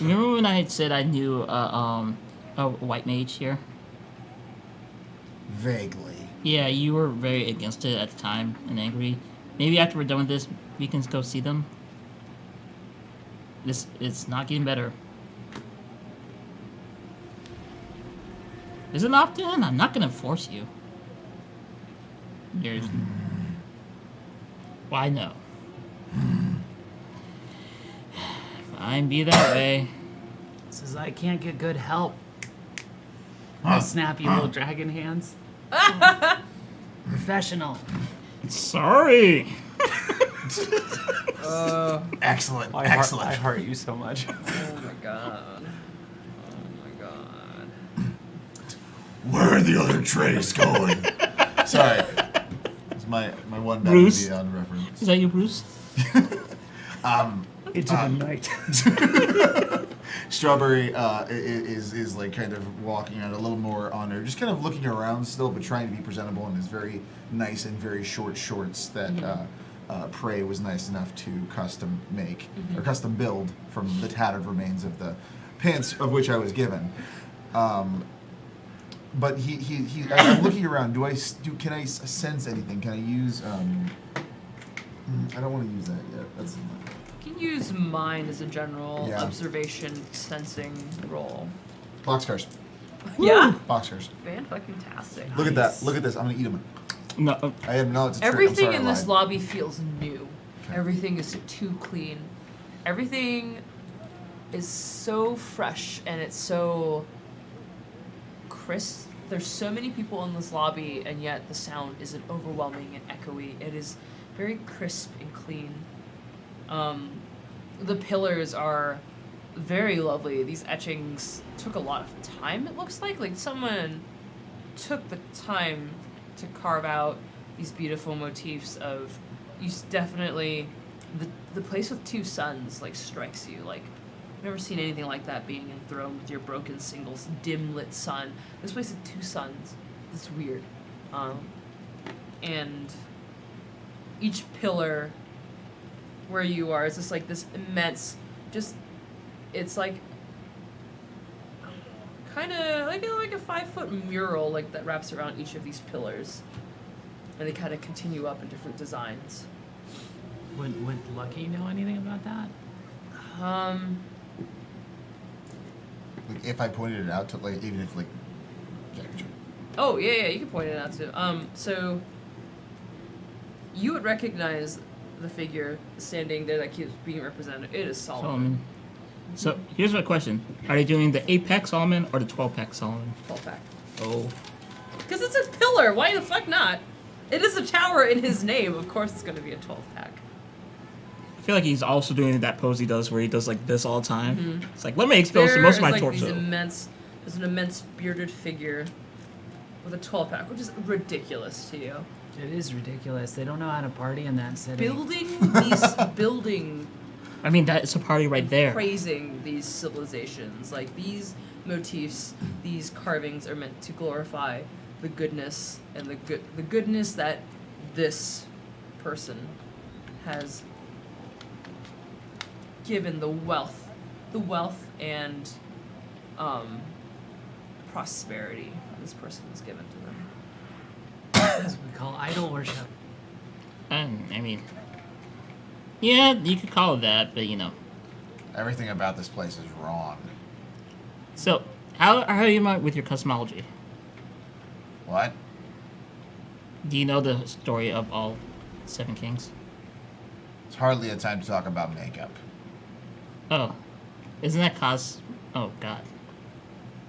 Remember when I had said I knew a white mage here? Vaguely. Yeah, you were very against it at the time and angry. Maybe after we're done with this, we can go see them. It's not getting better. Is it often? I'm not gonna force you. There's. Why no? Fine, be that way. Says I can't get good help. The snappy little dragon hands. Professional. Sorry. Excellent. I Excellent. heart you so much. Oh my god. Oh my god. Where are the other trays going? Sorry. It's my one bad Bruce? movie on reference. Is that you, Bruce? Into the night. Strawberry is like kind of walking around a little more on her, just kind of looking around still, but trying to be presentable in his very nice and very short shorts that Prey was nice enough to custom make or custom build from the tattered remains of the pants of which I was given. But I'm looking around. Can I sense anything? Can I use? I don't want to use that yet. That's. You can use mind as a general Yeah. observation sensing roll. Boxcars. Yeah. Boxcars. Fan-fucking-tastic. Look at that. Look at this. I'm gonna eat them. No, I have no. It's a trick. I'm Everything sorry, in I this lied. lobby feels new. Okay. Everything is too clean. Everything is so fresh and it's so crisp. There's so many people in this lobby, and yet the sound isn't overwhelming and echoey. It is very crisp and clean. The pillars are very lovely. These etchings took a lot of time, it looks like. Like someone took the time to carve out these beautiful motifs of definitely the place with two suns like strikes you. Like I've never seen anything like that being enthroned with your broken singles, dim lit sun. This place had two suns. It's weird. And each pillar where you are is just like this immense, it's like kind of like a 5-foot mural like that wraps around each of these pillars, and they kind of continue up in different designs. Would Lucky know anything about that? Like, if I pointed it out to like, even if like. Yeah, sure. Oh yeah, you can point it out too. So you would recognize the figure standing there that keeps being represented. It is Solomon. Solomon. So here's my question: are they doing the 8-pack Solomon or the 12-pack Solomon? 12-pack. Oh, Because it's a pillar. Why the fuck not? It is a tower in his name. Of course, it's going to be a 12-pack. I feel like he's also doing that pose he does where he does like this all the time. It's like, let me expose There most of is, my like, torso. there's an immense bearded figure with a 12-pack, which is ridiculous to you. It is ridiculous. They don't know how to party in that city. Building I mean, that's a party right there. praising these civilizations. Like these motifs, these carvings are meant to glorify the goodness and the goodness that this person has given the wealth and prosperity this person has given to them. That's what we call idol worship. I mean, yeah, you could call it that, but you know. Everything about this place is wrong. So, how are you with your cosmology? What? Do you know the story of all 7 kings? It's hardly a time to talk about makeup. Oh, isn't that Oh God,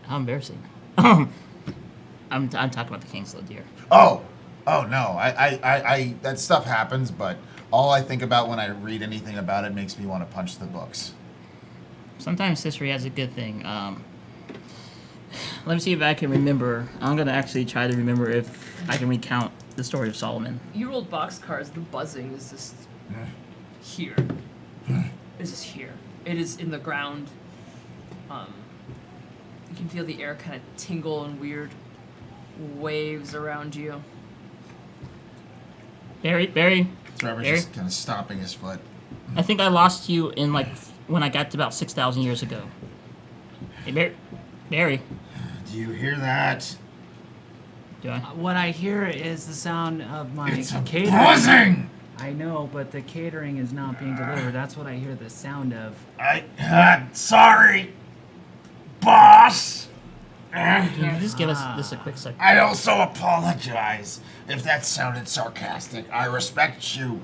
how embarrassing. I'm talking about the kings, dear. Oh no. I that stuff happens, but all I think about when I read anything about it makes me want to punch the books. Sometimes history has a good thing. Let me see if I can remember. I'm gonna actually try to remember if I can recount the story of Solomon. You rolled boxcars. The buzzing is just here. It's just here. It is in the ground. You can feel the air kind of tingle in weird waves around you. Barry, Trevor's Barry? just kind of stomping his foot. I think I lost you in like when I got to about 6,000 years ago. Hey, Barry, Do you hear that? do I? What I hear is the sound of my It's a catering. buzzing! I know, but the catering is not being delivered. That's what I hear the sound of. Sorry, boss. Can you just give us this a quick second? I also apologize if that sounded sarcastic. I respect you.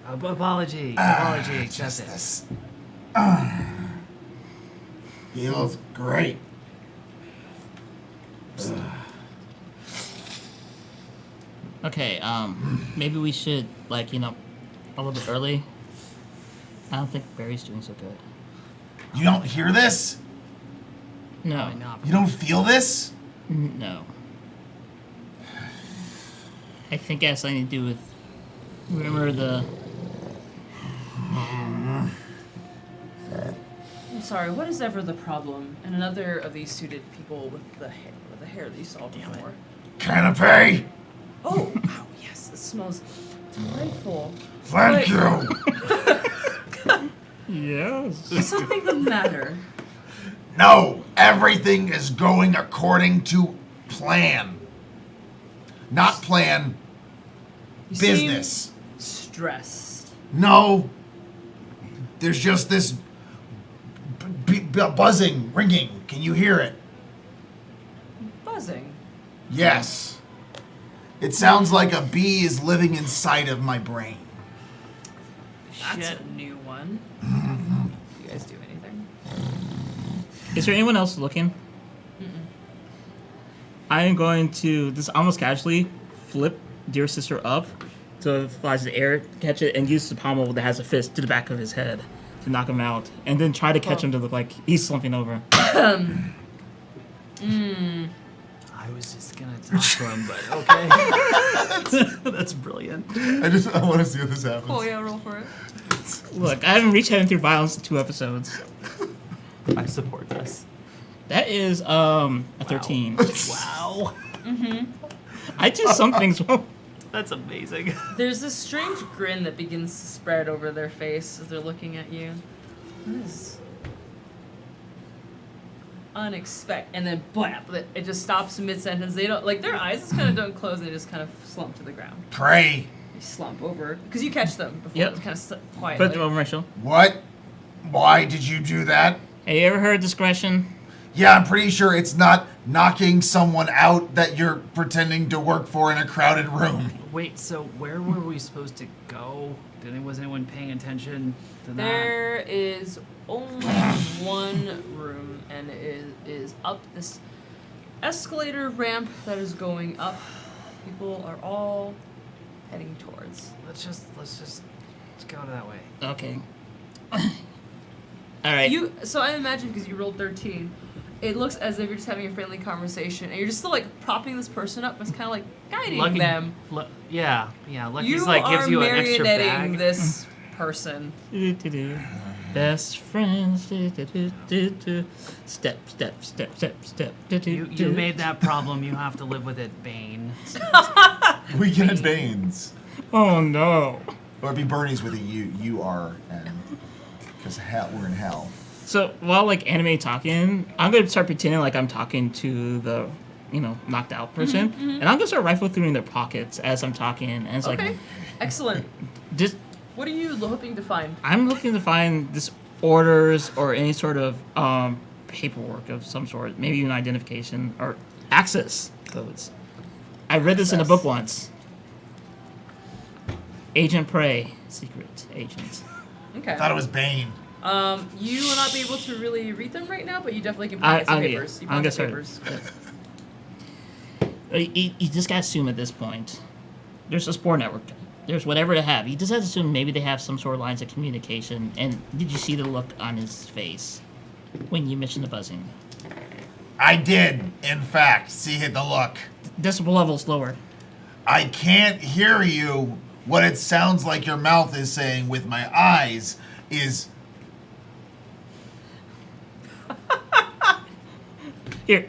Apology. Just Accept it. this. Feels great. Okay, maybe we should, like, a little bit early. I don't think Barry's doing so good. You don't hear this? No. Probably not. You don't feel this? No. I think it has something to do with. Remember the. sorry, what is ever the problem? And another of these suited people with the hair that you saw before. Canapé! Oh, wow, yes, it smells delightful. Thank But- you! Yes. Is something the matter? No, everything is going according to plan. Not plan, You business. seem stressed. No, there's just this buzzing, ringing. Can you hear it? Buzzing. Yes. It sounds like a bee is living inside of my brain. That's Shit. a new one. You guys do anything? Is there anyone else looking? I am going to just almost casually flip Dear Sister up so it flies in the air, catch it, and use the pommel that has a fist to the back of his head to knock him out, and then try to catch him to look like he's slumping over. I was just gonna talk to him, but okay. That's brilliant. I want to see if this happens. Cool, yeah, roll for it. Look, I haven't reached heaven through violence in 2 episodes. I support this. That is a 13. Wow. I do some things wrong. That's amazing. There's this strange grin that begins to spread over their face as they're looking at you. What is unexpected? And then blap, it just stops mid sentence. They don't like their eyes just kind of don't close. They just kind of slump to the ground. Pray. They slump over because you catch them before. Yep. It's kind of quietly. Put them over my shoulder. What? Why did you do that? Hey, you ever heard discretion? Yeah, I'm pretty sure it's not knocking someone out that you're pretending to work for in a crowded room. Wait, so where were we supposed to go? Was anyone paying attention to that? There is only one room, and it is up this escalator ramp that is going up. People are all heading towards. Let's just go that way. Okay. All right. So I imagine because you rolled 13, it looks as if you're just having a friendly conversation, and you're just still like propping this person up, but it's kind of like guiding them. Yeah. Lucky's You like are gives you an extra marionetting bag. this person. Do-do-do. Best friends. Do-do-do-do-do. Step, step, step, step, step. Do-do-do. You made that problem. You have to live with it, Bane. Weekend at Baines. Oh no. Or it'd be Bernie's with a U, U-R-N. Because we're in hell. So while like anime talking, I'm gonna start pretending like I'm talking to the, knocked out person, and I'm gonna start rifle through in their pockets as I'm talking, and it's Okay, like, excellent. just What are you hoping to find? I'm looking to find this orders or any sort of paperwork of some sort, maybe even identification or access codes. I read this in a book once. Agent Prey, secret agent. Okay. Thought it was Bane. You will not be able to really read them right now, but you definitely can I- find some I'll- papers. You I'll find get some started. papers. You just gotta assume at this point. There's a spore network. There's whatever they have. You just have to assume maybe they have some sort of lines of communication. And did you see the look on his face when you mentioned the buzzing? I did, in fact, see the look. Decibel level's lower. I can't hear you. What it sounds like your mouth is saying with my eyes is... Here.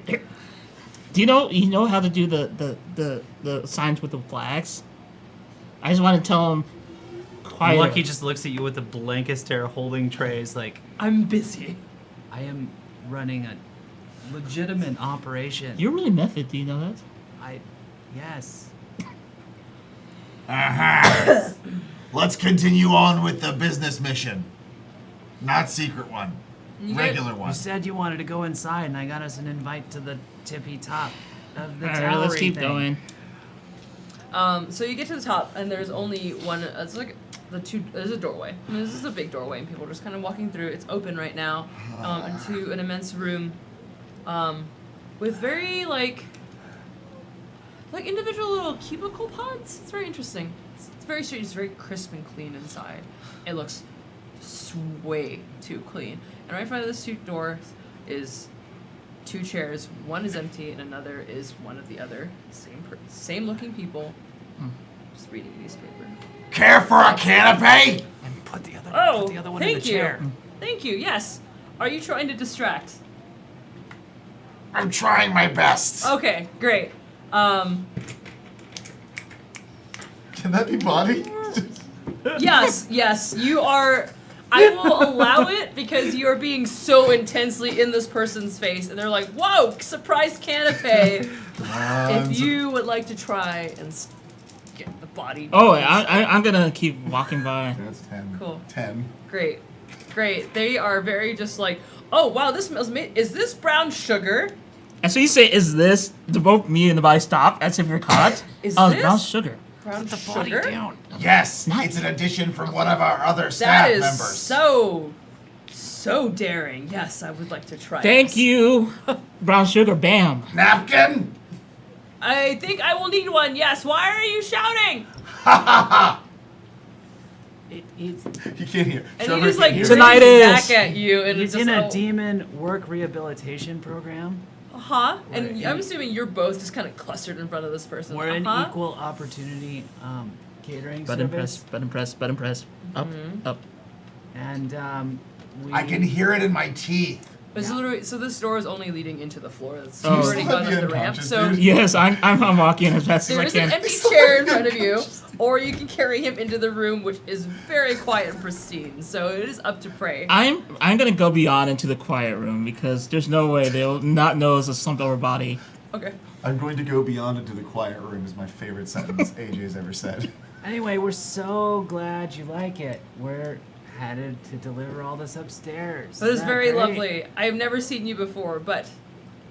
Do you know how to do the signs with the flags? I just want to tell him quiet. Lucky just looks at you with the blankest stare, holding trays like, I'm busy. I am running a legitimate operation. You're really method, do you know that? Yes. Let's continue on with the business mission. Not secret one. You Regular one. You said you wanted to go inside, and I got us an invite to the tippy top of the Alright, tower. let's keep going. So you get to the top, and there's only one. It's like there's a doorway. I mean, this is a big doorway, and people are just kind of walking through. It's open right now, into an immense room, with very like individual little cubicle pods. It's very interesting. It's very strange. It's very crisp and clean inside. It looks way too clean. And right in front of this two doors is 2 chairs. One is empty, and another is one of the other. Same looking people. Just reading a newspaper. Care for a canapé? And put the other Oh, one in the thank you. chair. Thank you. Yes. Are you trying to distract? I'm trying my best. Okay, great. Can that be body? Yes, you are. I will allow it because you are being so intensely in this person's face, and they're like, "Whoa, surprise canapé!" If you would like to try and get the body. Oh, I'm gonna keep walking by. That's 10. Cool. 10. Great. They are very just like, "Oh wow, this smells. Is this brown sugar? And so you say, "Is this?" To both me and the body stop as if you're caught. Is Oh, this? brown sugar. Brown Put the body sugar? down. Yes, Nice. it's an addition from one of our other staff That is members. so daring. Yes, I would like to try. Thank this. you. Brown sugar. Bam. Napkin? I think I will need one. Yes. Why are you shouting? He's You can't hear. And Trevor he just like can't grins hear. Tonight is- back at you, and he's it's in just, a demon work rehabilitation program. And We're I'm in- assuming you're both just kind of clustered in front of this person. We're an equal opportunity catering Button press. service, Button press. Button press. Up. Up. and we. I can hear it in my teeth. It's literally, so this door is only leading into the floor. That's Oh. you've already Still gone have up you the ramp. unconscious, So dude? Yes, I'm walking as fast as I there's an can. empty chair in front of you, or you can carry him into the room, which is very quiet and pristine. So it is up to Prey. I'm gonna go beyond into the quiet room because there's no way they'll not know it's a slumped over body. Okay. I'm going to go beyond into the quiet room is my favorite sentence AJ has ever said. Anyway, we're so glad you like it. We're headed to deliver all this upstairs. That is Isn't very great? lovely. I have never seen you before, but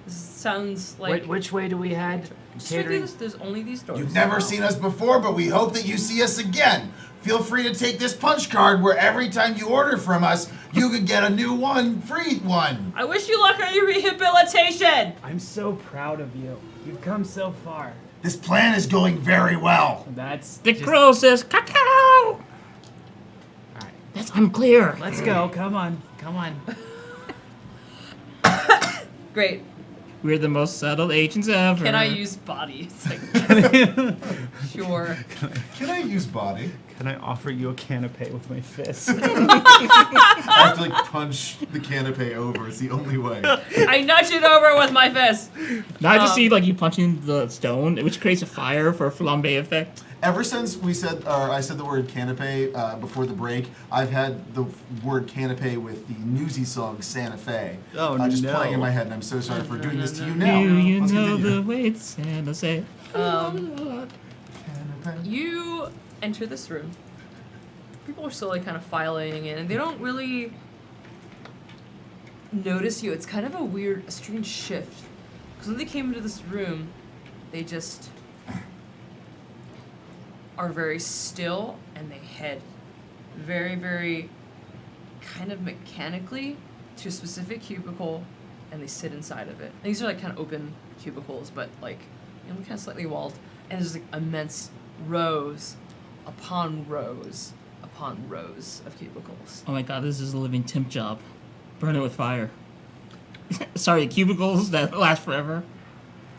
this sounds like Which way do we head? Just straight through this- there's only these doors. You've never seen us before, but we hope that you see us again. Feel free to take this punch card where every time you order from us, you could get a new one, free one. I wish you luck on your rehabilitation. I'm so proud of you. You've come so far. This plan is going very well. That's The just- crow says cacao. Alright, That's unclear. let's go. Come on. Come on. Great. We're the most settled agents ever. Can I use body? It's like, sure. Can I use body? Can I offer you a canapé with my fist? I have to like punch the canapé over. It's the only way. I nudge it over with my fist. Now I just see like you punching the stone, which creates a fire for a flambe effect. Ever since we said, or I said the word canapé before the break, I've had the word canapé with the Newsy song Santa Fe. Oh, just no. playing in my head, and I'm so sorry for doing this to you Do now. you Let's know continue. the way to Santa say? Canapé. You enter this room. People are slowly kind of filing in, and they don't really notice you. It's kind of a strange shift. Because when they came into this room, they just are very still, and they head very, very kind of mechanically to a specific cubicle, and they sit inside of it. And these are like kind of open cubicles, but like, you know, kind of slightly walled. And there's like immense rows upon rows upon rows of cubicles. Oh my god, this is a living temp job. Burn it with fire. Sorry, cubicles that last forever.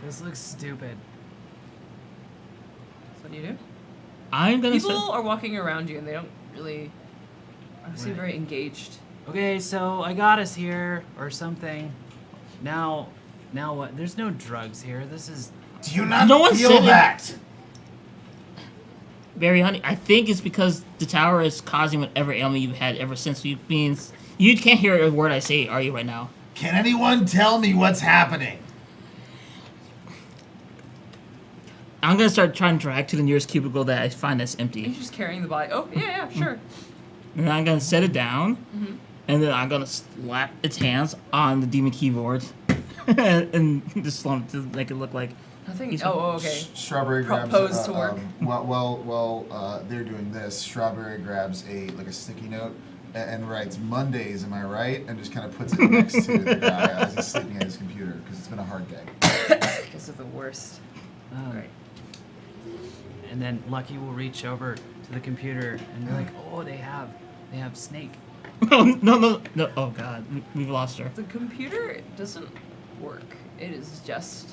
This looks stupid. So what do you do? I'm gonna People start. are walking around you, and they don't really seem Right. very engaged. Okay, so I got us here or something. Now what? There's no drugs here. This is Do you not No one feel said it. that? Barry, honey, I think it's because the tower is causing whatever ailment you've had ever since we've been. You can't hear a word I say, are you, right now? Can anyone tell me what's happening? I'm gonna start trying to drag to the nearest cubicle that I find that's You're empty. just carrying the body. Oh, yeah, sure. And then I'm gonna set it down, and then I'm gonna slap its hands on the demon keyboard, and just slump to make it look like. Nothing. He's- Oh, okay. Strawberry grabs. Proposed to work. While they're doing this, Strawberry grabs a sticky note and writes Mondays. Am I right? And just kind of puts it next to the guy as he's sleeping at his computer because it's been a hard day. This is the worst. Right. And then Lucky will reach over to the computer and be like, "Oh, they have Snake." No. Oh god, we've lost her. The computer doesn't work. It is just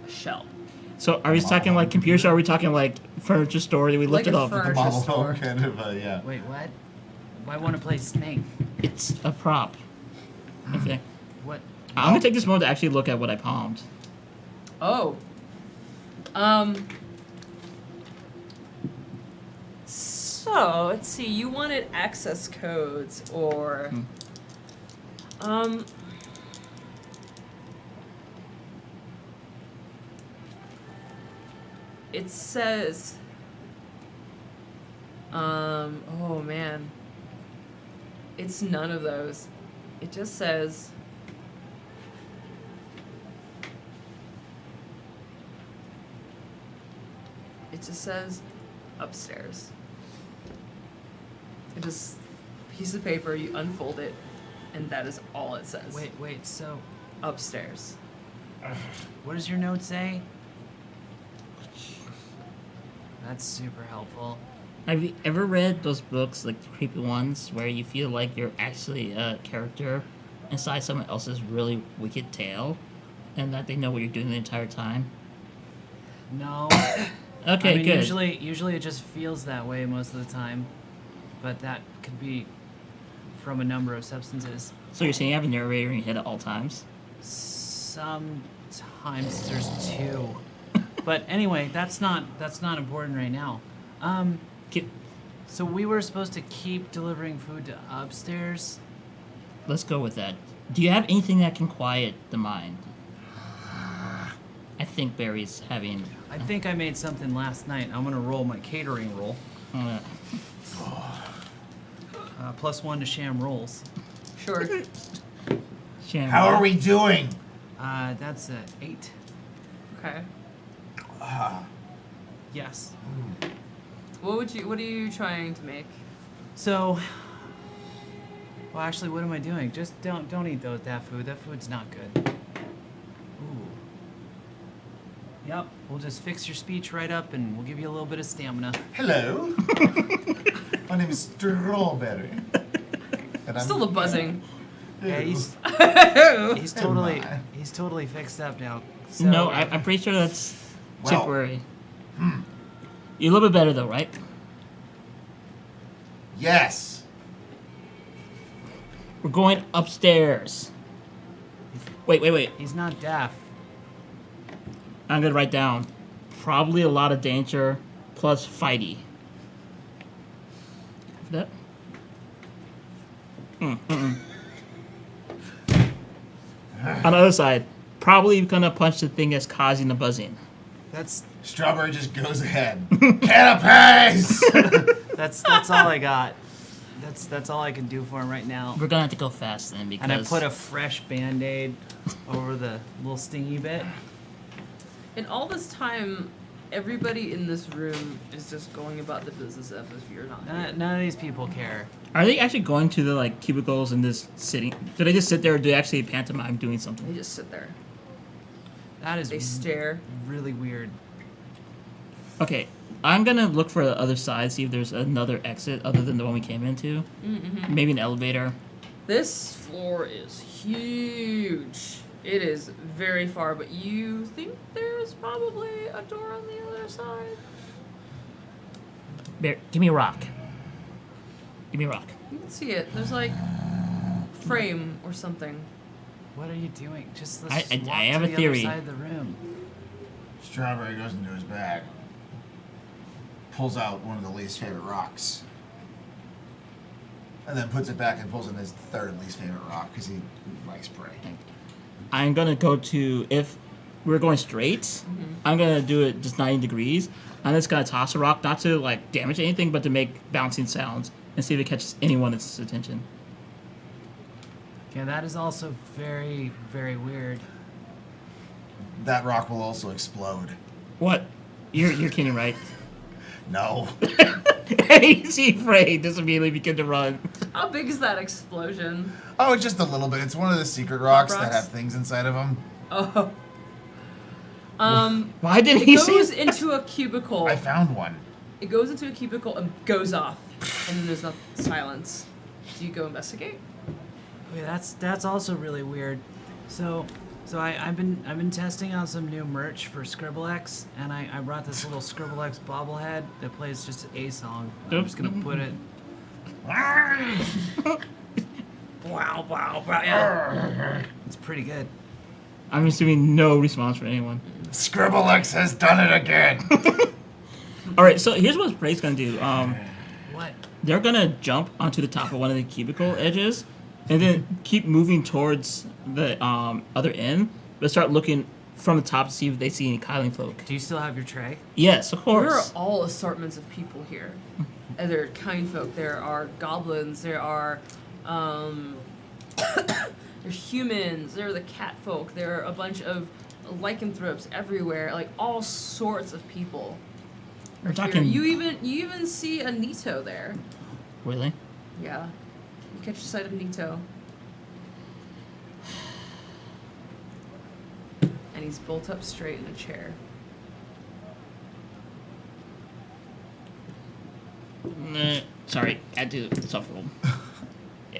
a shell. So are we talking like computer store? Or are we talking like furniture store that we Like lifted a up? furniture Model store. home kind of, yeah. Wait, what? Why want to play Snake? It's a prop. Okay. What? I'm gonna take this moment to actually look at what I palmed. Oh. So let's see. You wanted access codes, or it says. Oh man. It's none of those. It just says. It just says upstairs. It just piece of paper, you unfold it, and that is all it says. Wait, so Upstairs. what does your note say? That's super helpful. Have you ever read those books, like the creepy ones, where you feel like you're actually a character inside someone else's really wicked tale, and that they know what you're doing the entire time? No. Okay, I mean, good. Usually it just feels that way most of the time, but that could be from a number of substances. So you're saying you have a narrator in your head at all times? Sometimes there's two, but anyway, that's not important right now. Get, So we were supposed to keep delivering food to upstairs. let's go with that. Do you have anything that can quiet the mind? I think Barry's having. I think I made something last night. I'm gonna roll my catering roll. Uh, +1 to sham rolls. Sure. Shannon. How are we doing? That's a 8. Okay. Yes. What are you trying to make? So, well, actually, what am I doing? Just don't eat that food. That food's not good. Ooh. Yep. We'll just fix your speech right up, and we'll give you a little bit of stamina. Hello. My name is Strawberry. And Still the buzzing. Yeah, he's my. totally fixed up now. So, No, I'm pretty sure that's Well. temporary. You're a little bit better though, right? Yes. We're going upstairs. Wait. He's not deaf. I'm gonna write down. Probably a lot of danger plus fighty. That. On the other side, probably gonna punch the thing that's causing the buzzing. That's Strawberry just goes ahead. Canapes! that's all I got. That's all I can do for him right now. We're gonna have to go fast then because. And I put a fresh Band-Aid over the little stingy bit. In all this time, everybody in this room is just going about the business of if you're not here. None of these people care. Are they actually going to the like cubicles and just sitting? Do they just sit there, or do they actually pantomime doing They something? just sit there. That is They stare. really weird. Okay, I'm gonna look for the other side, see if there's another exit other than the one we came into. Mm-hmm. Maybe an elevator. This floor is huge. It is very far, but you think there's probably a door on the other side? Bear, give me a rock. Give me a rock. You can see it. There's like frame or something. What are you doing? Just I- let's I- walk I have to a the theory. other side of the room. Strawberry goes into his bag. Pulls out one of the least favorite rocks. And then puts it back and pulls in his third least favorite rock because he likes prey. I'm gonna go to, if we're going straight, I'm gonna do it just 90 degrees. I'm just gonna toss a rock, not to like damage anything, but to make bouncing sounds and see if it catches anyone's attention. Yeah, that is also very, very weird. That rock will also explode. What? You're kidding, right? No. He's afraid. Just immediately begin to run. How big is that explosion? Oh, just a little bit. It's one of the secret rocks that rocks? have things inside of them. Oh. Why didn't It he goes see? into a cubicle. I found one. It goes into a cubicle and goes off, and then there's no silence. Do you go investigate? Okay, that's also really weird. So I've been testing out some new merch for Scribblex, and I brought this little Scribblex bobblehead that plays just a song. I'm just gonna put it Wow, wow, wow. Yeah. It's pretty good. I'm assuming no response from anyone. Scribblex has done it again. All right, so here's what Prey's gonna do. What? They're gonna jump onto the top of one of the cubicle edges, and then keep moving towards the other end, but start looking from the top to see if they see any Kyling folk. Do you still have your tray? Yes, of There are course. all assortments of people here. There are kind folk, there are goblins, there are there's humans, there are the cat folk, there are a bunch of lycanthropes everywhere, like all sorts of people. We're are here. talking. You even see a Nito there. Really? Yeah. You catch sight of Nito. And he's bolt up straight in a chair. Sorry, I had to self-roll.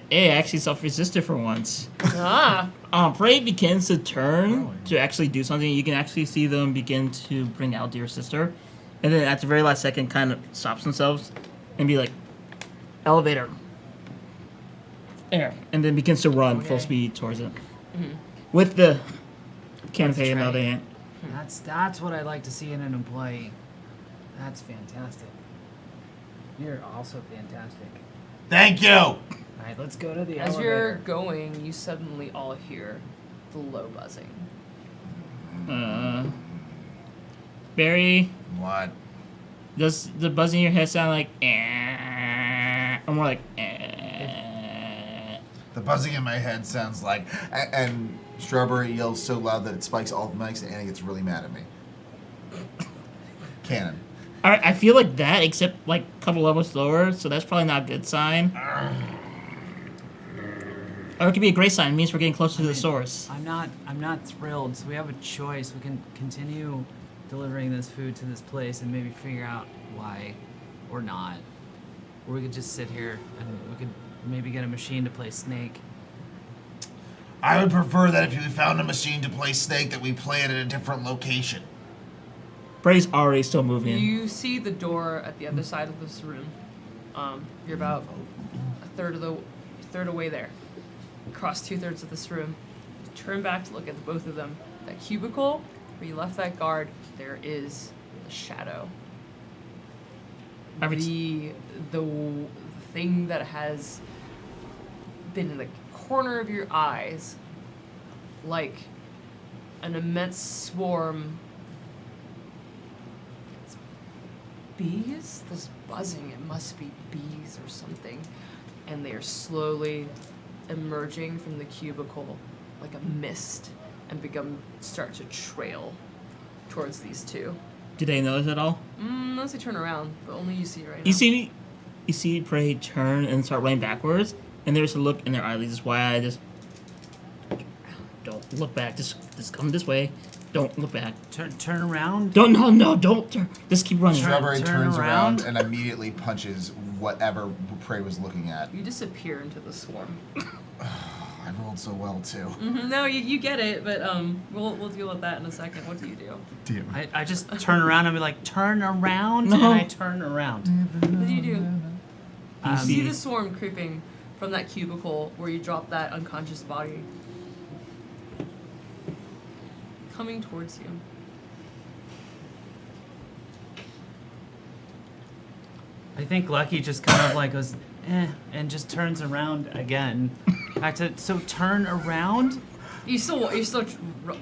Hey, I actually self-resisted for once. Ah! Prey begins to turn to actually do something. You can actually see them begin to bring out your sister. And then at the very last second, kind of stops themselves and be like, elevator. Air. And then begins to run full Okay. speed towards it. With the canopy in the tray. other hand. That's what I like to see in an employee. That's fantastic. You're also fantastic. Thank you. All right, let's go to the As you're elevator. going, you suddenly all hear the low buzzing. Barry, What? does the buzz in your head sound like eh, or more like eh? The buzzing in my head sounds like, and Strawberry yells so loud that it spikes all the mics, and Annie gets really mad at me. Canon. Alright, I feel like that, except like a couple levels lower, so that's probably not a good sign. Or it could be a great sign. It means we're getting closer to the source. I'm not thrilled. So we have a choice. We can continue delivering this food to this place and maybe figure out why or not. Or we could just sit here and we could maybe get a machine to play Snake. I would prefer that if you found a machine to play Snake, that we play it at a different location. Bray's already still moving. You see the door at the other side of this room. You're about a third away there. Across 2/3 of this room. You turn back to look at both of them. That cubicle where you left that guard, there is a shadow. The thing that has been in the corner of your eyes, like an immense swarm. It's bees? This buzzing, it must be bees or something. And they are slowly emerging from the cubicle like a mist and start to trail towards these two. Do they notice at all? Unless they turn around, but only you see right now. You see Prey turn and start running backwards, and there's a look in their eyelids. That's why I just don't look back. Just come this way. Don't look back. Turn around. Don't turn. Just keep running. Strawberry turn turns around around. and immediately punches whatever Prey was looking at. You disappear into the swarm. I rolled so well too. No, you get it, but we'll deal with that in a second. What do you do? Damn. I just turn around and be like, turn around, No. and I turn around. What do you do? You You see see the swarm creeping from that cubicle where you dropped that unconscious body. Coming towards you. I think Lucky just kind of like goes, and just turns around again. Back to turn around. You're still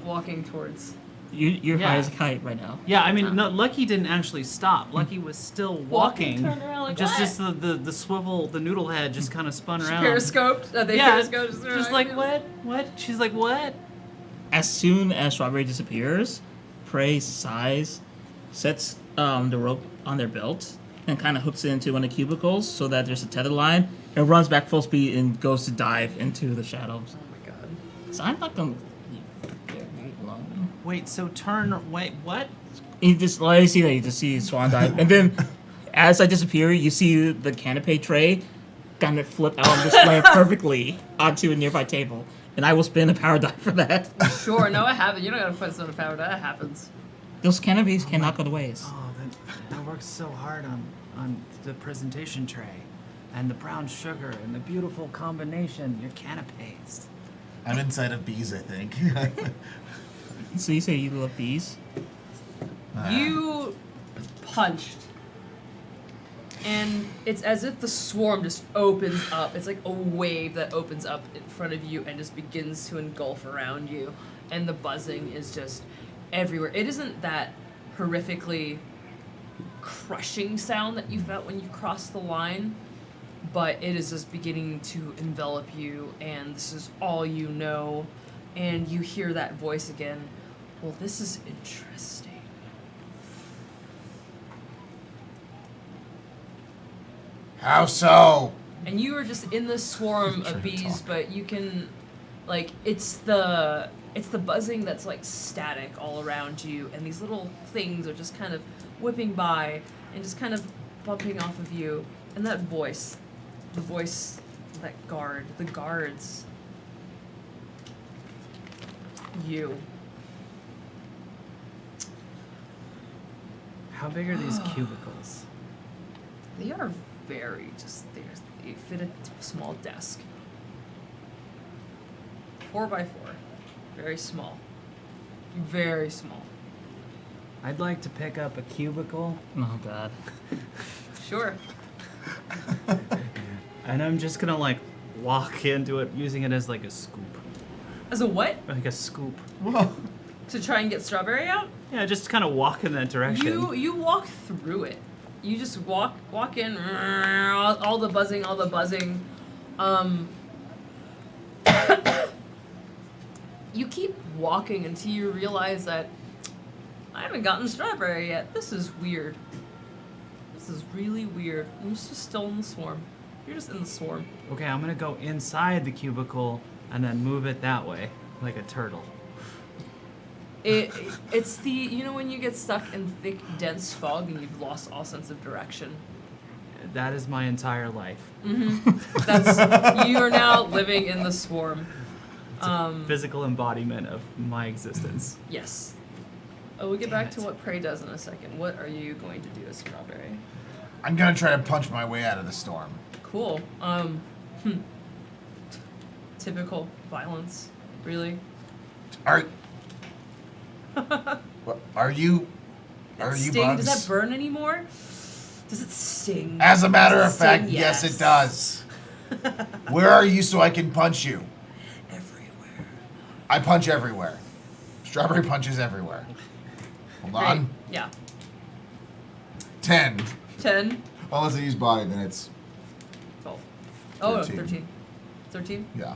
walking towards. you're high Yeah. as a kite right now. Yeah, I mean, no, Lucky didn't actually stop. Lucky was still walking. turn around like just what? the swivel, the noodle head just kind of spun around. Periscoped. They Yeah, periscoped. just like what? What? She's like what? As soon as Strawberry disappears, Prey sighs, sets the rope on their belt, and kind of hooks it into one of the cubicles so that there's a tether line, and runs back full speed and goes to dive into the shadows. Oh my god. So I'm not gonna leave there very long. Wait, wait, what? You just let you see that you just see Swan dive, and then as I disappear, you see the canopy tray kind of flip out and just land perfectly onto a nearby table, and I will spin a power die for that. Sure, no, I haven't. You're not gonna put soda power. That happens. Those canopies cannot go to waste. Oh, that works so hard on the presentation tray. and the brown sugar and the beautiful combination, your canapes. I'm inside of bees, I think. So you say you love bees? You punched. And it's as if the swarm just opens up. It's like a wave that opens up in front of you and just begins to engulf around you. And the buzzing is just everywhere. It isn't that horrifically crushing sound that you felt when you crossed the line, but it is just beginning to envelop you, and this is all you know. And you hear that voice again. Well, this is interesting. How so? And you are just in this swarm Trying of to bees, talk. but you can, like, it's the buzzing that's like static all around you, and these little things are just kind of whipping by and just kind of bumping off of you. And that voice, the voice, of that guard, the guards, you. How big are these cubicles? They are very they fit a small desk. 4x4. Very small. Very small. I'd like to pick up a cubicle, Oh god. Sure. and I'm just gonna like walk into it using it as like a scoop. As a what? Like a scoop. Whoa. To try and get Strawberry out? Yeah, just kind of walk in that direction. You walk through it. You just walk in, all the buzzing. You keep walking until you realize that I haven't gotten Strawberry yet. This is weird. This is really weird. I'm just still in the swarm. You're just in the swarm. Okay, I'm gonna go inside the cubicle and then move it that way, like a turtle. It's the, you know when you get stuck in thick, dense fog and you've lost all sense of direction? That is my entire life. That's, you are now living in the swarm. Physical embodiment of my existence. Yes. Oh, we'll get Damn back to it. what Prey does in a second. What are you going to do as Strawberry? I'm gonna try to punch my way out of the storm. Cool. Typical violence. Really? Are what, are you That you sting, bugs? does that burn anymore? Does it sting? As a matter Does of it sting? fact, yes, it does. Where are you so I can punch you? Everywhere. I punch everywhere. Strawberry punches everywhere. Hold Great. on. Yeah. 10. 10. Unless I use body, then it's 12. Oh, no, 13. 13. 13? yeah.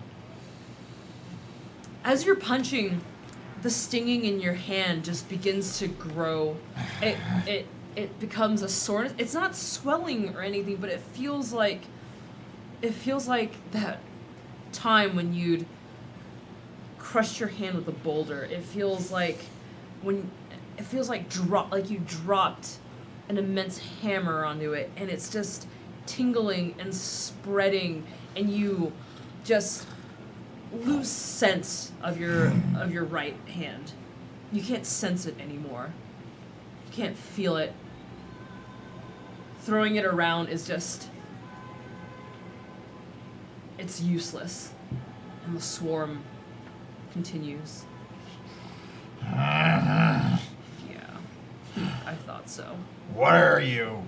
As you're punching, the stinging in your hand just begins to grow. It becomes a soreness. It's not swelling or anything, but it feels like that time when you'd crushed your hand with a boulder. It feels like you dropped an immense hammer onto it, and it's just tingling and spreading, and you just lose sense of your right hand. You can't sense it anymore. You can't feel it. Throwing it around is just, it's useless. And the swarm continues. Yeah, I thought so. Where are you?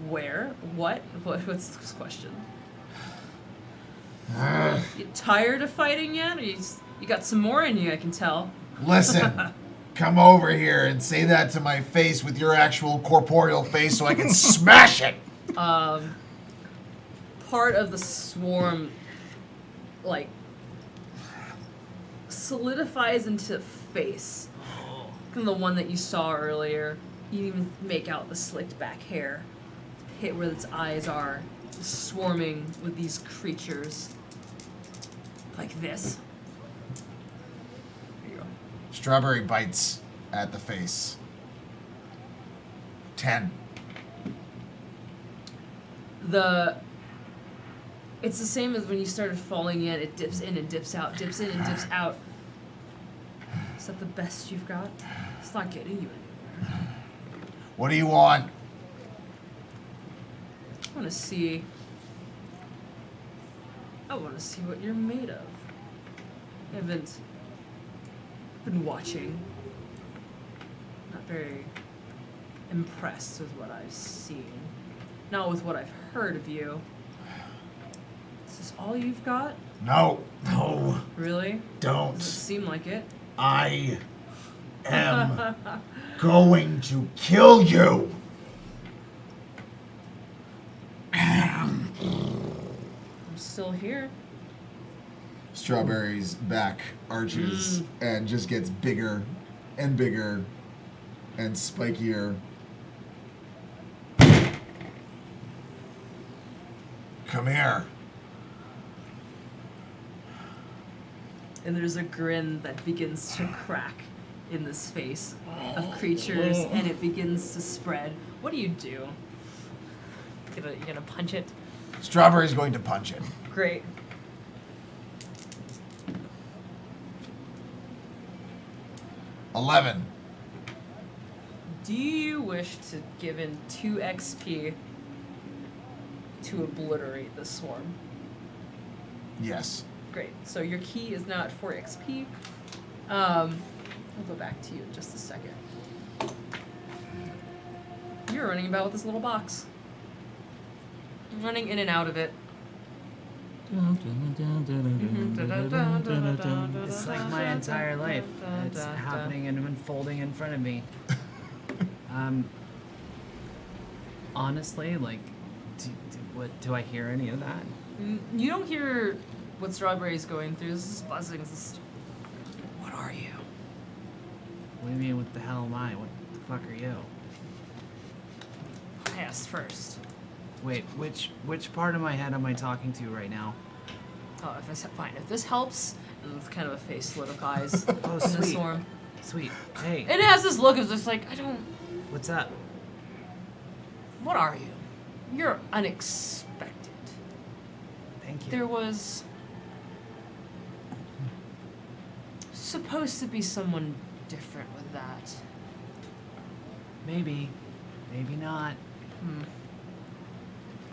Where? What? What's this question? You tired of fighting yet? Or you got some more in you, I can tell. Listen, come over here and say that to my face with your actual corporeal face so I can smash it. Part of the swarm, like, solidifies into face. From the one that you saw earlier. You even make out the slicked back hair. Hit where its eyes are. Swarming with these creatures. Like this. There you go. Strawberry bites at the face. 10. It's the same as when you started falling in. It dips in and dips out, dips in and dips out. Is that the best you've got? It's not getting you anywhere. What do you want? I want to see I want to see what you're made of. I haven't been watching. Not very impressed with what I've seen. Not with what I've heard of you. Is this all you've got? No, Really? don't. Doesn't seem like it. I am going to kill you. I'm still here. Strawberry's back arches and just gets bigger and bigger and spikier. Come here. And there's a grin that begins to crack in this face of creatures, and it begins to spread. What do? You gonna punch it? Strawberry's going to punch it. Great. $11. Do you wish to give in 2 XP to obliterate the swarm? Yes. Great. So your key is now at 4 XP. I'll go back to you in just a second. You're running about with this little box. Running in and out of it. It's like my entire life. It's happening and unfolding in front of me. Honestly, like, do I hear any of that? You don't hear what Strawberry's going through. This is buzzing. This is... What are you? What do you mean, what the hell am I? What the fuck are you? I asked first. Wait, which part of my head am I talking to right now? Oh, fine. If this helps, and with kind of a face solidifies Oh, in the sweet. swarm. Sweet. Hey, And it has this look of just like, I don't... what's up? What are you? You're unexpected. Thank you. There was supposed to be someone different with that. Maybe not.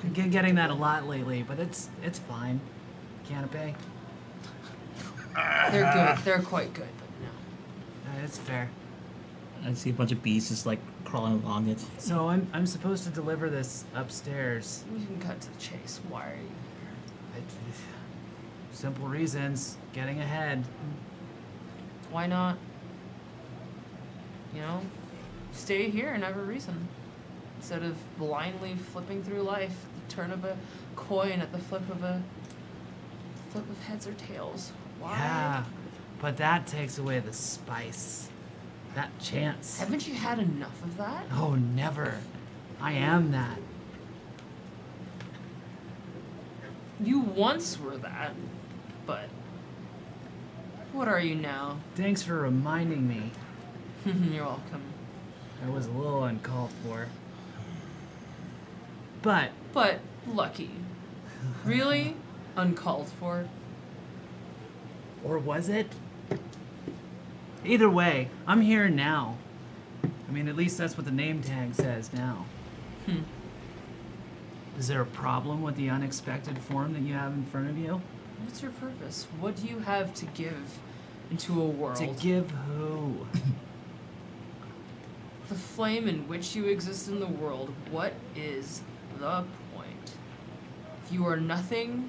I'm getting that a lot lately, but it's fine. Canopy. They're good. They're quite good, but no. It's fair. I see a bunch of bees just like crawling along it. So I'm supposed to deliver this upstairs. We can cut to the chase. Why are you here? Simple reasons. Getting ahead. Why not? You know, stay here and have a reason. Instead of blindly flipping through life, at the turn of a coin, at the flip of heads or tails. Why? Yeah, but that takes away the spice. That chance. Haven't you had enough of that? Oh, never. I am that. You once were that, but what are you now? Thanks for reminding me. You're welcome. That was a little uncalled for. But But lucky. Really? Uncalled for? or was it? Either way, I'm here now. I mean, at least that's what the name tag says now. Is there a problem with the unexpected form that you have in front of you? What's your purpose? What do you have to give into a world? To give who? The flame in which you exist in the world. What is the point? If you are nothing,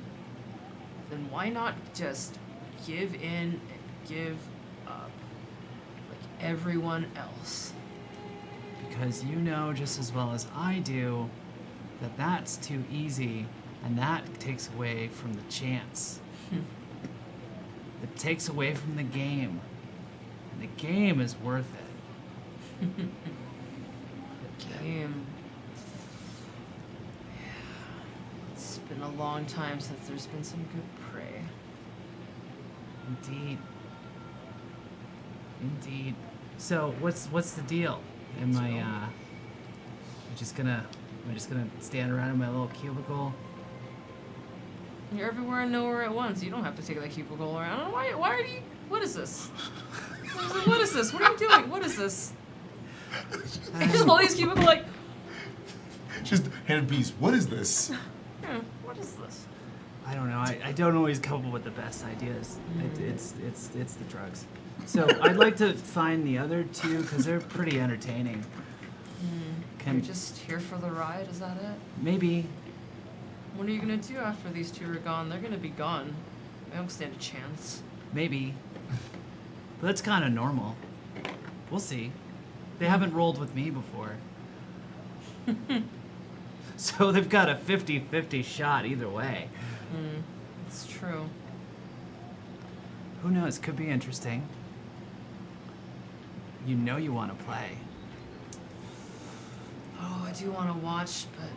then why not just give in and give up like everyone else? Because you know just as well as I do that that's too easy and that takes away from the chance. It takes away from the game. And the game is worth it. Game. It's been a long time since there's been some good prey. Indeed. Indeed. So what's the deal? Am I just gonna stand around in my little cubicle? You're everywhere and nowhere at once. You don't have to take that cubicle around. Why are you... What is this? What is this? What are you doing? What is this? Just hold these cubicle like... Just hand of bees. What is this? What is this? I don't know. I don't always come up with the best ideas. It's the drugs. So I'd like to find the other two because they're pretty entertaining. You're just here for the ride, is that it? Maybe. What are you gonna do after these two are gone? They're gonna be gone. They don't stand a chance. Maybe. But that's kind of normal. We'll see. They haven't rolled with me before. So they've got a 50-50 shot either way. It's true. Who knows? Could be interesting. You know you want to play. Oh, I do want to watch, but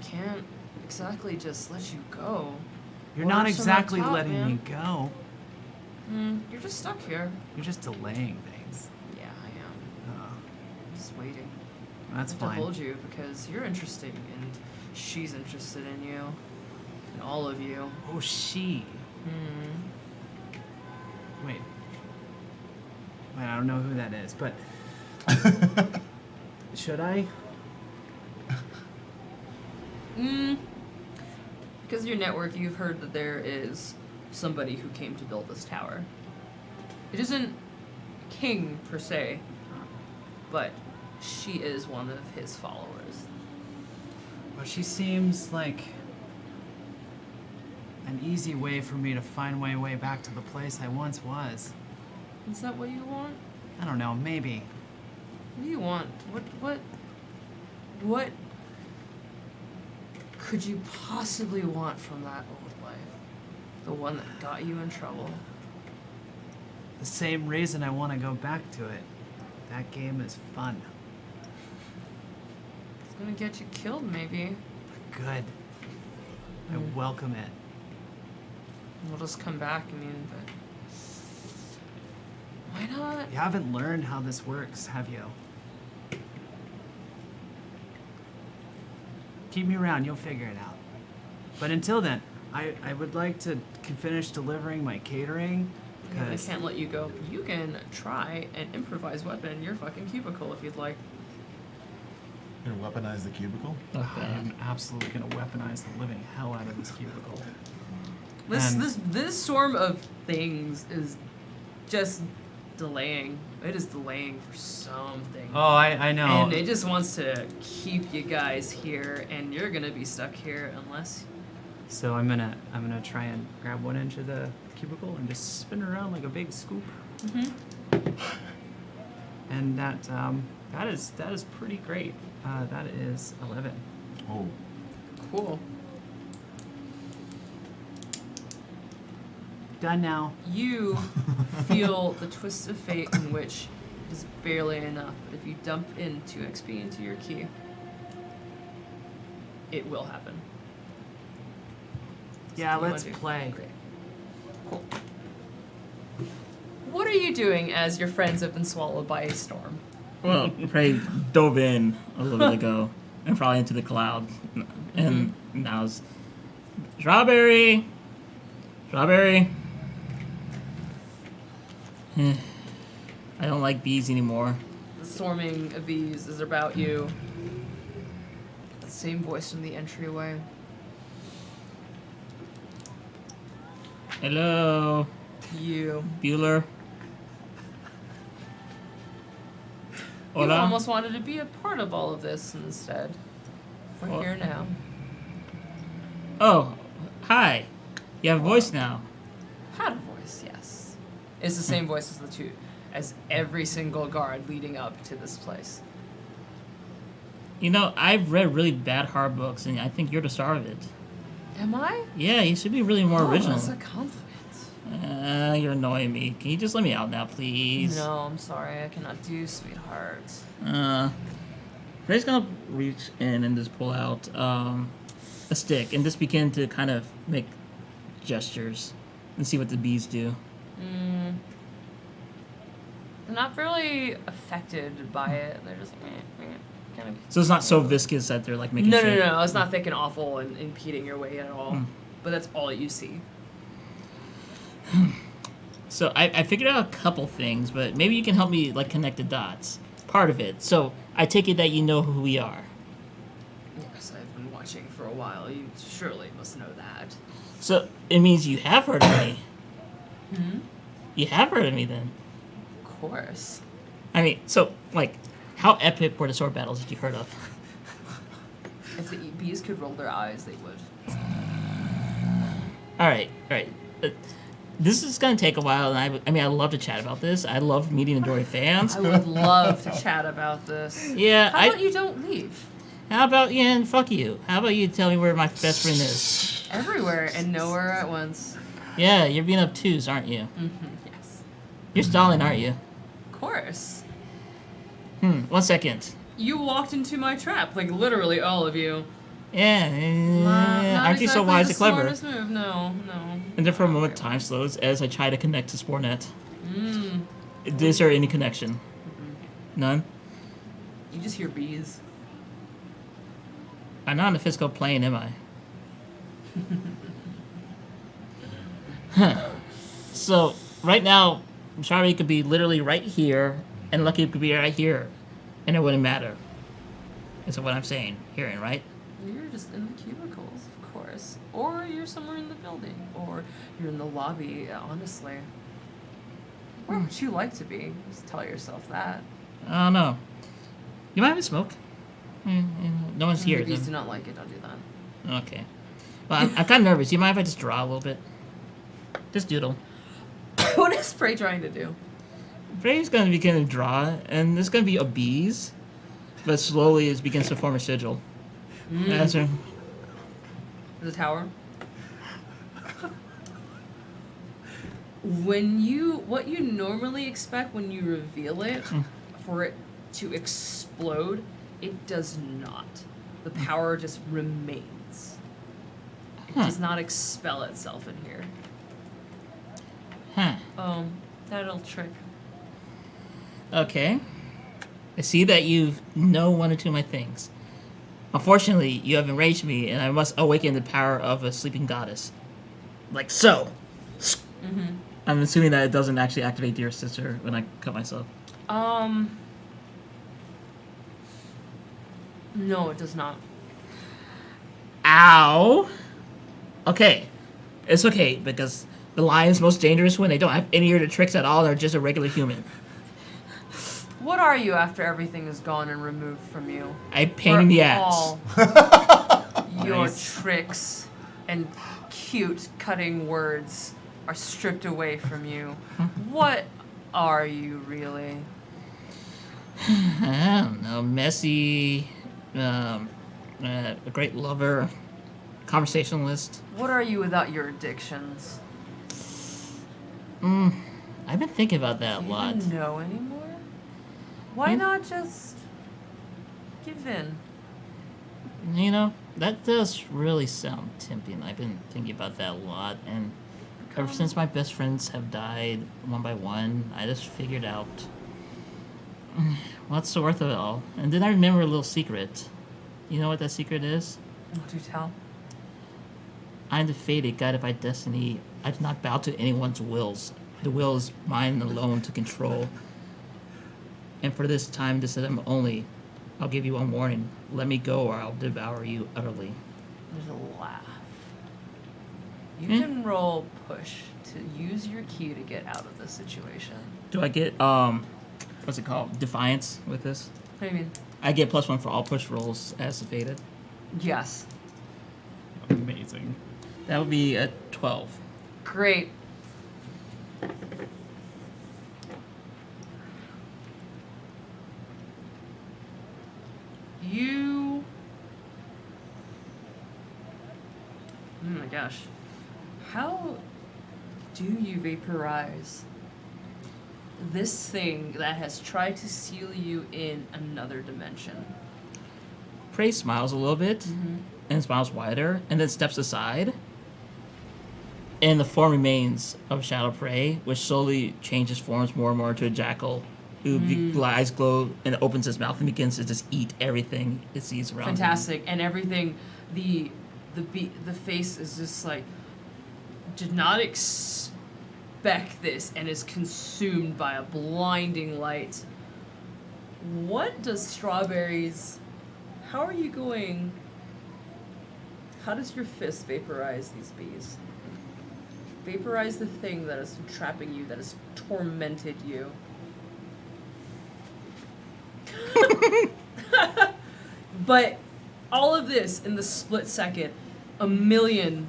can't exactly just let you go. You're Orders not from up exactly top, letting man. me go. You're just stuck here. You're just delaying things. Yeah, I am. I'm just waiting. That's I have to fine. hold you because you're interesting and she's interested in you. And all of you. Oh, she. Wait. I don't know who that is, but should I? Because of your network, you've heard that there is somebody who came to build this tower. It isn't king per se, but she is one of his followers. Well, she seems like an easy way for me to find my way back to the place I once was. Is that what you want? I don't know, maybe. What do you want? What could you possibly want from that old life? The one that got you in trouble? The same reason I want to go back to it. That game is fun. It's gonna get you killed, maybe. Good. I welcome it. We'll just come back, I mean, but... Why not? You haven't learned how this works, have you? Keep me around, you'll figure it out. But until then, I would like to finish delivering my catering. Yeah, I 'Cause can't let you go. You can try an improvised weapon in your fucking cubicle if you'd like. You're gonna weaponize the cubicle? I am absolutely gonna weaponize the living hell out of this cubicle. This And- this storm of things is just delaying. It is delaying for something. Oh, I know. And it just wants to keep you guys here, and you're gonna be stuck here unless. So I'm gonna try and grab one edge of the cubicle and just spin it around like a big scoop. And that is pretty great. That is 11. Oh. Cool. Done now. You feel the twist of fate in which it is barely enough, but if you dump in 2 XP into your key, it will happen. Yeah, What do you let's wanna do? play. Great. Cool. What are you doing as your friends have been swallowed by a storm? Well, Prey dove in a little bit ago and probably into the cloud. And now it's Strawberry! Strawberry! I don't like bees anymore. The swarming of bees is about you. The same voice from the entryway. Hello, You. Bueller. You Hola. almost wanted to be a part of all of this instead. We're Well- here now. Oh, hi. You have a voice now. Had a voice, yes. It's the same voice as every single guard leading up to this place. You know, I've read really bad horror books, and I think you're the star of it. Am I? Yeah, you should be really more original. That's a compliment. You're annoying me. Can you just let me out now, please? No, I'm sorry. I cannot do sweetheart. Ray's gonna reach in and just pull out a stick and just begin to kind of make gestures and see what the bees do. They're not really affected by it. They're just kind of. So it's not so viscous that they're like making No, shape. no. It's not thick and awful and impeding your way at all. But that's all you see. So I figured out a couple things, but maybe you can help me like connect the dots. Part of it. So I take it that you know who we are. Yes, I've been watching for a while. You surely must know that. So it means you have heard of me. You have heard of me then. Of course. I mean, so like, how epic were the sword battles that you heard of? If the bees could roll their eyes, they would. All right. This is gonna take a while, and I mean, I love to chat about this. I love meeting the Dory fans. I would love to chat about this. Yeah, How about you don't leave? How about fuck you? How about you tell me where my best friend is? Everywhere and nowhere at once. Yeah, you're being obtuse, aren't you? Yes. You're stalling, aren't you? Of course. 1 second. You walked into my trap, like literally all of you. Yeah, Not aren't you so exactly wise the and clever? smartest move. No. And then for a moment, time slows as I try to connect to Sportnet. Mm. Is there any connection? None? You just hear bees. I'm not on the physical plane, am I? Huh. So, right now, Charlie could be literally right here, and Lucky could be right here, and it wouldn't matter. Is what I'm saying, hearing, right? You're just in the cubicles, of course. Or you're somewhere in the building. Or you're in the lobby, honestly. Where would you like to be? Just tell yourself that. I don't know. You mind if I smoke? No one's here. The bees then. do not like it, don't do that. Okay. Well, I'm kind of nervous. You mind if I just draw a little bit? Just doodle. What is Prey trying to do? Frey's going to begin to draw, and there's going to be a bees, but slowly it begins to form a sigil. That's her. The tower? What you normally expect when you reveal it, for it to explode, it does not. The power just remains. It does not expel itself in here. Huh. That'll trick. Okay. I see that you know one or two of my things. Unfortunately, you have enraged me, and I must awaken the power of a sleeping goddess. Like so. I'm assuming that it doesn't actually activate Dear Sister when I cut myself. No, it does not. Ow! Okay. It's okay, because the lion's most dangerous when they don't have any of the tricks at all, they're just a regular human. What are you after everything is gone and removed from you? I pain in the ass. All your Nice. tricks and cute cutting words are stripped away from you. What are you really? I don't know, messy, a great lover, conversationalist. What are you without your addictions? I've been thinking about that a Do lot. you even know anymore? Why Hmm? not just give in? You know, that does really sound tempting. I've been thinking about that a lot, and ever since my best friends have died one by one, I just figured out what's the worth of it all. And then I remember a little secret. You know what that secret is? Do tell. I am the fated, guided by destiny. I do not bow to anyone's wills. The will is mine alone to control. And for this time, this time only, I'll give you one warning. Let me go or I'll devour you utterly. There's a laugh. You Hmm? can roll push to use your key to get out of this situation. Do I get, what's it called? Defiance with this? What do you mean? I get +1 for all push rolls as fated. Yes. Amazing. That would be a 12. Great. You. Oh my gosh. How do you vaporize this thing that has tried to seal you in another dimension? Prey smiles a little bit, and smiles wider, and then steps aside. And the form remains of Shadow Prey, which slowly changes forms more and more to a jackal who eyes glow and opens his mouth and begins to just eat everything it sees around him. Fantastic, and everything. The face is just like did not expect this and is consumed by a blinding light. What does Strawberries? How are you going? How does your fist vaporize these bees? vaporize the thing that is trapping you, that has tormented you. But all of this in the split second, a million.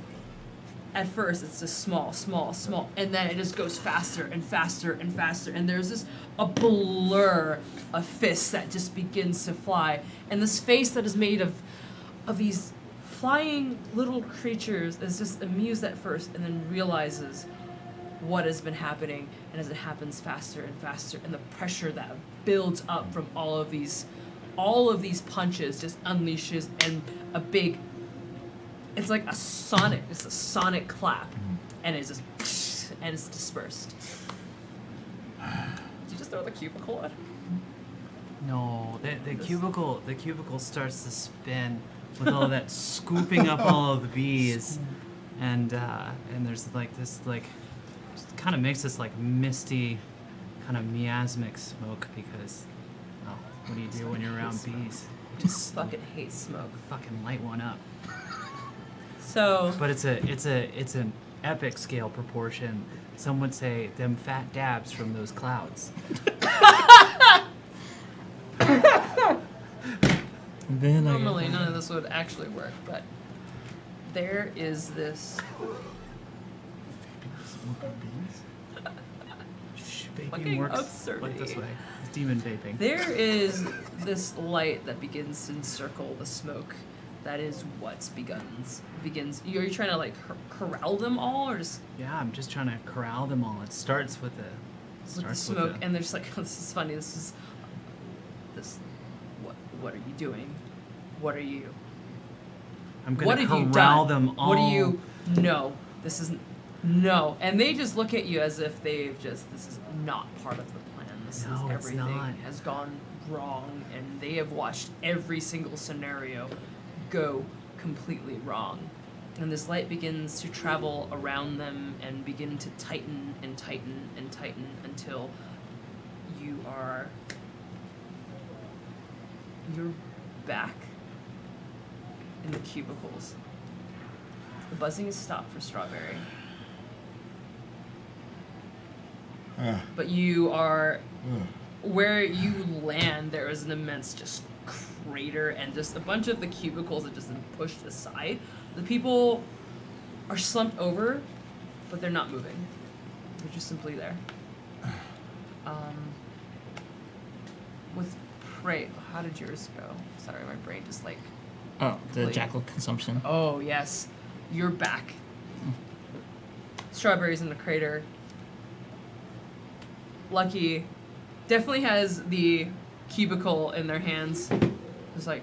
At first, it's just small, small, small, and then it just goes faster and faster and faster. And there's this a blur of fists that just begins to fly, and this face that is made of these flying little creatures is just amused at first, and then realizes what has been happening. And as it happens faster and faster, and the pressure that builds up from all of these punches just unleashes, and a big. It's like a sonic clap, and it's just, and it's dispersed. Did you just throw the cubicle at him? No, the cubicle starts to spin with all that scooping up all of the bees, and there's like this kind of makes this like misty, kind of miasmic smoke because, well, what do you do when you're around bees? Just fucking hate smoke. Fucking light one up. So, But it's an epic scale proportion. Some would say them fat dabs from those clouds. Then I- normally none of this would actually work, but there is this Vaping Fucking works absurdity. like this way. It's demon vaping. There is this light that begins to encircle the smoke. That is what begins. Are you trying to like corral them all, or just Yeah, I'm just trying to corral them all. It starts with the with the smoke? And there's like, this is funny. This. What are you doing? What are you? I'm What gonna have you corral done? them all. What do you? No, this isn't. No, and they just look at you as if they've just. This is not part of the plan. This No, is it's everything not. has gone wrong, and they have watched every single scenario go completely wrong. And this light begins to travel around them and begin to tighten and tighten and tighten until you're back in the cubicles. The buzzing has stopped for Strawberry. But you are where you land. There is an immense just crater and just a bunch of the cubicles that just been pushed aside. The people are slumped over, but they're not moving. They're just simply there. With Prey, how did yours go? Sorry, my brain just like. Oh, the Wait. jackal consumption. Oh yes, you're back. Strawberries in the crater. Lucky definitely has the cubicle in their hands. It's like,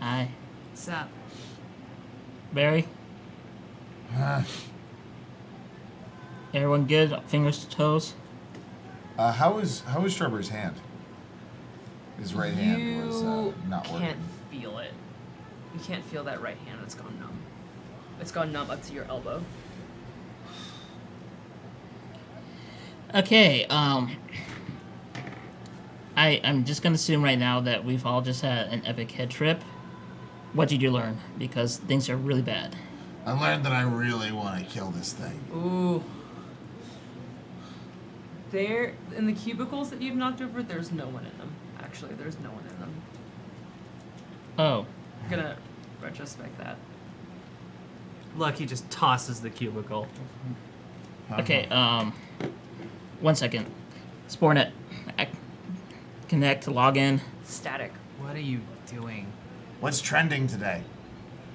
Hi, What's up? Barry. Everyone good? Fingers to toes. How is Strawberry's hand? His right hand was not can't working. feel it. You can't feel that right hand. It's gone numb. It's gone numb up to your elbow. Okay, I'm just gonna assume right now that we've all just had an epic head trip. What did you learn? Because things are really bad. I learned that I really want to kill this thing. Ooh. There, in the cubicles that you've knocked over, there's no one in them. Actually, there's no one in them. Oh, I'm gonna retrospect that. Lucky just tosses the cubicle. okay. 1 second. Sportnet, connect, log in. Static. What are you doing? What's trending today?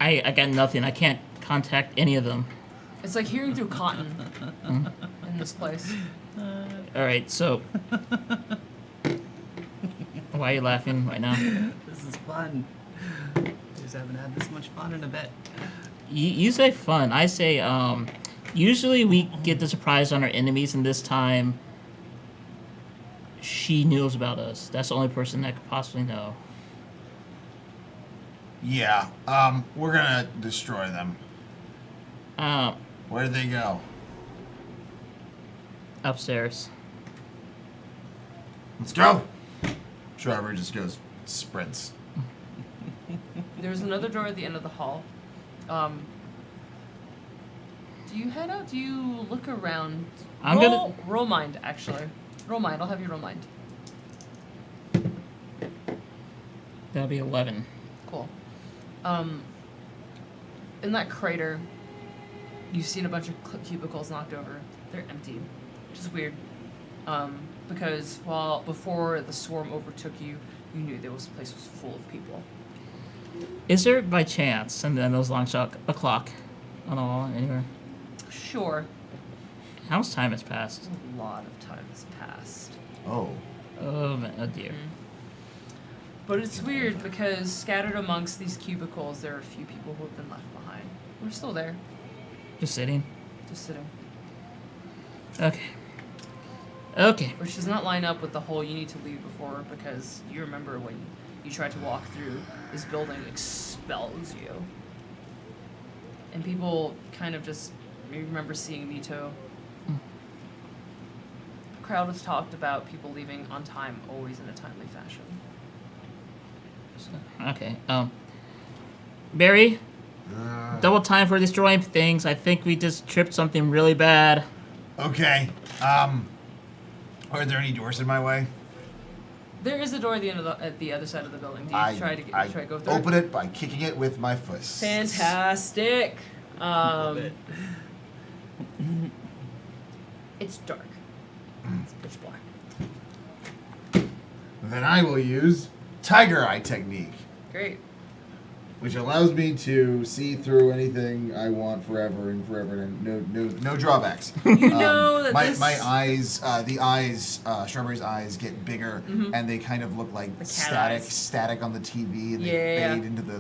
I got nothing. I can't contact any of them. It's like hearing through cotton in this place. All right, so why are you laughing right now? This is fun. Just haven't had this much fun in a bit. You say fun. I say usually we get the surprise on our enemies, and this time she knows about us. That's the only person that could possibly know. Yeah, we're gonna destroy them. Where did they go? Upstairs. Let's go. Strawberry just goes sprints. There's another door at the end of the hall. Do you head out? Do you look around? I'm roll mind, actually. Roll mind. I'll have you roll mind. That'll be 11. Cool. In that crater, you've seen a bunch of cubicles knocked over. They're empty, which is weird. Because before the swarm overtook you, you knew this place was full of people. Is there, by chance, and then those long shot, a clock on the wall anywhere? Sure, How much time has passed? a lot of time has passed. Oh. Oh, man, oh dear. But it's weird because scattered amongst these cubicles, there are a few people who have been left behind. We're still there, Just sitting. just sitting. Okay. Okay. Which does not line up with the whole you need to leave before, because you remember when you tried to walk through, this building expels you. And people kind of just, you remember seeing Mito. The crowd has talked about people leaving on time, always in a timely fashion. Okay. Barry, double time for destroying things. I think we just tripped something really bad. Okay. Are there any doors in my way? There is a door at the end of at the other side of the building. Do you try to go through? Open it by kicking it with my fist. Fantastic. It's dark. It's pitch black. Then I will use Tiger Eye technique, Great. which allows me to see through anything I want forever and forever, and no drawbacks. You know that my this... eyes, Strawberry's eyes get bigger, and they kind of look like The cat static, eyes. static on the TV, and they Yeah. fade into the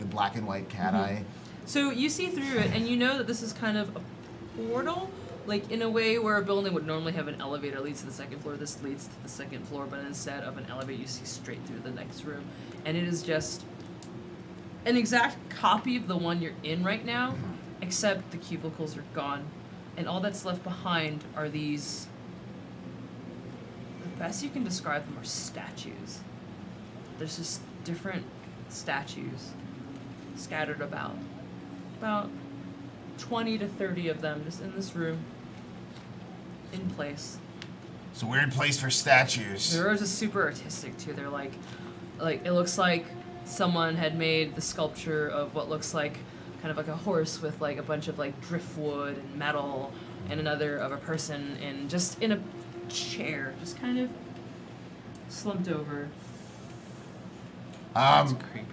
black and white cat eye. So you see through it, and you know that this is kind of a portal, like in a way where a building would normally have an elevator leads to the second floor. This leads to the second floor, but instead of an elevator, you see straight through the next room, and it is just an exact copy of the one you're in right now, except the cubicles are gone, and all that's left behind are these. The best you can describe them are statues. There's just different statues scattered about 20 to 30 of them just in this room, in place. It's a weird place for statues. They're just super artistic too. They're like it looks like someone had made the sculpture of what looks like kind of like a horse with like a bunch of like driftwood and metal, and another of a person in a chair, just kind of slumped over.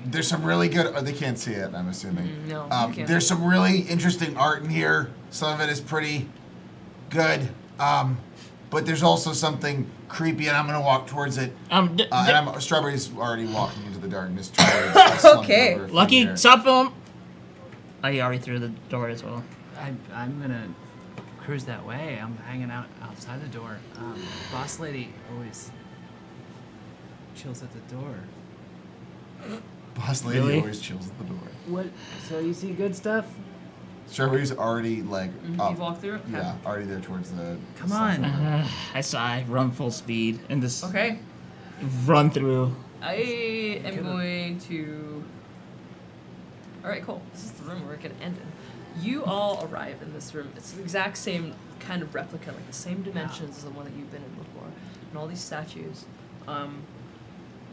There's some really good. They can't see it, I'm assuming. No, you can't. There's some really interesting art in here. Some of it is pretty good. But there's also something creepy, and I'm gonna walk towards it. And Strawberry's already walking into the darkness towards. the slumped Okay. over Lucky, figure. stop him! Oh, you already through the door as well. I'm gonna cruise that way. I'm hanging out outside the door. Boss lady always chills at the door. Boss lady Really? always chills at the door. What? So you see good stuff? Strawberry's already like up. You've walked through it? Okay. Yeah, already there towards the. Come the on. sunset. I sigh, run full speed, and just Okay. run through. I am going to. Alright, cool. This is the room we're going to end in. You all arrive in this room. It's the exact same kind of replica, like the same dimensions as the one that you've been in before. And all these statues.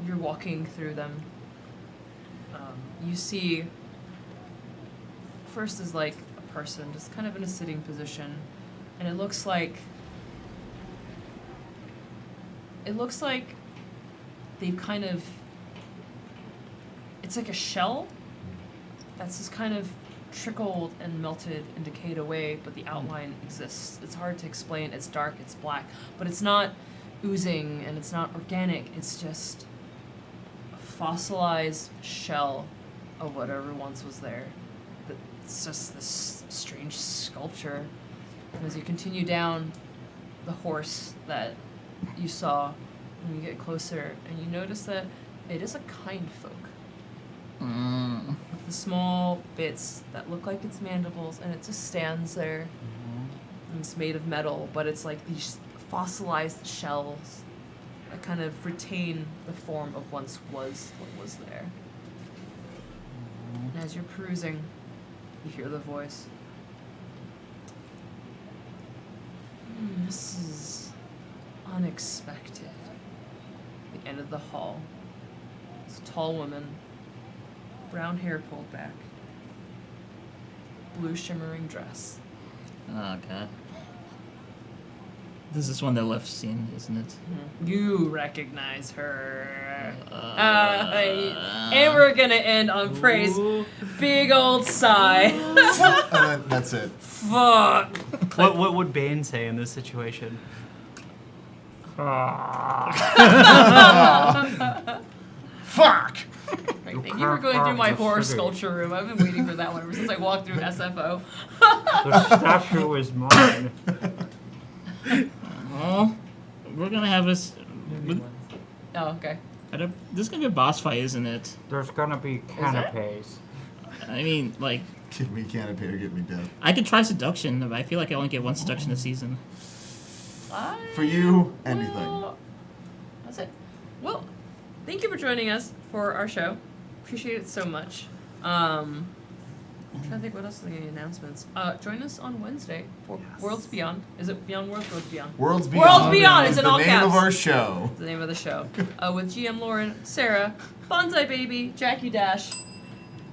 You're walking through them. You see. First is like a person, just kind of in a sitting position. And it looks like. They've kind of. It's like a shell that's just kind of trickled and melted and decayed away, but the outline exists. It's hard to explain. It's dark, it's black, but it's not oozing and it's not organic. It's just a fossilized shell of whatever once was there. It's just this strange sculpture. And as you continue down, the horse that you saw, when you get closer, and you notice that it is a kind folk. With the small bits that look like its mandibles, and it just stands there. And it's made of metal, but it's like these fossilized shells that kind of retain the form of once was what was there. And as you're perusing, you hear the voice. This is unexpected. The end of the hall. This tall woman, brown hair pulled back, blue shimmering dress. Oh god. This is one that left scene, isn't it? You recognize her. And we're gonna end on praise. Big old sigh. And then that's it. Fuck. What would Bane say in this situation? Fuck! Right, thank you for going through my horror sculpture room. I've been waiting for that one ever since I walked through SFO. The statue is mine. Oh, we're gonna have this. Oh, okay. This is gonna be a boss fight, isn't it? There's gonna be canapes. I mean, like, Give me canopy or give me death. I could try seduction, but I feel like I only get one seduction this season. For you, anything. Well, that's it. Well, thank you for joining us for our show. Appreciate it so much. I'm trying to think what else are the announcements. Join us on Wednesday for Worlds Beyond. Is it Beyond Worlds or Worlds Beyond? Worlds Beyond. Worlds Beyond, it's is in the all name caps. of our show. The name of the show. With GM Lauren, Sarah, Bonsai Baby, Jackie Dash,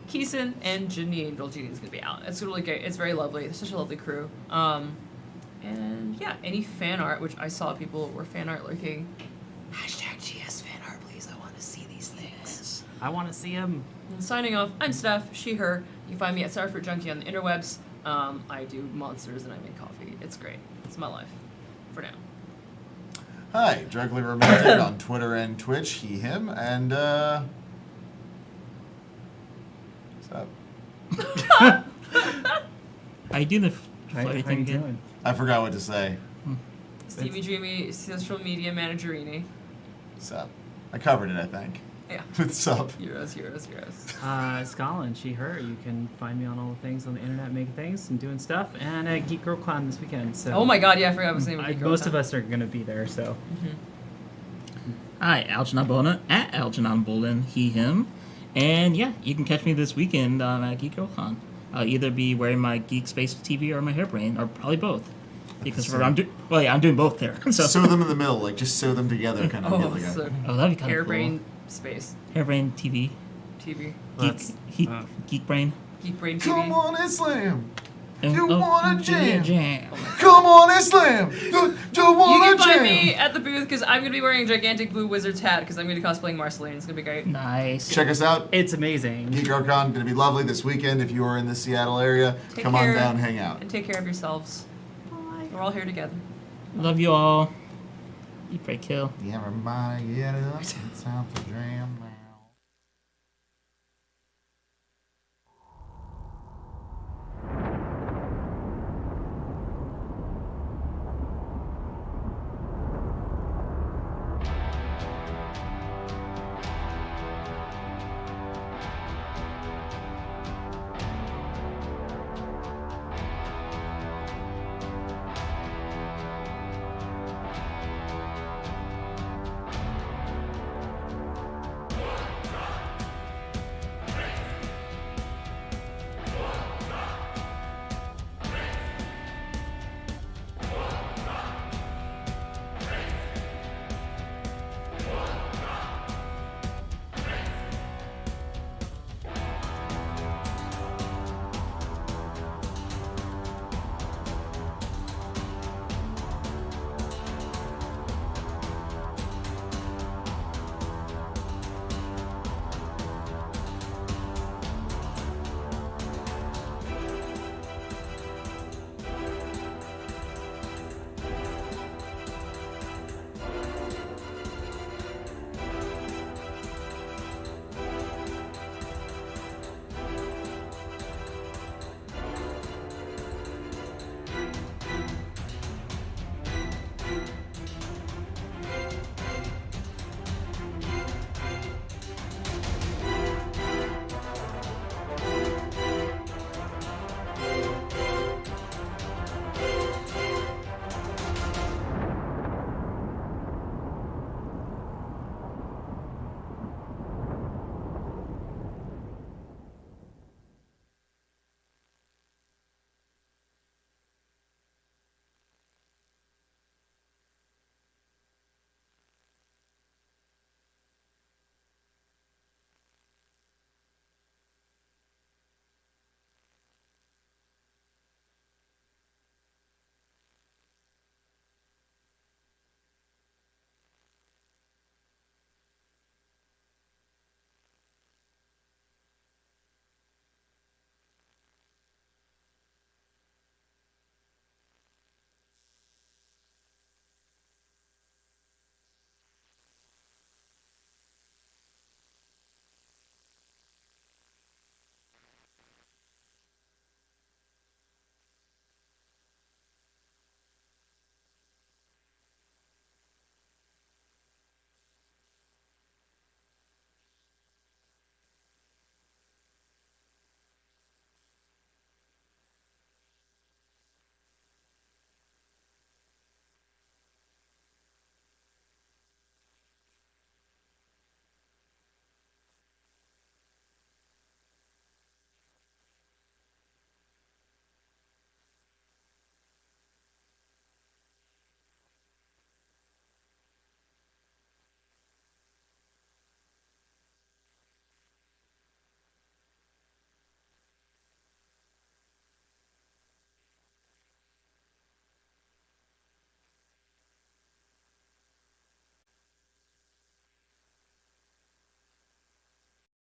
Keeson, and Janine. Well, Janine's gonna be out. It's really great. It's very lovely. It's such a lovely crew. And yeah, any fan art, which I saw people were fan art lurking. #GS fan art, please. I want to see these things. I want to see him. And signing off, I'm Steph, she, her. You can find me at Starfruit Junkie on the interwebs. I do monsters and I make coffee. It's great. It's my life. For now. Hi, Druggly Romantic on Twitter and Twitch, he, him, and what's up? I do the How floaty you thing again. doing? I forgot what to say. Stevie Dreamy, social media managerini. Sup. I covered it, I think. Yeah. With sup. Heroes. Scotland, she, her. You can find me on all the things on the internet, making things and doing stuff, and at Geek Girl Con this weekend. So Oh my god, yeah, I forgot what's the name of the most of us are gonna be there. So Hi, Algernon Bolden at Algernon Bolden, he, him. And yeah, you can catch me this weekend at Geek Girl Con. I'll either be wearing my Geek Space TV or my Hairbrain, or probably both. Because I'm doing both there. So Sew them in the middle, like just sew them together, kind of. Oh, like so oh, that'd be kind of Hairbrain Space cool. Hairbrain TV, TV. Geek Brain. Geek Brain TV. Come on, Islam! And- You wanna jam? jam. Come on, Islam! You You wanna can find jam? me at the booth because I'm going to be wearing a gigantic blue wizard's hat because I'm going to be cosplaying Marceline. It's going to be great. Nice. Check us out. it's amazing. Geek Girl Con, gonna be lovely this weekend. If you are in the Seattle area, Take come care. on down, hang out. And take care of yourselves. Bye. We're all here together. Love you all. Eat, pray, kill. Everybody get up, it's time to jam now.